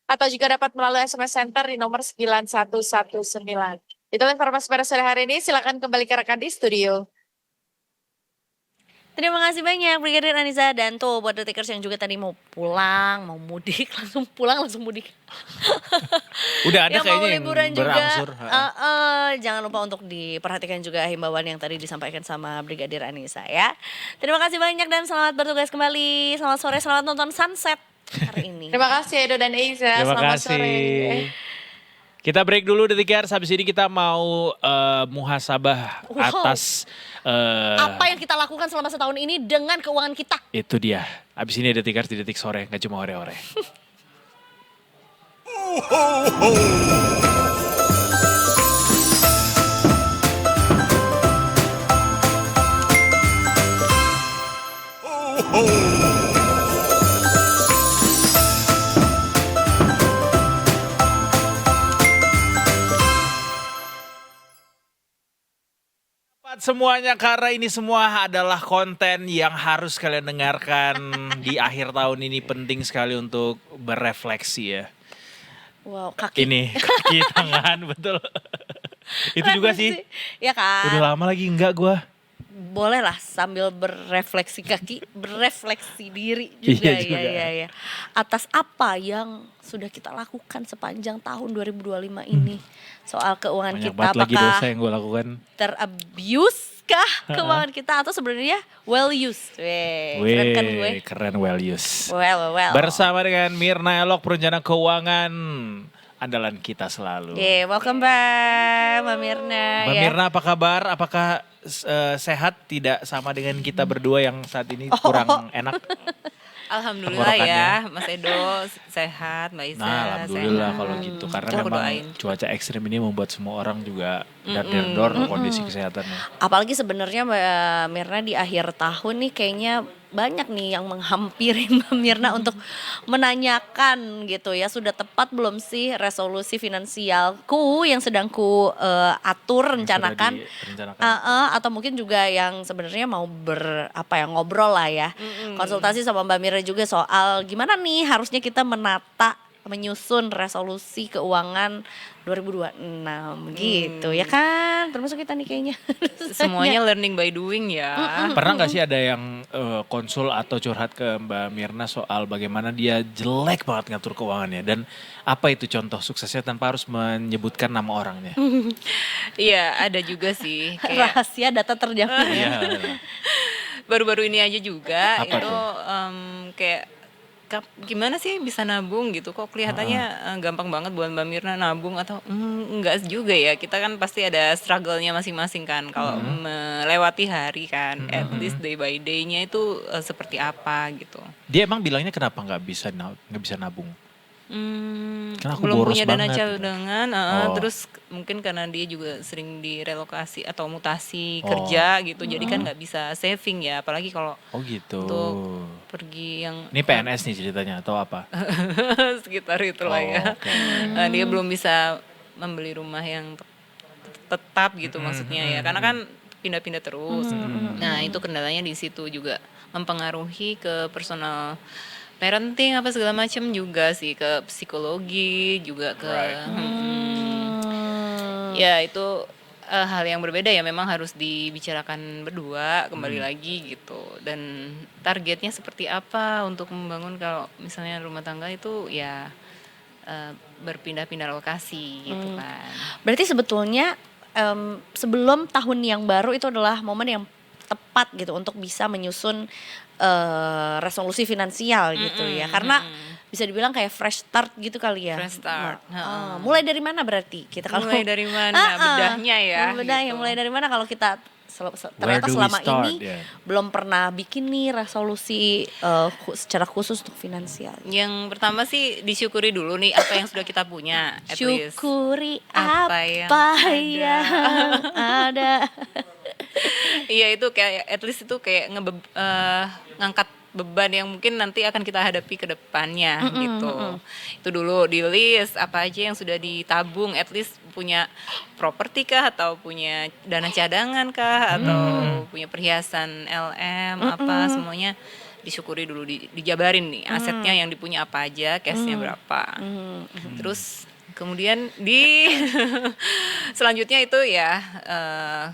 [SPEAKER 5] atau juga dapat melalui SMS Center di nomor 9119. Itulah informasi pada sore hari ini, silakan kembali ke rekan di studio.
[SPEAKER 3] Terima kasih banyak Brigadir Aniza, dan tuh buat detikers yang juga tadi mau pulang, mau mudik, langsung pulang langsung mudik.
[SPEAKER 4] Udah ada
[SPEAKER 3] Yang mau
[SPEAKER 4] kayaknya yang
[SPEAKER 3] liburan juga,
[SPEAKER 4] berangsur.
[SPEAKER 3] jangan lupa untuk diperhatikan juga himbauan yang tadi disampaikan sama Brigadir Anissa ya. Terima kasih banyak dan selamat bertugas kembali. Selamat sore, selamat nonton sunset hari ini.
[SPEAKER 5] Terima kasih Edo dan Eiza,
[SPEAKER 4] Terima
[SPEAKER 5] selamat
[SPEAKER 4] kasih.
[SPEAKER 5] sore.
[SPEAKER 4] Kita break dulu detikers, habis ini kita mau muhasabah
[SPEAKER 3] Wow.
[SPEAKER 4] atas
[SPEAKER 3] Apa yang kita lakukan selama setahun ini dengan keuangan kita?
[SPEAKER 4] itu dia. Habis ini detikers di detik sore, nggak cuma ore-ore. Semuanya karena ini semua adalah konten yang harus kalian dengarkan di akhir tahun ini, penting sekali untuk berefleksi ya.
[SPEAKER 3] Wow, kaki.
[SPEAKER 4] Ini kaki tangan betul. Itu juga sih.
[SPEAKER 3] Ya kan.
[SPEAKER 4] Udah lama lagi enggak gua.
[SPEAKER 3] Boleh lah sambil berefleksi kaki, berefleksi diri juga.
[SPEAKER 4] Iya juga.
[SPEAKER 3] Ya. Atas apa yang sudah kita lakukan sepanjang tahun 2025 ini. Soal keuangan
[SPEAKER 4] Banyak
[SPEAKER 3] kita,
[SPEAKER 4] banget lagi
[SPEAKER 3] apakah
[SPEAKER 4] dosa yang gue lakukan.
[SPEAKER 3] terabuse kah keuangan kita atau sebenarnya well used. Keren kan gue?
[SPEAKER 4] Keren, well used.
[SPEAKER 3] Well.
[SPEAKER 4] Bersama dengan Mirna Elok, perencana keuangan andalan kita selalu.
[SPEAKER 3] Welcome back Mbak Mirna.
[SPEAKER 4] Mbak
[SPEAKER 3] ya.
[SPEAKER 4] Mirna apa kabar? Apakah sehat? Tidak sama dengan kita berdua yang saat ini kurang enak?
[SPEAKER 8] Alhamdulillah ya,
[SPEAKER 4] Tenggorokannya.
[SPEAKER 8] Mas Edo sehat, Mbak Isa
[SPEAKER 4] Nah, alhamdulillah
[SPEAKER 8] sehat.
[SPEAKER 4] kalau gitu. Karena
[SPEAKER 8] Aku
[SPEAKER 4] memang
[SPEAKER 8] doain.
[SPEAKER 4] cuaca ekstrim ini membuat semua orang juga dar-dor kondisi kesehatannya.
[SPEAKER 3] Apalagi sebenarnya Mbak Mirna di akhir tahun nih kayaknya banyak nih yang menghampiri Mbak Mirna untuk menanyakan gitu ya, sudah tepat belum sih resolusi finansialku yang sedang ku atur,
[SPEAKER 4] Yang sudah
[SPEAKER 3] rencanakan.
[SPEAKER 4] direncanakan.
[SPEAKER 3] Atau mungkin juga yang sebenarnya mau ngobrol lah ya, konsultasi sama Mbak Mirna juga soal gimana nih harusnya kita menyusun resolusi keuangan 2026 gitu ya kan, termasuk kita nih kayaknya.
[SPEAKER 8] Semuanya learning by doing ya.
[SPEAKER 4] Pernah nggak sih ada yang konsul atau curhat ke Mbak Mirna soal bagaimana dia jelek banget ngatur keuangannya dan apa itu contoh suksesnya tanpa harus menyebutkan nama orangnya?
[SPEAKER 8] Iya, ada juga sih. Kayak
[SPEAKER 3] Rahasia data terjamin ya.
[SPEAKER 4] Iya.
[SPEAKER 8] baru-baru ini aja juga
[SPEAKER 4] Apa
[SPEAKER 8] itu
[SPEAKER 4] tuh?
[SPEAKER 8] kayak gimana sih bisa nabung gitu, kok kelihatannya gampang banget buat Mbak Mirna nabung atau enggak juga ya, kita kan pasti ada struggle-nya masing-masing kan kalau melewati hari kan, at least day by day-nya itu seperti apa gitu.
[SPEAKER 4] Dia emang bilangnya kenapa nggak bisa nabung? Karena aku
[SPEAKER 8] Belum
[SPEAKER 4] boros
[SPEAKER 8] punya dana
[SPEAKER 4] banget gitu.
[SPEAKER 8] cadangan,
[SPEAKER 4] Oh.
[SPEAKER 8] terus mungkin karena dia juga sering direlokasi atau mutasi kerja gitu, jadi kan nggak bisa saving ya, apalagi kalau
[SPEAKER 4] Oh gitu.
[SPEAKER 8] untuk pergi yang
[SPEAKER 4] Ini PNS nih ceritanya atau apa?
[SPEAKER 8] sekitar itulah ya.
[SPEAKER 4] Oke.
[SPEAKER 8] Dia belum bisa membeli rumah yang tetap gitu maksudnya ya, karena kan pindah-pindah terus. Nah itu kendalanya di situ juga, mempengaruhi ke personal parenting apa segala macam juga sih, ke psikologi juga ke ya itu hal yang berbeda ya, memang harus dibicarakan berdua kembali lagi gitu. Dan targetnya seperti apa untuk membangun, kalau misalnya rumah tangga itu ya berpindah-pindah lokasi gitu kan.
[SPEAKER 3] Berarti sebetulnya sebelum tahun yang baru itu adalah momen yang tepat gitu untuk bisa menyusun resolusi finansial gitu ya, karena bisa dibilang kayak fresh start gitu kali ya.
[SPEAKER 8] Fresh start,
[SPEAKER 3] Mulai dari mana berarti kita kalau
[SPEAKER 8] Mulai dari mana bedahnya ya
[SPEAKER 3] bedahnya
[SPEAKER 8] gitu.
[SPEAKER 3] mulai dari mana kalau kita ternyata
[SPEAKER 4] do we
[SPEAKER 3] selama
[SPEAKER 4] start,
[SPEAKER 3] ini
[SPEAKER 4] ya?
[SPEAKER 3] belum pernah bikin nih resolusi secara khusus untuk finansial.
[SPEAKER 8] Yang pertama sih disyukuri dulu nih apa yang sudah kita punya, at least.
[SPEAKER 3] Syukuri
[SPEAKER 8] Apa
[SPEAKER 3] apa
[SPEAKER 8] yang
[SPEAKER 3] yang ada.
[SPEAKER 8] Iya itu kayak at least itu kayak ngangkat beban yang mungkin nanti akan kita hadapi ke depannya gitu. Itu dulu di list apa aja yang sudah ditabung, at least punya properti kah atau punya dana cadangan kah atau punya perhiasan LM apa, semuanya disyukuri dulu, dijabarin nih asetnya yang dipunya apa aja, cashnya berapa. Terus kemudian di selanjutnya itu ya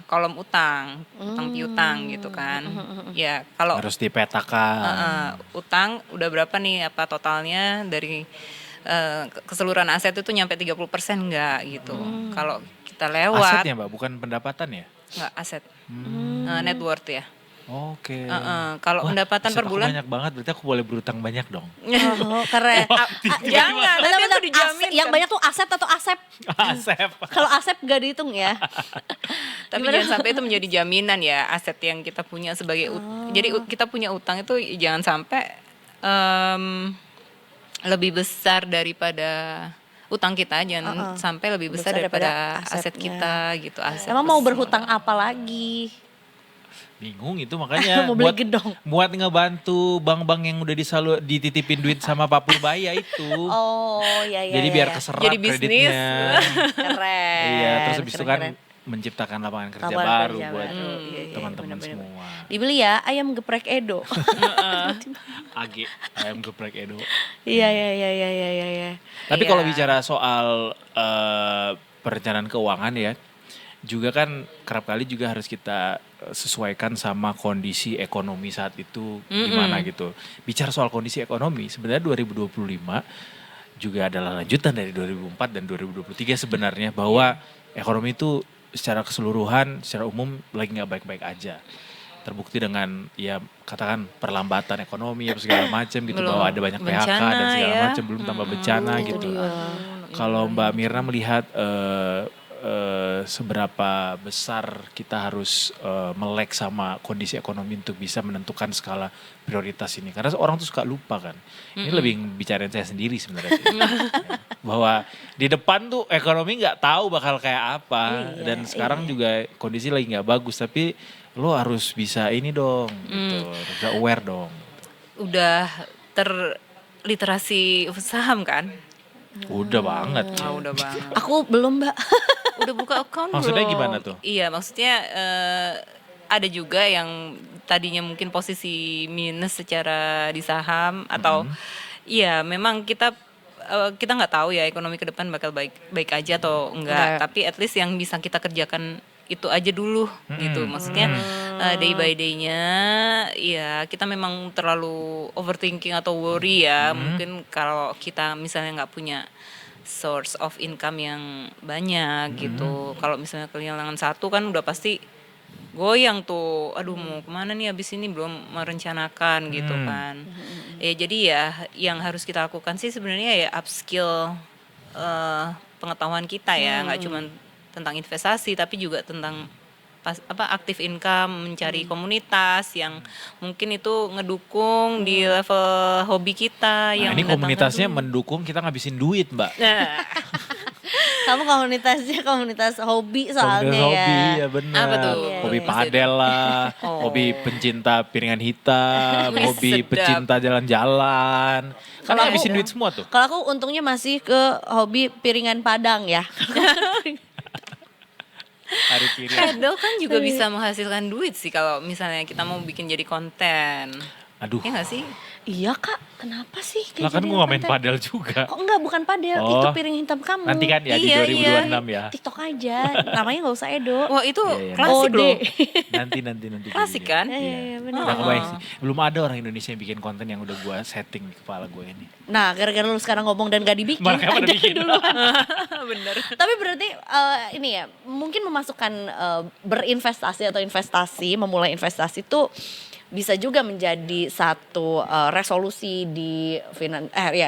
[SPEAKER 8] kolom utang piutang gitu kan. Ya kalau
[SPEAKER 4] Harus dipetakan.
[SPEAKER 8] utang udah berapa nih, apa totalnya dari keseluruhan aset itu nyampe 30% enggak gitu. Kalau kita lewat
[SPEAKER 4] Asetnya Mbak, bukan pendapatan ya?
[SPEAKER 8] enggak aset. Net worth ya.
[SPEAKER 4] Oke.
[SPEAKER 8] Kalau
[SPEAKER 4] Wah,
[SPEAKER 8] pendapatan
[SPEAKER 4] aset
[SPEAKER 8] per
[SPEAKER 4] aku
[SPEAKER 8] bulan
[SPEAKER 4] banyak banget, berarti aku boleh berutang banyak dong.
[SPEAKER 3] Oh, keren.
[SPEAKER 8] jangan, nanti
[SPEAKER 3] Bentar,
[SPEAKER 8] itu dijamin
[SPEAKER 3] yang
[SPEAKER 8] kan.
[SPEAKER 3] banyak tuh aset atau asep?
[SPEAKER 4] Asep.
[SPEAKER 3] Kalau asep gak dihitung ya.
[SPEAKER 8] Tapi
[SPEAKER 3] Gimana?
[SPEAKER 8] jangan sampai itu menjadi jaminan ya, aset yang kita punya sebagai jadi kita punya utang itu jangan sampai lebih besar daripada utang kita, jangan sampai lebih besar daripada aset
[SPEAKER 3] asetnya.
[SPEAKER 8] kita gitu. Aset
[SPEAKER 3] Emang mau
[SPEAKER 8] plus
[SPEAKER 3] berhutang
[SPEAKER 8] modal.
[SPEAKER 3] apa lagi?
[SPEAKER 4] Bingung itu makanya
[SPEAKER 3] Mau beli gedong.
[SPEAKER 4] buat ngebantu bank-bank yang udah dititipin duit sama Pak Purbaya itu.
[SPEAKER 3] Oh, ya ya.
[SPEAKER 4] Jadi
[SPEAKER 3] ya,
[SPEAKER 4] biar
[SPEAKER 3] ya.
[SPEAKER 4] keserap
[SPEAKER 8] Jadi bisnis.
[SPEAKER 4] kreditnya.
[SPEAKER 3] Keren.
[SPEAKER 4] Iya, terus habis itu kan
[SPEAKER 3] keren.
[SPEAKER 4] menciptakan lapangan kerja
[SPEAKER 3] Lapangan
[SPEAKER 4] baru
[SPEAKER 3] kerja
[SPEAKER 4] buat
[SPEAKER 3] baru. Iya, iya,
[SPEAKER 4] teman-teman
[SPEAKER 3] benar-benar.
[SPEAKER 4] semua.
[SPEAKER 3] Dibeli ya ayam geprek Edo.
[SPEAKER 4] AG, ayam geprek Edo.
[SPEAKER 3] Iya iya iya iya iya iya.
[SPEAKER 4] Tapi
[SPEAKER 8] Iya.
[SPEAKER 4] kalau bicara soal perencanaan keuangan ya, juga kan kerap kali juga harus kita sesuaikan sama kondisi ekonomi saat itu gimana gitu. Bicara soal kondisi ekonomi, sebenarnya 2025 juga adalah lanjutan dari 2004 dan 2023 sebenarnya, bahwa ekonomi itu secara keseluruhan, secara umum lagi nggak baik-baik aja. Terbukti dengan ya katakan perlambatan ekonomi apa segala macam gitu,
[SPEAKER 8] Belum
[SPEAKER 4] bahwa ada banyak PHK dan
[SPEAKER 8] bencana
[SPEAKER 4] segala
[SPEAKER 8] ya.
[SPEAKER 4] macam, belum tambah bencana
[SPEAKER 3] Itu
[SPEAKER 4] gitu.
[SPEAKER 3] dia.
[SPEAKER 4] Kalau Mbak Mirna melihat seberapa besar kita harus melek sama kondisi ekonomi untuk bisa menentukan skala prioritas ini, karena orang tuh suka lupa kan. Ini lebih bicarain saya sendiri sebenarnya sih. Ya. Bahwa di depan tuh ekonomi nggak tahu bakal kayak apa,
[SPEAKER 3] Iya,
[SPEAKER 4] dan sekarang juga kondisi lagi nggak bagus, tapi lo harus bisa ini dong, gitu, bisa aware dong.
[SPEAKER 8] Udah terliterasi saham kan?
[SPEAKER 4] Udah banget.
[SPEAKER 8] Udah banget.
[SPEAKER 3] Aku belum, Mbak.
[SPEAKER 8] Udah buka account
[SPEAKER 4] Maksudnya
[SPEAKER 8] belum?
[SPEAKER 4] gimana tuh?
[SPEAKER 8] Iya, maksudnya ada juga yang tadinya mungkin posisi minus secara di saham atau iya memang kita nggak tahu ya ekonomi ke depan bakal baik aja atau enggak, tapi at least yang bisa kita kerjakan itu aja dulu gitu. Maksudnya day by day-nya ya kita memang terlalu overthinking atau worry ya. Mungkin kalau kita misalnya nggak punya source of income yang banyak gitu. Kalau misalnya kehilangan satu kan udah pasti goyang tuh. Aduh mau kemana nih abis ini, belum merencanakan gitu kan. Ya jadi ya yang harus kita lakukan sih sebenarnya ya upskill pengetahuan kita ya, nggak cuma tentang investasi tapi juga tentang aktif income, mencari komunitas yang mungkin itu ngedukung di level hobi kita
[SPEAKER 4] Nah,
[SPEAKER 8] yang
[SPEAKER 4] ini
[SPEAKER 8] mendatangkan
[SPEAKER 4] komunitasnya mendukung kita ngabisin duit, Mbak.
[SPEAKER 8] Nah,
[SPEAKER 3] Kamu komunitasnya komunitas hobi soalnya
[SPEAKER 4] Komunitas hobi,
[SPEAKER 3] ya.
[SPEAKER 4] ya benar.
[SPEAKER 8] Apa tuh?
[SPEAKER 4] Hobi
[SPEAKER 8] Iya.
[SPEAKER 4] padel lah,
[SPEAKER 8] Oh.
[SPEAKER 4] hobi pencinta piringan hitam,
[SPEAKER 8] Wih,
[SPEAKER 4] hobi
[SPEAKER 8] sedap.
[SPEAKER 4] pecinta jalan-jalan. Kan
[SPEAKER 3] Kalau
[SPEAKER 4] ngabisin
[SPEAKER 3] aku-
[SPEAKER 4] duit semua tuh.
[SPEAKER 3] Kalau aku untungnya masih ke hobi piringan Padang ya.
[SPEAKER 4] Hari kiri.
[SPEAKER 8] pedal kan juga bisa menghasilkan duit sih kalau misalnya kita mau bikin jadi konten.
[SPEAKER 4] Aduh.
[SPEAKER 8] Ya nggak sih?
[SPEAKER 3] Iya Kak, kenapa sih? kayak
[SPEAKER 4] Lah kan
[SPEAKER 3] jadi
[SPEAKER 4] gue gak main
[SPEAKER 3] konten?
[SPEAKER 4] padel juga.
[SPEAKER 3] Kok enggak, bukan padel,
[SPEAKER 4] Oh.
[SPEAKER 3] itu piring hitam kamu.
[SPEAKER 4] Nanti kan ya di
[SPEAKER 8] Iya,
[SPEAKER 4] 2026 ya.
[SPEAKER 3] TikTok aja, namanya gak usah Edo.
[SPEAKER 8] Wah itu
[SPEAKER 4] Iya, iya.
[SPEAKER 8] klasik
[SPEAKER 3] Ode.
[SPEAKER 8] loh.
[SPEAKER 4] Nanti.
[SPEAKER 8] Klasik kan?
[SPEAKER 3] Iya, benar.
[SPEAKER 4] Udah kebaik sih. Belum ada orang Indonesia yang bikin konten yang udah gue setting di kepala gue ini.
[SPEAKER 3] Nah, gara-gara lu sekarang ngomong dan gak dibikin,
[SPEAKER 4] Mereka pada
[SPEAKER 3] ada
[SPEAKER 4] bikin.
[SPEAKER 3] duluan.
[SPEAKER 8] Bener.
[SPEAKER 3] Tapi berarti ini ya, mungkin memasukkan berinvestasi atau investasi, memulai investasi itu bisa juga menjadi satu resolusi di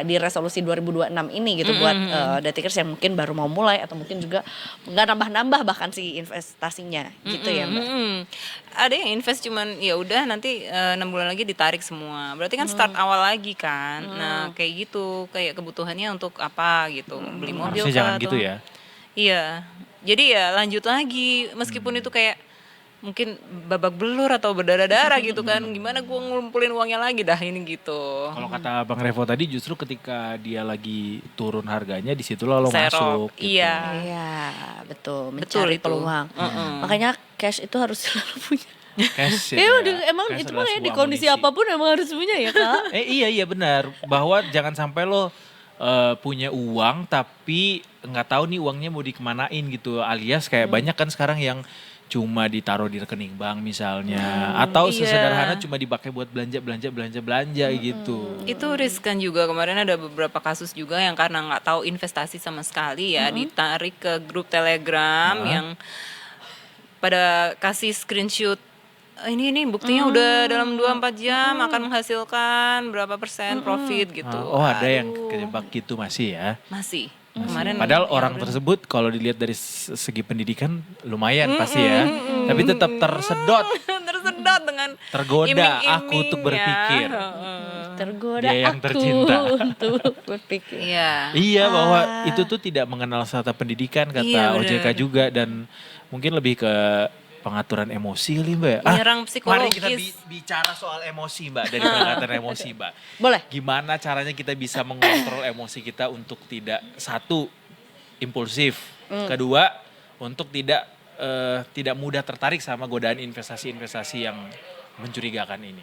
[SPEAKER 3] di resolusi 2026 ini gitu buat detikers yang mungkin baru mau mulai atau mungkin juga nggak nambah-nambah bahkan si investasinya gitu ya Mbak.
[SPEAKER 8] Ada yang invest cuman ya udah nanti 6 bulan lagi ditarik semua. Berarti kan start awal lagi kan. Nah kayak gitu, kayak kebutuhannya untuk apa gitu, beli mobil
[SPEAKER 4] Harusnya
[SPEAKER 8] kah
[SPEAKER 4] jangan
[SPEAKER 8] atau-
[SPEAKER 4] gitu ya.
[SPEAKER 8] Iya. Jadi ya lanjut lagi meskipun itu kayak mungkin babak belur atau berdarah-darah gitu kan. Gimana gua ngumpulin uangnya lagi dah ini gitu.
[SPEAKER 4] Kalau kata Bang Revo tadi justru ketika dia lagi turun harganya di situlah lo
[SPEAKER 8] Serok.
[SPEAKER 4] masuk. Gitu.
[SPEAKER 8] Iya.
[SPEAKER 3] Iya, betul,
[SPEAKER 8] Betul
[SPEAKER 3] mencari
[SPEAKER 8] itu.
[SPEAKER 3] peluang. Makanya cash itu harus selalu punya.
[SPEAKER 4] Cash
[SPEAKER 3] Ya,
[SPEAKER 4] ya.
[SPEAKER 3] udah, emang
[SPEAKER 4] Cash
[SPEAKER 3] itu
[SPEAKER 4] adalah
[SPEAKER 3] makanya di
[SPEAKER 4] sebuah
[SPEAKER 3] kondisi
[SPEAKER 4] amunisi.
[SPEAKER 3] apapun emang harus punya ya Kak.
[SPEAKER 4] Iya benar, bahwa jangan sampai lo punya uang tapi nggak tahu nih uangnya mau dikemanain gitu, alias kayak banyak kan sekarang yang cuma ditaruh di rekening bank misalnya, atau
[SPEAKER 8] iya.
[SPEAKER 4] sesederhana cuma dipakai buat belanja gitu.
[SPEAKER 8] Itu riskan juga. Kemarin ada beberapa kasus juga yang karena nggak tahu investasi sama sekali ya, ditarik ke grup Telegram yang pada kasih screenshot ini buktinya udah dalam 2-4 jam akan menghasilkan berapa persen profit gitu.
[SPEAKER 4] Oh ada yang
[SPEAKER 8] Aduh.
[SPEAKER 4] kejebak gitu masih ya.
[SPEAKER 8] Masih. Kemarin
[SPEAKER 4] Padahal
[SPEAKER 8] ya
[SPEAKER 4] orang
[SPEAKER 8] udah.
[SPEAKER 4] tersebut kalau dilihat dari segi pendidikan lumayan pasti ya, tapi tetap tersedot,
[SPEAKER 8] tersedot dengan
[SPEAKER 4] tergoda
[SPEAKER 8] iming-imingnya.
[SPEAKER 4] aku untuk berpikir.
[SPEAKER 3] Tergoda
[SPEAKER 4] Dia yang
[SPEAKER 3] aku
[SPEAKER 4] tercinta.
[SPEAKER 3] untuk berpikir.
[SPEAKER 8] Iya.
[SPEAKER 4] Iya bahwa itu tuh tidak mengenal strata pendidikan kata
[SPEAKER 8] Iya,
[SPEAKER 4] OJK
[SPEAKER 8] benar.
[SPEAKER 4] juga, dan mungkin lebih ke pengaturan emosi kali Mbak.
[SPEAKER 8] Menyerang
[SPEAKER 4] Mari kita
[SPEAKER 8] psikologis.
[SPEAKER 4] bicara soal emosi Mbak, dari pengaturan emosi Mbak.
[SPEAKER 3] Boleh.
[SPEAKER 4] Gimana caranya kita bisa mengontrol emosi kita untuk tidak, satu, impulsif, kedua, untuk tidak mudah tertarik sama godaan investasi-investasi yang mencurigakan ini.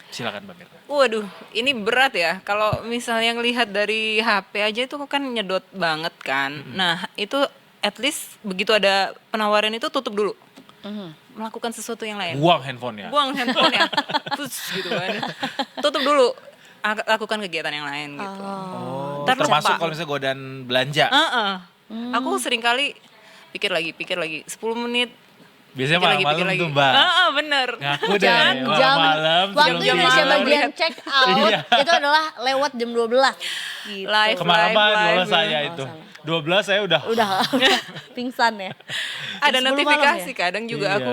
[SPEAKER 4] Silakan Mbak Mirna.
[SPEAKER 8] Waduh, ini berat ya. Kalau misalnya ngelihat dari HP aja itu kan nyedot banget kan. Nah, itu at least begitu ada penawaran itu tutup dulu. Melakukan sesuatu yang lain.
[SPEAKER 4] Buang handphonenya.
[SPEAKER 8] Buang handphonenya. Terus gitu kan. Tutup dulu. Lakukan kegiatan yang lain gitu.
[SPEAKER 4] Oh,
[SPEAKER 8] Ntar
[SPEAKER 4] termasuk
[SPEAKER 8] lupa.
[SPEAKER 4] kalau misalnya godaan belanja.
[SPEAKER 8] Aku sering kali pikir lagi 10 menit.
[SPEAKER 4] Biasanya
[SPEAKER 8] pikir
[SPEAKER 4] malam-malam
[SPEAKER 8] lagi.
[SPEAKER 4] tuh Mbak.
[SPEAKER 8] Bener.
[SPEAKER 4] Ngaku deh,
[SPEAKER 3] Jam
[SPEAKER 4] malam-malam.
[SPEAKER 3] waktu
[SPEAKER 4] jam-jam
[SPEAKER 3] Indonesia
[SPEAKER 4] malam.
[SPEAKER 3] bagian check out
[SPEAKER 4] Iya.
[SPEAKER 3] itu adalah lewat jam 12 gitu.
[SPEAKER 8] Live.
[SPEAKER 4] Kemalaman
[SPEAKER 8] live.
[SPEAKER 4] 12 saya itu. 12 saya udah.
[SPEAKER 3] Udah pingsan ya.
[SPEAKER 8] Ada
[SPEAKER 3] Jam 10
[SPEAKER 8] notifikasi
[SPEAKER 3] malam ya?
[SPEAKER 8] kadang juga
[SPEAKER 4] Iya.
[SPEAKER 8] aku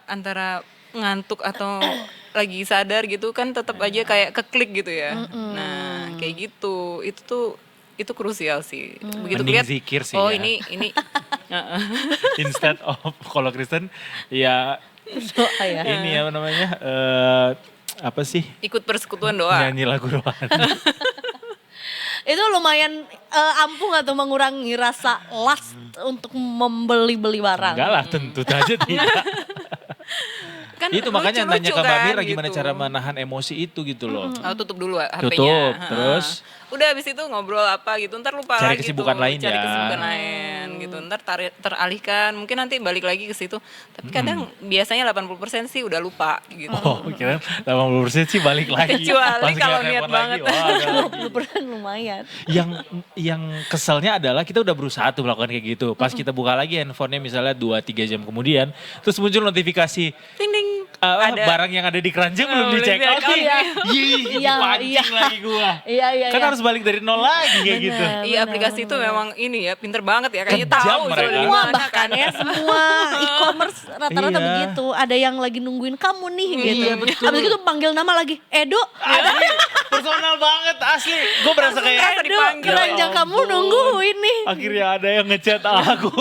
[SPEAKER 8] antara ngantuk atau lagi sadar gitu kan tetap aja kayak keklik gitu ya. Nah, kayak gitu. Itu krusial sih. Begitu
[SPEAKER 4] Mending
[SPEAKER 8] lihat
[SPEAKER 4] zikir sih
[SPEAKER 8] oh
[SPEAKER 4] ya.
[SPEAKER 8] ini
[SPEAKER 4] Instead of kalau Kristen ya
[SPEAKER 3] Berdoa ya.
[SPEAKER 4] Ini apa namanya? Apa sih?
[SPEAKER 8] Ikut persekutuan doa.
[SPEAKER 4] Nyanyi lagu rohani.
[SPEAKER 3] Itu lumayan ampuh atau mengurangi rasa lust untuk membeli-beli barang.
[SPEAKER 4] Enggak lah, tentu saja tidak.
[SPEAKER 8] Kan
[SPEAKER 4] Itu makanya nanya
[SPEAKER 8] lucu-lucu
[SPEAKER 4] ke Mbak
[SPEAKER 8] kan,
[SPEAKER 4] Mira gimana
[SPEAKER 8] gitu.
[SPEAKER 4] cara menahan emosi itu gitu loh.
[SPEAKER 8] Oh, tutup dulu HP-nya.
[SPEAKER 4] Tutup,
[SPEAKER 8] Heeh.
[SPEAKER 4] terus?
[SPEAKER 8] Udah habis itu ngobrol apa gitu, ntar lupa
[SPEAKER 4] Cari
[SPEAKER 8] lagi
[SPEAKER 4] kesibukan
[SPEAKER 8] tuh.
[SPEAKER 4] lain
[SPEAKER 8] Cari
[SPEAKER 4] ya.
[SPEAKER 8] kesibukan lain gitu. Ntar teralihkan, mungkin nanti balik lagi ke situ. Tapi kadang biasanya 80% sih udah lupa gitu.
[SPEAKER 4] Oh, kira 80% sih balik lagi.
[SPEAKER 8] Kecuali
[SPEAKER 4] Pas
[SPEAKER 8] kalau
[SPEAKER 4] ngeliat
[SPEAKER 8] niat
[SPEAKER 4] handphone lagi,
[SPEAKER 8] banget.
[SPEAKER 4] wah, ada lagi.
[SPEAKER 3] 20% lumayan.
[SPEAKER 4] Yang keselnya adalah kita udah berusaha tuh melakukan kayak gitu. Pas kita buka lagi handphonenya misalnya 2-3 jam kemudian, terus muncul notifikasi
[SPEAKER 8] Ting ting.
[SPEAKER 4] barang yang ada di keranjang belum
[SPEAKER 8] belum
[SPEAKER 4] dicek
[SPEAKER 8] di-check
[SPEAKER 4] out
[SPEAKER 8] out,
[SPEAKER 4] nih.
[SPEAKER 8] ya.
[SPEAKER 4] Yih,
[SPEAKER 3] Iya,
[SPEAKER 4] pancing
[SPEAKER 3] iya.
[SPEAKER 4] lagi gua.
[SPEAKER 3] Iya.
[SPEAKER 4] Kan harus balik dari nol lagi kayak gitu.
[SPEAKER 8] Iya, aplikasi itu memang ini ya, pinter banget ya. Kayaknya
[SPEAKER 4] Kejam
[SPEAKER 8] tahu
[SPEAKER 4] mereka.
[SPEAKER 8] dari
[SPEAKER 3] Semua
[SPEAKER 8] mana
[SPEAKER 3] bahkan
[SPEAKER 8] kan.
[SPEAKER 3] ya, semua e-commerce rata-rata
[SPEAKER 4] Iya.
[SPEAKER 3] begitu. Ada yang lagi nungguin kamu nih gitu.
[SPEAKER 4] Iya, betul.
[SPEAKER 3] Habis itu panggil nama lagi, Edo.
[SPEAKER 4] Asli, personal banget asli. Gue berasa kayak
[SPEAKER 8] Langsung
[SPEAKER 3] Edo,
[SPEAKER 8] dipanggil.
[SPEAKER 3] keranjang
[SPEAKER 4] Ya
[SPEAKER 3] kamu
[SPEAKER 4] ampun.
[SPEAKER 3] nungguin nih.
[SPEAKER 4] akhirnya ada yang ngechat aku.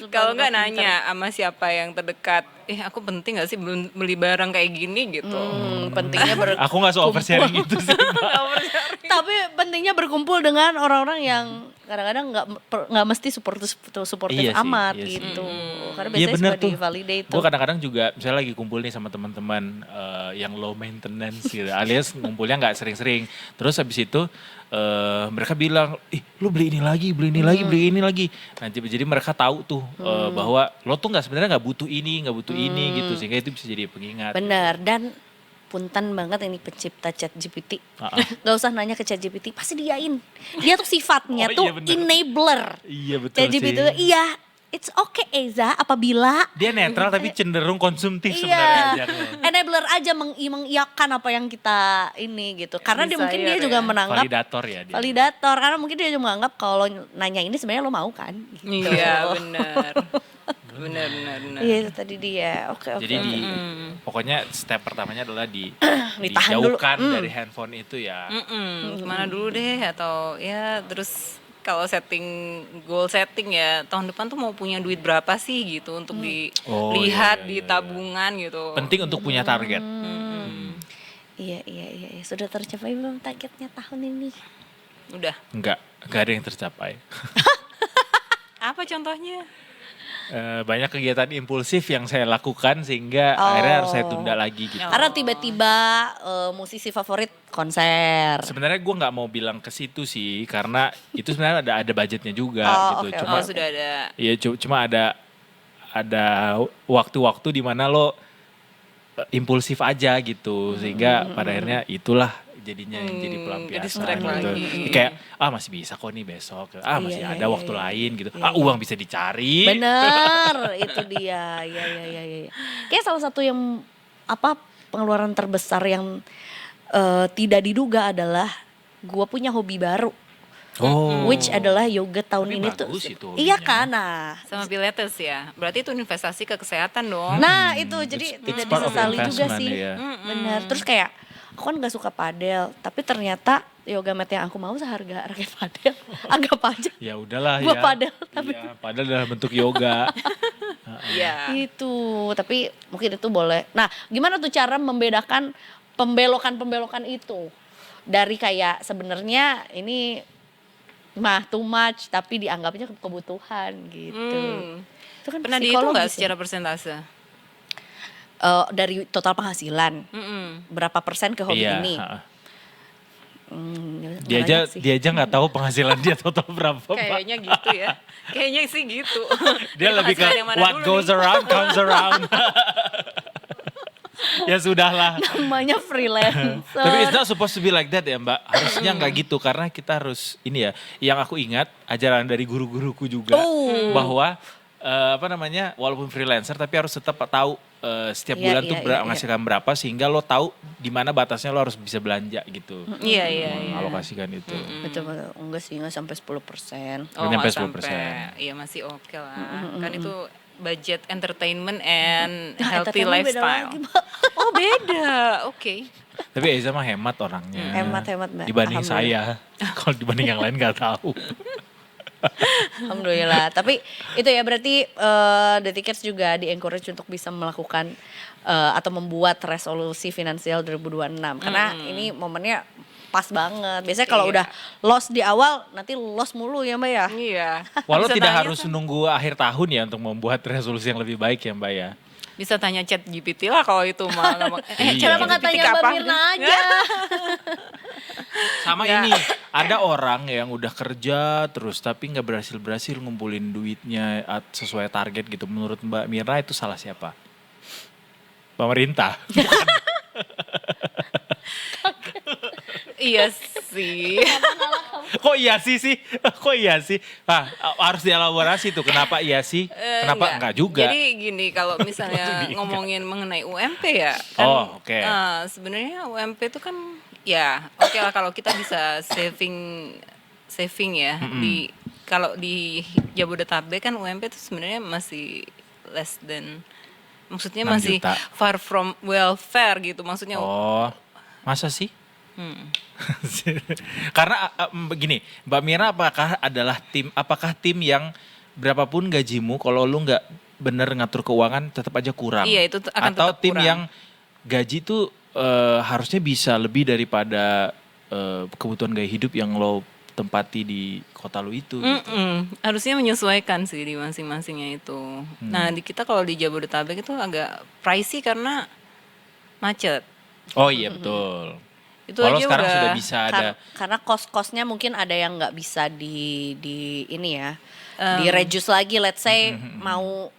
[SPEAKER 8] Kalau nggak nanya sama siapa yang terdekat, aku penting nggak sih belum beli barang kayak gini gitu.
[SPEAKER 3] Pentingnya
[SPEAKER 4] Aku gak so oversharing itu sih.
[SPEAKER 3] Tapi pentingnya berkumpul dengan orang-orang yang kadang-kadang nggak mesti supportif
[SPEAKER 4] Iya sih,
[SPEAKER 3] amat
[SPEAKER 4] iya sih.
[SPEAKER 3] gitu. Karena
[SPEAKER 4] Iya
[SPEAKER 3] biasanya
[SPEAKER 4] bener
[SPEAKER 3] suka
[SPEAKER 4] tuh.
[SPEAKER 3] di-validate
[SPEAKER 4] Gue
[SPEAKER 3] tuh.
[SPEAKER 4] kadang-kadang juga misalnya lagi kumpul nih sama teman-teman yang low maintenance gitu. Alias ngumpulnya nggak sering-sering. Terus habis itu mereka bilang, lu beli ini lagi, beli ini lagi, beli ini lagi. Nah, jadi mereka tahu tuh bahwa lo tuh sebenarnya nggak butuh ini gitu. Sehingga itu bisa jadi pengingat.
[SPEAKER 3] Benar, dan punten banget ini pencipta ChatGPT. Gak usah nanya ke ChatGPT, pasti diain. Dia tuh sifatnya
[SPEAKER 4] Oh,
[SPEAKER 3] tuh
[SPEAKER 4] iya bener.
[SPEAKER 3] enabler.
[SPEAKER 4] Iya betul
[SPEAKER 3] ChatGPT
[SPEAKER 4] sih.
[SPEAKER 3] tuh, iya, it's okay Eza apabila
[SPEAKER 4] Dia netral tapi cenderung konsumtif sebenarnya
[SPEAKER 3] iya,
[SPEAKER 4] ajaknya.
[SPEAKER 3] enabler aja mengiyakan apa yang kita ini gitu. Karena dia mungkin dia
[SPEAKER 8] Desire
[SPEAKER 3] juga
[SPEAKER 8] ya.
[SPEAKER 3] menganggap
[SPEAKER 4] Validator ya dia.
[SPEAKER 3] validator. Karena mungkin dia juga menganggap kalau nanya ini sebenarnya lo mau kan? Gitu.
[SPEAKER 8] Iya benar. Benar.
[SPEAKER 3] Iya itu tadi dia. Oke.
[SPEAKER 4] Jadi pokoknya step pertamanya adalah
[SPEAKER 3] Ditahan dulu.
[SPEAKER 4] dijauhkan dari handphone itu ya.
[SPEAKER 8] Kemana dulu deh atau ya terus kalau goal setting ya tahun depan tuh mau punya duit berapa sih gitu untuk
[SPEAKER 4] Oh,
[SPEAKER 8] dilihat
[SPEAKER 4] iya,
[SPEAKER 8] di
[SPEAKER 4] iya.
[SPEAKER 8] tabungan gitu.
[SPEAKER 4] Penting untuk punya target.
[SPEAKER 3] Iya. Sudah tercapai belum targetnya tahun ini?
[SPEAKER 8] Udah.
[SPEAKER 4] Enggak ada yang tercapai.
[SPEAKER 8] Apa contohnya?
[SPEAKER 4] Banyak kegiatan impulsif yang saya lakukan sehingga akhirnya harus saya tunda lagi gitu.
[SPEAKER 3] Karena tiba-tiba musisi favorit konser.
[SPEAKER 4] Sebenarnya gue nggak mau bilang ke situ sih karena itu sebenarnya ada budgetnya juga gitu.
[SPEAKER 3] oke,
[SPEAKER 4] Cuma
[SPEAKER 8] Sudah ada.
[SPEAKER 4] iya cuma ada waktu-waktu di mana lo impulsif aja gitu sehingga pada akhirnya itulah jadinya yang jadi
[SPEAKER 8] Jadi
[SPEAKER 4] pelampiasan
[SPEAKER 8] strike
[SPEAKER 4] gitu.
[SPEAKER 8] lagi.
[SPEAKER 4] Kayak masih bisa kok nih besok. Masih
[SPEAKER 3] Iya,
[SPEAKER 4] ada
[SPEAKER 3] iya,
[SPEAKER 4] waktu
[SPEAKER 3] iya.
[SPEAKER 4] lain gitu.
[SPEAKER 3] Iya, iya.
[SPEAKER 4] Uang bisa dicari.
[SPEAKER 3] Bener, itu dia. Iya. Kayak salah satu yang pengeluaran terbesar yang tidak diduga adalah gue punya hobi baru,
[SPEAKER 4] Oh.
[SPEAKER 3] which adalah yoga tahun
[SPEAKER 4] Tapi
[SPEAKER 3] ini
[SPEAKER 4] bagus
[SPEAKER 3] tuh.
[SPEAKER 4] itu
[SPEAKER 3] Iya
[SPEAKER 4] hobinya.
[SPEAKER 3] kan, nah.
[SPEAKER 8] Sama pilates ya. Berarti itu investasi ke kesehatan dong.
[SPEAKER 3] Nah itu jadi
[SPEAKER 4] It's
[SPEAKER 3] tidak
[SPEAKER 4] part of
[SPEAKER 3] disesali juga
[SPEAKER 4] investment,
[SPEAKER 3] sih.
[SPEAKER 4] ya.
[SPEAKER 3] Bener. Terus kayak aku kan gak suka padel, tapi ternyata yoga mat yang aku mau seharga raket padel. Anggap aja.
[SPEAKER 4] Ya udahlah
[SPEAKER 3] Gua
[SPEAKER 4] ya.
[SPEAKER 3] padel, tapi-
[SPEAKER 4] Iya, padel dalam bentuk yoga.
[SPEAKER 8] Iya.
[SPEAKER 3] Itu, tapi mungkin itu boleh. Nah, gimana tuh cara membedakan pembelokan itu dari kayak sebenarnya ini too much tapi dianggapnya kebutuhan gitu. Itu kan
[SPEAKER 8] Pernah dihitung nggak
[SPEAKER 3] psikologis ya.
[SPEAKER 8] secara persentase?
[SPEAKER 3] Dari total penghasilan berapa persen ke hobi
[SPEAKER 4] Iya.
[SPEAKER 3] ini?
[SPEAKER 4] ha-ha.
[SPEAKER 3] Nggak
[SPEAKER 4] Dia
[SPEAKER 3] banyak sih.
[SPEAKER 4] aja nggak tahu penghasilan dia total berapa, Pak.
[SPEAKER 8] Kayaknya gitu ya. Kayaknya sih gitu.
[SPEAKER 4] Dia lebih ke
[SPEAKER 8] penghasilan yang mana
[SPEAKER 4] what
[SPEAKER 8] dulu
[SPEAKER 4] goes
[SPEAKER 8] nih?
[SPEAKER 4] around comes around. Ya sudahlah.
[SPEAKER 3] Namanya freelancer.
[SPEAKER 4] Tapi it's not supposed to be like that ya Mbak. Harusnya nggak gitu karena kita harus ini ya. Yang aku ingat ajaran dari guru-guruku juga
[SPEAKER 3] Oh.
[SPEAKER 4] bahwa walaupun freelancer tapi harus tetap tahu setiap
[SPEAKER 3] Iya,
[SPEAKER 4] bulan
[SPEAKER 3] iya,
[SPEAKER 4] tuh
[SPEAKER 3] iya, iya.
[SPEAKER 4] menghasilkan berapa sehingga lo tahu di mana batasnya lo harus bisa belanja gitu.
[SPEAKER 8] Iya.
[SPEAKER 4] Mengalokasikan itu.
[SPEAKER 3] Betul, enggak sih, enggak sampai 10%.
[SPEAKER 8] Oh,
[SPEAKER 4] Nyampe
[SPEAKER 8] nggak
[SPEAKER 4] 10%.
[SPEAKER 8] sampai. Iya masih oke lah. Kan itu budget entertainment and
[SPEAKER 3] Nah,
[SPEAKER 8] healthy
[SPEAKER 3] entertainment beda
[SPEAKER 8] lifestyle.
[SPEAKER 3] lagi, Mbak.
[SPEAKER 8] Oh beda, oke.
[SPEAKER 4] Tapi Eza mah hemat orangnya.
[SPEAKER 3] Hemat, Mbak.
[SPEAKER 4] Dibanding
[SPEAKER 3] Alhamdulillah.
[SPEAKER 4] saya. Kalau dibanding yang lain nggak tahu.
[SPEAKER 3] Alhamdulillah. Tapi itu ya berarti The Tickers juga di-encourage untuk bisa melakukan atau membuat resolusi finansial 2026. Karena ini momennya pas banget. Biasanya kalau udah loss di awal nanti loss mulu ya Mbak ya.
[SPEAKER 8] Iya.
[SPEAKER 4] Walau
[SPEAKER 8] Bisa
[SPEAKER 4] tidak
[SPEAKER 8] tanya
[SPEAKER 4] harus
[SPEAKER 8] kan-
[SPEAKER 4] nunggu akhir tahun ya untuk membuat resolusi yang lebih baik ya Mbak ya.
[SPEAKER 8] Bisa tanya chat GPT lah kalau itu mah.
[SPEAKER 4] Iya.
[SPEAKER 3] Kenapa nggak
[SPEAKER 8] GPT
[SPEAKER 3] tanya Mbak
[SPEAKER 8] kapan?
[SPEAKER 3] Mirna aja?
[SPEAKER 4] Sama
[SPEAKER 8] Ya.
[SPEAKER 4] ini, ada orang yang udah kerja terus tapi nggak berhasil ngumpulin duitnya sesuai target gitu. Menurut Mbak Mirna itu salah siapa? Pemerintah.
[SPEAKER 8] Iya sih.
[SPEAKER 4] Kok iya sih? Kok iya sih? Nah, harus dielaborasi tuh kenapa iya sih? Kenapa enggak juga?
[SPEAKER 8] Jadi gini, kalau misalnya ngomongin mengenai UMP ya, kan
[SPEAKER 4] Oh, oke.
[SPEAKER 8] sebenarnya UMP itu kan ya oke lah kalau kita bisa saving ya di kalau di Jabodetabek kan UMP itu sebenarnya masih less than, maksudnya
[SPEAKER 4] 6
[SPEAKER 8] masih
[SPEAKER 4] juta.
[SPEAKER 8] far from welfare gitu, maksudnya.
[SPEAKER 4] Oh, masa sih?
[SPEAKER 8] Hmm.
[SPEAKER 4] Karena begini, Mbak Mira apakah tim yang berapapun gajimu kalau lu nggak bener ngatur keuangan tetap aja kurang?
[SPEAKER 8] Iya, itu akan
[SPEAKER 4] Atau
[SPEAKER 8] tetap
[SPEAKER 4] tim
[SPEAKER 8] kurang.
[SPEAKER 4] yang gaji tuh harusnya bisa lebih daripada kebutuhan gaya hidup yang lo tempati di kota lu itu gitu.
[SPEAKER 8] Harusnya menyesuaikan sih di masing-masingnya itu. Nah, di kita kalau di Jabodetabek itu agak pricey karena macet.
[SPEAKER 4] Oh iya betul.
[SPEAKER 8] Itu
[SPEAKER 4] Kalau
[SPEAKER 8] aja
[SPEAKER 4] sekarang
[SPEAKER 8] udah
[SPEAKER 4] sudah bisa ada
[SPEAKER 3] Karena kos-kosnya mungkin ada yang nggak bisa di ini ya, di reduce lagi. Let's say mau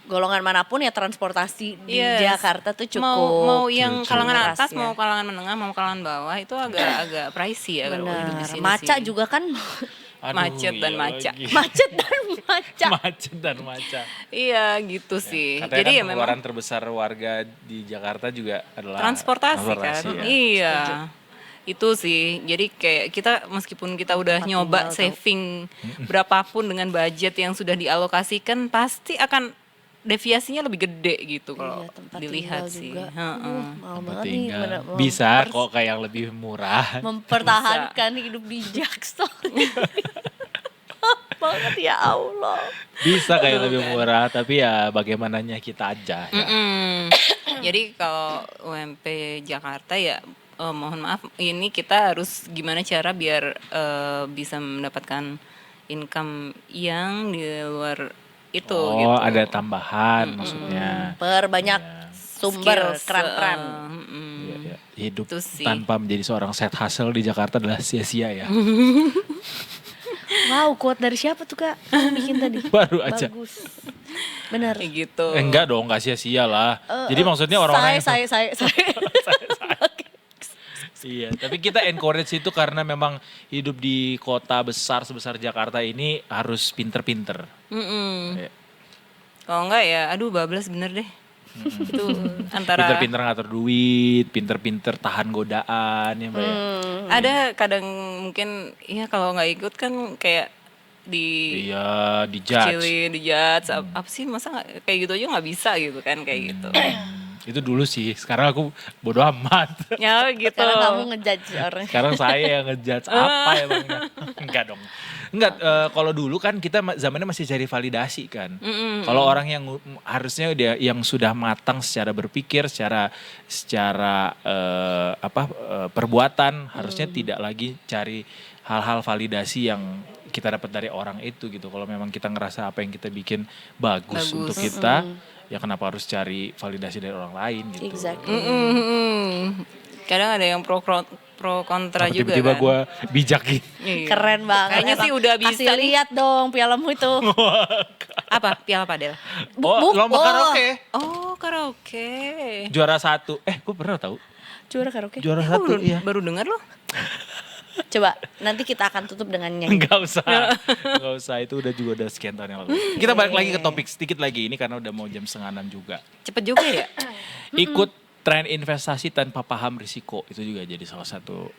[SPEAKER 3] golongan manapun ya transportasi di
[SPEAKER 8] Yes.
[SPEAKER 3] Jakarta tuh cukup.
[SPEAKER 8] mau yang kalangan
[SPEAKER 3] keras
[SPEAKER 8] atas,
[SPEAKER 3] ya.
[SPEAKER 8] mau kalangan menengah, mau kalangan bawah itu agak pricey ya kalau hidup di
[SPEAKER 3] Benar.
[SPEAKER 8] sini
[SPEAKER 3] Maca
[SPEAKER 8] sih.
[SPEAKER 3] juga kan
[SPEAKER 4] Aduh,
[SPEAKER 8] macet dan
[SPEAKER 4] iya
[SPEAKER 8] maca.
[SPEAKER 4] lagi.
[SPEAKER 3] macet dan maca.
[SPEAKER 4] Macet dan maca.
[SPEAKER 8] Iya gitu sih.
[SPEAKER 4] Katanya
[SPEAKER 8] Jadi
[SPEAKER 4] kan
[SPEAKER 8] ya memang
[SPEAKER 4] pengeluaran terbesar warga di Jakarta juga adalah
[SPEAKER 8] transportasi kan.
[SPEAKER 4] ya.
[SPEAKER 8] Iya. Itu sih. Jadi kayak kita meskipun kita udah
[SPEAKER 3] Tempat
[SPEAKER 8] nyoba
[SPEAKER 3] tinggal,
[SPEAKER 8] saving berapapun dengan budget yang sudah dialokasikan, pasti akan deviasinya lebih gede gitu kalau
[SPEAKER 3] Iya, tempat
[SPEAKER 8] dilihat
[SPEAKER 3] tinggal
[SPEAKER 8] sih.
[SPEAKER 3] juga.
[SPEAKER 8] Heeh.
[SPEAKER 3] Mahal
[SPEAKER 4] Tempat
[SPEAKER 3] banget nih,
[SPEAKER 4] tinggal.
[SPEAKER 3] bener-
[SPEAKER 4] Bisa kok kayak yang lebih murah.
[SPEAKER 3] mempertahankan hidup di Jaksel. banget ya Allah.
[SPEAKER 4] Bisa kayak
[SPEAKER 8] Betul,
[SPEAKER 4] lebih
[SPEAKER 8] kan?
[SPEAKER 4] murah, tapi ya bagaimananya kita aja. Ya.
[SPEAKER 8] Jadi kalau UMP Jakarta ya mohon maaf ini kita harus gimana cara biar bisa mendapatkan income yang di luar itu
[SPEAKER 4] Oh,
[SPEAKER 8] gitu.
[SPEAKER 4] ada tambahan maksudnya.
[SPEAKER 3] Perbanyak sumber
[SPEAKER 8] Skills,
[SPEAKER 3] keran-keran.
[SPEAKER 4] Iya, iya. Hidup
[SPEAKER 8] Itu sih.
[SPEAKER 4] tanpa menjadi seorang side hustle di Jakarta adalah sia-sia ya.
[SPEAKER 3] Wow, quote dari siapa tuh Kak? Kamu bikin tadi.
[SPEAKER 4] Baru aja.
[SPEAKER 3] Bagus. Bener.
[SPEAKER 8] Kayak gitu.
[SPEAKER 4] Enggak dong, gak sia-sia lah. Jadi maksudnya orang-orang yang
[SPEAKER 3] saya.
[SPEAKER 4] Iya, tapi kita encourage itu karena memang hidup di kota besar sebesar Jakarta ini harus pinter-pinter. Iya.
[SPEAKER 8] Kalau enggak ya aduh bablas bener deh. Itu antara
[SPEAKER 4] Pinter-pinter ngatur duit, pinter-pinter tahan godaan ya Mbak ya.
[SPEAKER 8] ada kadang mungkin ya kalau nggak ikut kan kayak di
[SPEAKER 4] Iya, dijudge.
[SPEAKER 8] kecilin, dijudge, apa sih masa kayak gitu aja nggak bisa gitu kan kayak gitu.
[SPEAKER 4] Itu dulu sih, sekarang aku bodo amat.
[SPEAKER 8] Ya gitu.
[SPEAKER 3] Sekarang kamu ngejudge orang.
[SPEAKER 4] Sekarang saya yang ngejudge apa emangnya? Enggak dong. Enggak, kalau dulu kan kita zamannya masih cari validasi kan. Kalau orang yang harusnya dia yang sudah matang secara berpikir, secara perbuatan, harusnya tidak lagi cari hal-hal validasi yang kita dapat dari orang itu gitu. Kalau memang kita ngerasa apa yang kita bikin bagus. Untuk kita, ya kenapa harus cari validasi dari orang lain gitu.
[SPEAKER 3] Exactly.
[SPEAKER 8] Kadang ada yang pro kontra
[SPEAKER 4] Apa
[SPEAKER 8] juga
[SPEAKER 4] tiba-tiba
[SPEAKER 8] kan.
[SPEAKER 4] gue bijakin.
[SPEAKER 8] Iya.
[SPEAKER 3] Keren banget.
[SPEAKER 8] Kayaknya sih
[SPEAKER 3] Emang.
[SPEAKER 8] udah bisa
[SPEAKER 3] Kasih
[SPEAKER 8] nih.
[SPEAKER 3] lihat dong pialamu itu.
[SPEAKER 8] Apa? Piala padel.
[SPEAKER 4] Oh, lomba karaoke.
[SPEAKER 8] Oh, karaoke.
[SPEAKER 4] Juara 1. Gue pernah tahu.
[SPEAKER 3] Juara karaoke.
[SPEAKER 4] Juara 1, iya.
[SPEAKER 8] Baru dengar loh.
[SPEAKER 3] Coba nanti kita akan tutup dengan nyanyi.
[SPEAKER 4] Enggak usah. Enggak usai, itu udah sekian tahun yang lalu. Kita balik lagi ke topik sedikit lagi ini karena udah mau jam 5:30 juga.
[SPEAKER 8] Cepet juga ya.
[SPEAKER 4] Ikut tren investasi tanpa paham risiko itu juga jadi salah satu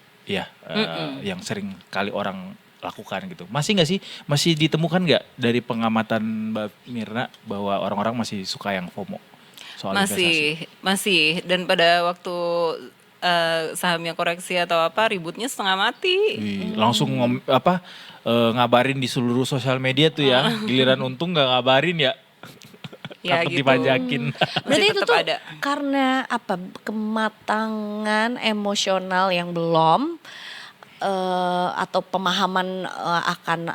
[SPEAKER 4] yang sering kali orang lakukan gitu. Masih nggak sih? Masih ditemukan nggak dari pengamatan Mbak Mirna bahwa orang-orang masih suka yang FOMO soal investasi?
[SPEAKER 8] Masih. Dan pada waktu sahamnya koreksi atau apa ributnya setengah mati.
[SPEAKER 4] Langsung ngabarin di seluruh sosial media tuh ya. Giliran untung nggak ngabarin ya.
[SPEAKER 8] Ya,
[SPEAKER 4] Takut
[SPEAKER 8] gitu.
[SPEAKER 4] dipajakin.
[SPEAKER 3] Berarti itu
[SPEAKER 8] tetap
[SPEAKER 3] tuh
[SPEAKER 8] ada.
[SPEAKER 3] karena apa? Kematangan emosional yang belum atau pemahaman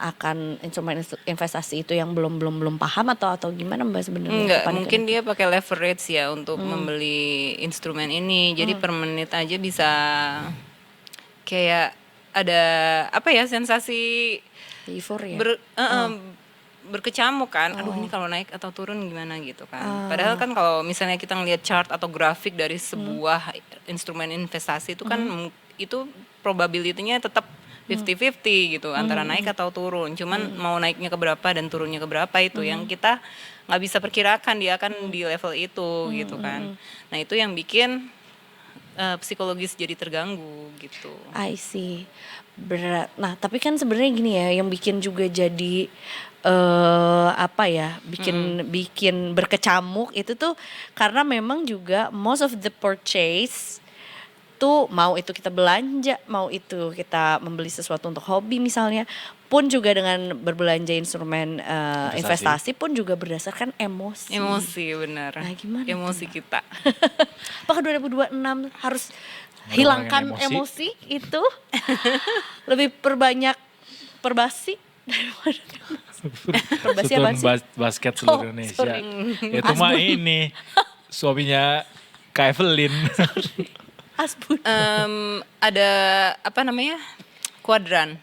[SPEAKER 3] akan instrumen investasi itu yang belum paham atau gimana Mbak sebenarnya?
[SPEAKER 8] Enggak,
[SPEAKER 3] kepanikan
[SPEAKER 8] mungkin
[SPEAKER 3] itu?
[SPEAKER 8] dia pakai leverage ya untuk membeli instrumen ini. Jadi per menit aja bisa kayak ada apa ya, sensasi
[SPEAKER 3] Euforia.
[SPEAKER 8] berkecamuk kan. Aduh, ini kalau naik atau turun gimana gitu kan. Padahal kan kalau misalnya kita ngelihat chart atau grafik dari sebuah instrumen investasi itu kan itu probability-nya tetap 50-50 gitu antara naik atau turun. Cuman mau naiknya ke berapa dan turunnya ke berapa itu yang kita nggak bisa perkirakan dia akan di level itu gitu kan. Nah, itu yang bikin psikologis jadi terganggu gitu.
[SPEAKER 3] I see. Berat. Nah, tapi kan sebenarnya gini ya, yang bikin juga jadi apa ya, bikin berkecamuk itu tuh karena memang juga most of the purchase tuh, mau itu kita belanja, mau itu kita membeli sesuatu untuk hobi misalnya, pun juga dengan berbelanja instrumen investasi pun juga berdasarkan emosi.
[SPEAKER 8] Emosi benar.
[SPEAKER 3] Nah, gimana tuh,
[SPEAKER 8] emosi
[SPEAKER 3] Mbak?
[SPEAKER 8] kita.
[SPEAKER 3] Apakah 2026 harus
[SPEAKER 4] Ngurangin
[SPEAKER 3] hilangkan
[SPEAKER 4] emosi.
[SPEAKER 3] emosi itu? Lebih perbanyak perbasi daripada perbasi apa sih?
[SPEAKER 4] Basket seluruh
[SPEAKER 3] Oh,
[SPEAKER 4] Indonesia.
[SPEAKER 3] sorry.
[SPEAKER 4] Itu mah ini suaminya Kak Evelyn.
[SPEAKER 3] Asbun.
[SPEAKER 8] Ada apa namanya, kuadran.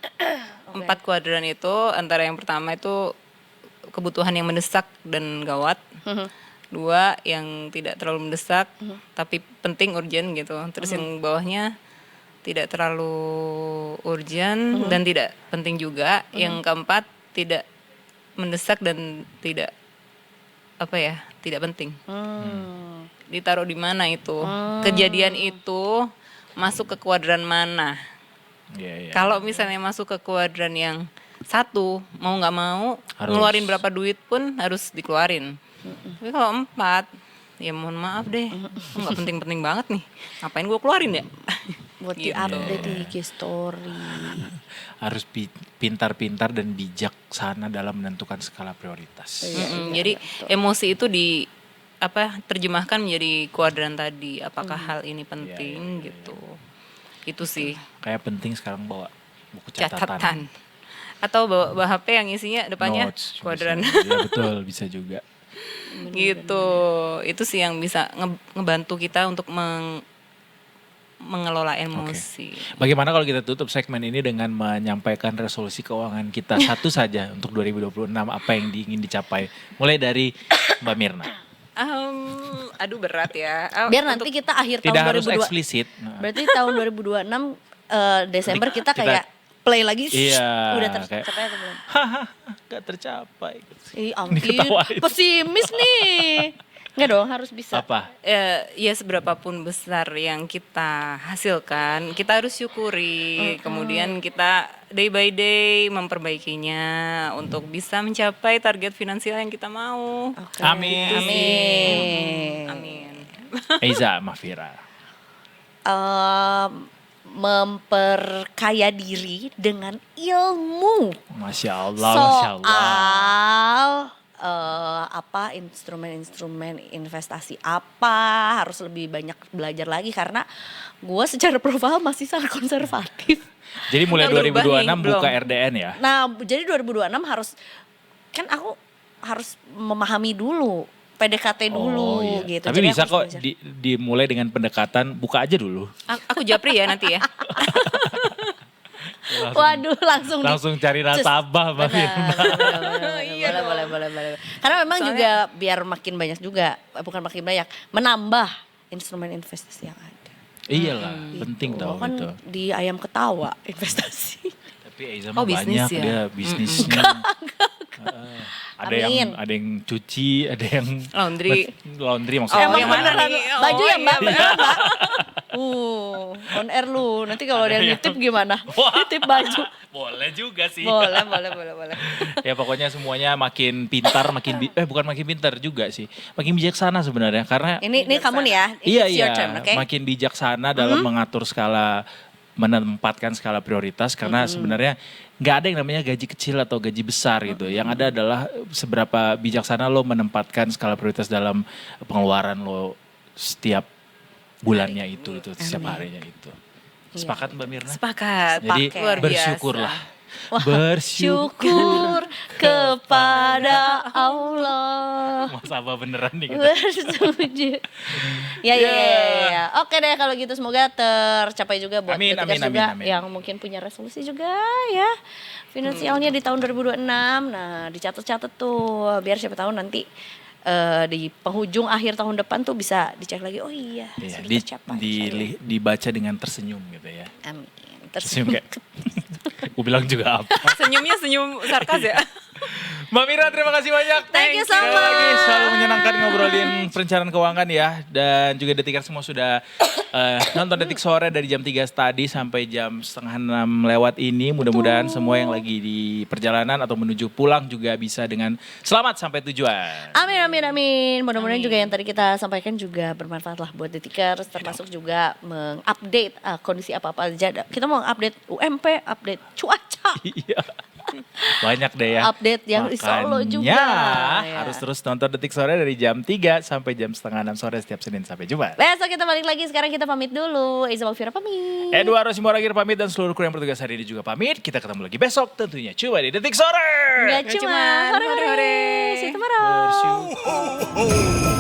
[SPEAKER 8] 4 kuadran itu antara yang pertama itu kebutuhan yang mendesak dan gawat. 2 yang tidak terlalu mendesak tapi penting, urgent gitu. Terus yang bawahnya tidak terlalu urgent dan tidak penting juga. Yang keempat tidak mendesak dan tidak apa ya, tidak penting. Ditaruh di mana itu? Kejadian itu masuk ke kuadran mana?
[SPEAKER 4] Iya, iya.
[SPEAKER 8] Kalau misalnya masuk ke kuadran yang 1, mau nggak mau
[SPEAKER 4] Harus.
[SPEAKER 8] ngeluarin berapa duit pun harus dikeluarin. Tapi kalau 4, ya mohon maaf deh, nggak penting-penting banget nih. Ngapain gue keluarin ya?
[SPEAKER 3] Buat
[SPEAKER 8] Gitu.
[SPEAKER 3] di-update di IG story.
[SPEAKER 4] Harus pintar-pintar dan bijaksana dalam menentukan skala prioritas.
[SPEAKER 8] Jadi emosi itu terjemahkan menjadi kuadran tadi. Apakah hal ini penting gitu? Itu sih.
[SPEAKER 4] Kayak penting sekarang bawa buku catatan.
[SPEAKER 8] Catatan. Atau bawa HP yang isinya depannya
[SPEAKER 4] Notes,
[SPEAKER 8] kuadran.
[SPEAKER 4] Iya betul, bisa juga.
[SPEAKER 8] Gitu. Itu sih yang bisa ngebantu kita untuk mengelola emosi.
[SPEAKER 4] Bagaimana kalau kita tutup segmen ini dengan menyampaikan resolusi keuangan kita satu saja untuk 2026, apa yang ingin dicapai? Mulai dari Mbak Mirna.
[SPEAKER 8] Aduh berat ya.
[SPEAKER 3] Biar nanti kita akhir
[SPEAKER 4] Tidak
[SPEAKER 3] tahun
[SPEAKER 4] harus
[SPEAKER 3] 2002.
[SPEAKER 4] eksplisit.
[SPEAKER 3] Berarti tahun 2026 Desember kita kayak play lagi.
[SPEAKER 4] Iya,
[SPEAKER 3] Udah
[SPEAKER 4] kayak-
[SPEAKER 3] tercapai atau belum?
[SPEAKER 4] Gak tercapai.
[SPEAKER 3] Ih,
[SPEAKER 4] Diketawain.
[SPEAKER 3] pesimis nih. Enggak dong, harus bisa.
[SPEAKER 4] Apa?
[SPEAKER 8] Ya seberapapun besar yang kita hasilkan, kita harus syukuri. Kemudian kita day by day memperbaikinya untuk bisa mencapai target finansial yang kita mau.
[SPEAKER 3] Oke.
[SPEAKER 4] Amin.
[SPEAKER 3] Amin.
[SPEAKER 8] Amin.
[SPEAKER 4] Eiza Mafira.
[SPEAKER 3] Memperkaya diri dengan ilmu
[SPEAKER 4] Masya Allah, Masya Allah.
[SPEAKER 3] soal apa instrumen-instrumen investasi apa, harus lebih banyak belajar lagi karena gue secara profil masih sangat konservatif.
[SPEAKER 4] Jadi mulai
[SPEAKER 8] Udah berubah
[SPEAKER 4] 2026
[SPEAKER 8] nih,
[SPEAKER 4] buka
[SPEAKER 8] belum?
[SPEAKER 4] RDN ya?
[SPEAKER 3] Nah, jadi 2026 harus, kan aku harus memahami dulu, PDKT dulu
[SPEAKER 4] Oh, iya.
[SPEAKER 3] gitu.
[SPEAKER 4] Tapi
[SPEAKER 3] Jadi
[SPEAKER 4] bisa
[SPEAKER 3] aku
[SPEAKER 4] kok
[SPEAKER 3] harus belajar.
[SPEAKER 4] dimulai dengan pendekatan buka aja dulu.
[SPEAKER 8] Aku japri ya nanti ya.
[SPEAKER 3] Waduh, langsung
[SPEAKER 4] Cari nasabah Mbak Firma.
[SPEAKER 3] Boleh. Karena memang juga biar makin banyak juga, bukan makin banyak, menambah instrumen investasi yang ada.
[SPEAKER 4] Iyalah, penting tau
[SPEAKER 3] Kan
[SPEAKER 4] itu.
[SPEAKER 3] di ayam ketawa investasi.
[SPEAKER 4] Tapi Eiza
[SPEAKER 8] Oh,
[SPEAKER 4] mah
[SPEAKER 8] bisnis
[SPEAKER 4] banyak
[SPEAKER 8] ya?
[SPEAKER 4] dia bisnisnya. Ada
[SPEAKER 3] Amin.
[SPEAKER 4] ada yang cuci, ada yang
[SPEAKER 8] Laundry.
[SPEAKER 4] laundry maksudnya.
[SPEAKER 8] Oh, yang mana
[SPEAKER 3] beneran
[SPEAKER 8] nih?
[SPEAKER 3] baju
[SPEAKER 8] Oh,
[SPEAKER 3] ya Mbak?
[SPEAKER 8] iya,
[SPEAKER 3] Beneran Mbak? On air lu. Nanti kalau ada yang nitip gimana? Nitip baju.
[SPEAKER 4] Boleh juga sih.
[SPEAKER 3] Boleh.
[SPEAKER 4] Ya pokoknya semuanya makin pintar, bukan makin pintar juga sih. Makin bijaksana sebenarnya karena
[SPEAKER 3] Ini kamu nih ya.
[SPEAKER 4] iya
[SPEAKER 3] It's your turn, oke?
[SPEAKER 4] makin bijaksana dalam mengatur skala menempatkan skala prioritas karena sebenarnya nggak ada yang namanya gaji kecil atau gaji besar gitu. Yang ada adalah seberapa bijaksana lo menempatkan skala prioritas dalam pengeluaran lo setiap bulannya itu setiap harinya itu. Sepakat Mbak Mirna?
[SPEAKER 3] Sepakat.
[SPEAKER 4] Jadi
[SPEAKER 3] pakai.
[SPEAKER 8] Luar biasa.
[SPEAKER 4] bersyukurlah.
[SPEAKER 3] Syukur kepada Allah.
[SPEAKER 4] Mas apa beneran nih kita?
[SPEAKER 3] Bersetuju. Ya. Oke deh kalau gitu semoga tercapai juga buat
[SPEAKER 4] Amin,
[SPEAKER 3] Detikers
[SPEAKER 4] amin,
[SPEAKER 3] juga
[SPEAKER 4] amin.
[SPEAKER 3] yang mungkin punya resolusi juga ya. Finansialnya di tahun 2026. Nah, dicatat-catat tuh biar siapa tahu nanti di penghujung akhir tahun depan tuh bisa dicek lagi. Oh iya,
[SPEAKER 4] Iya,
[SPEAKER 3] sudah tercapai.
[SPEAKER 4] dibaca dengan tersenyum gitu ya.
[SPEAKER 3] Amin.
[SPEAKER 4] Tersenyum kayak, gue bilang juga apa.
[SPEAKER 8] Senyumnya senyum sarkas ya.
[SPEAKER 4] Mbak Mira terima kasih banyak.
[SPEAKER 3] Thank you so
[SPEAKER 4] Sekali lagi
[SPEAKER 3] much.
[SPEAKER 4] selalu menyenangkan ngobrolin perencanaan keuangan ya. Dan juga Detikers semua sudah nonton Detik Sore dari jam 3 tadi sampai jam 5:30 lewat ini. Mudah-mudahan semua yang lagi di perjalanan atau menuju pulang juga bisa dengan selamat sampai tujuan.
[SPEAKER 3] Amin. Mudah-mudahan juga yang tadi kita sampaikan juga bermanfaat lah buat Detikers, termasuk juga mengupdate kondisi apa-apa aja. Kita mau update UMP, update cuaca.
[SPEAKER 4] Iya. Banyak deh ya.
[SPEAKER 3] Update yang di Solo juga.
[SPEAKER 4] Ya. Harus terus nonton Detik Sore dari jam 3 sampai jam 5:30 sore setiap Senin sampai Jumat.
[SPEAKER 3] Besok kita balik lagi, sekarang kita pamit dulu. Iza Malvira pamit.
[SPEAKER 4] Eduardo Simoragir pamit dan seluruh kru yang bertugas hari ini juga pamit. Kita ketemu lagi besok tentunya cuma di Detik Sore.
[SPEAKER 3] Gak cuma
[SPEAKER 8] cuman,
[SPEAKER 3] hore-hore.
[SPEAKER 8] hore-hore.
[SPEAKER 3] See you tomorrow.
[SPEAKER 4] Bersyukur.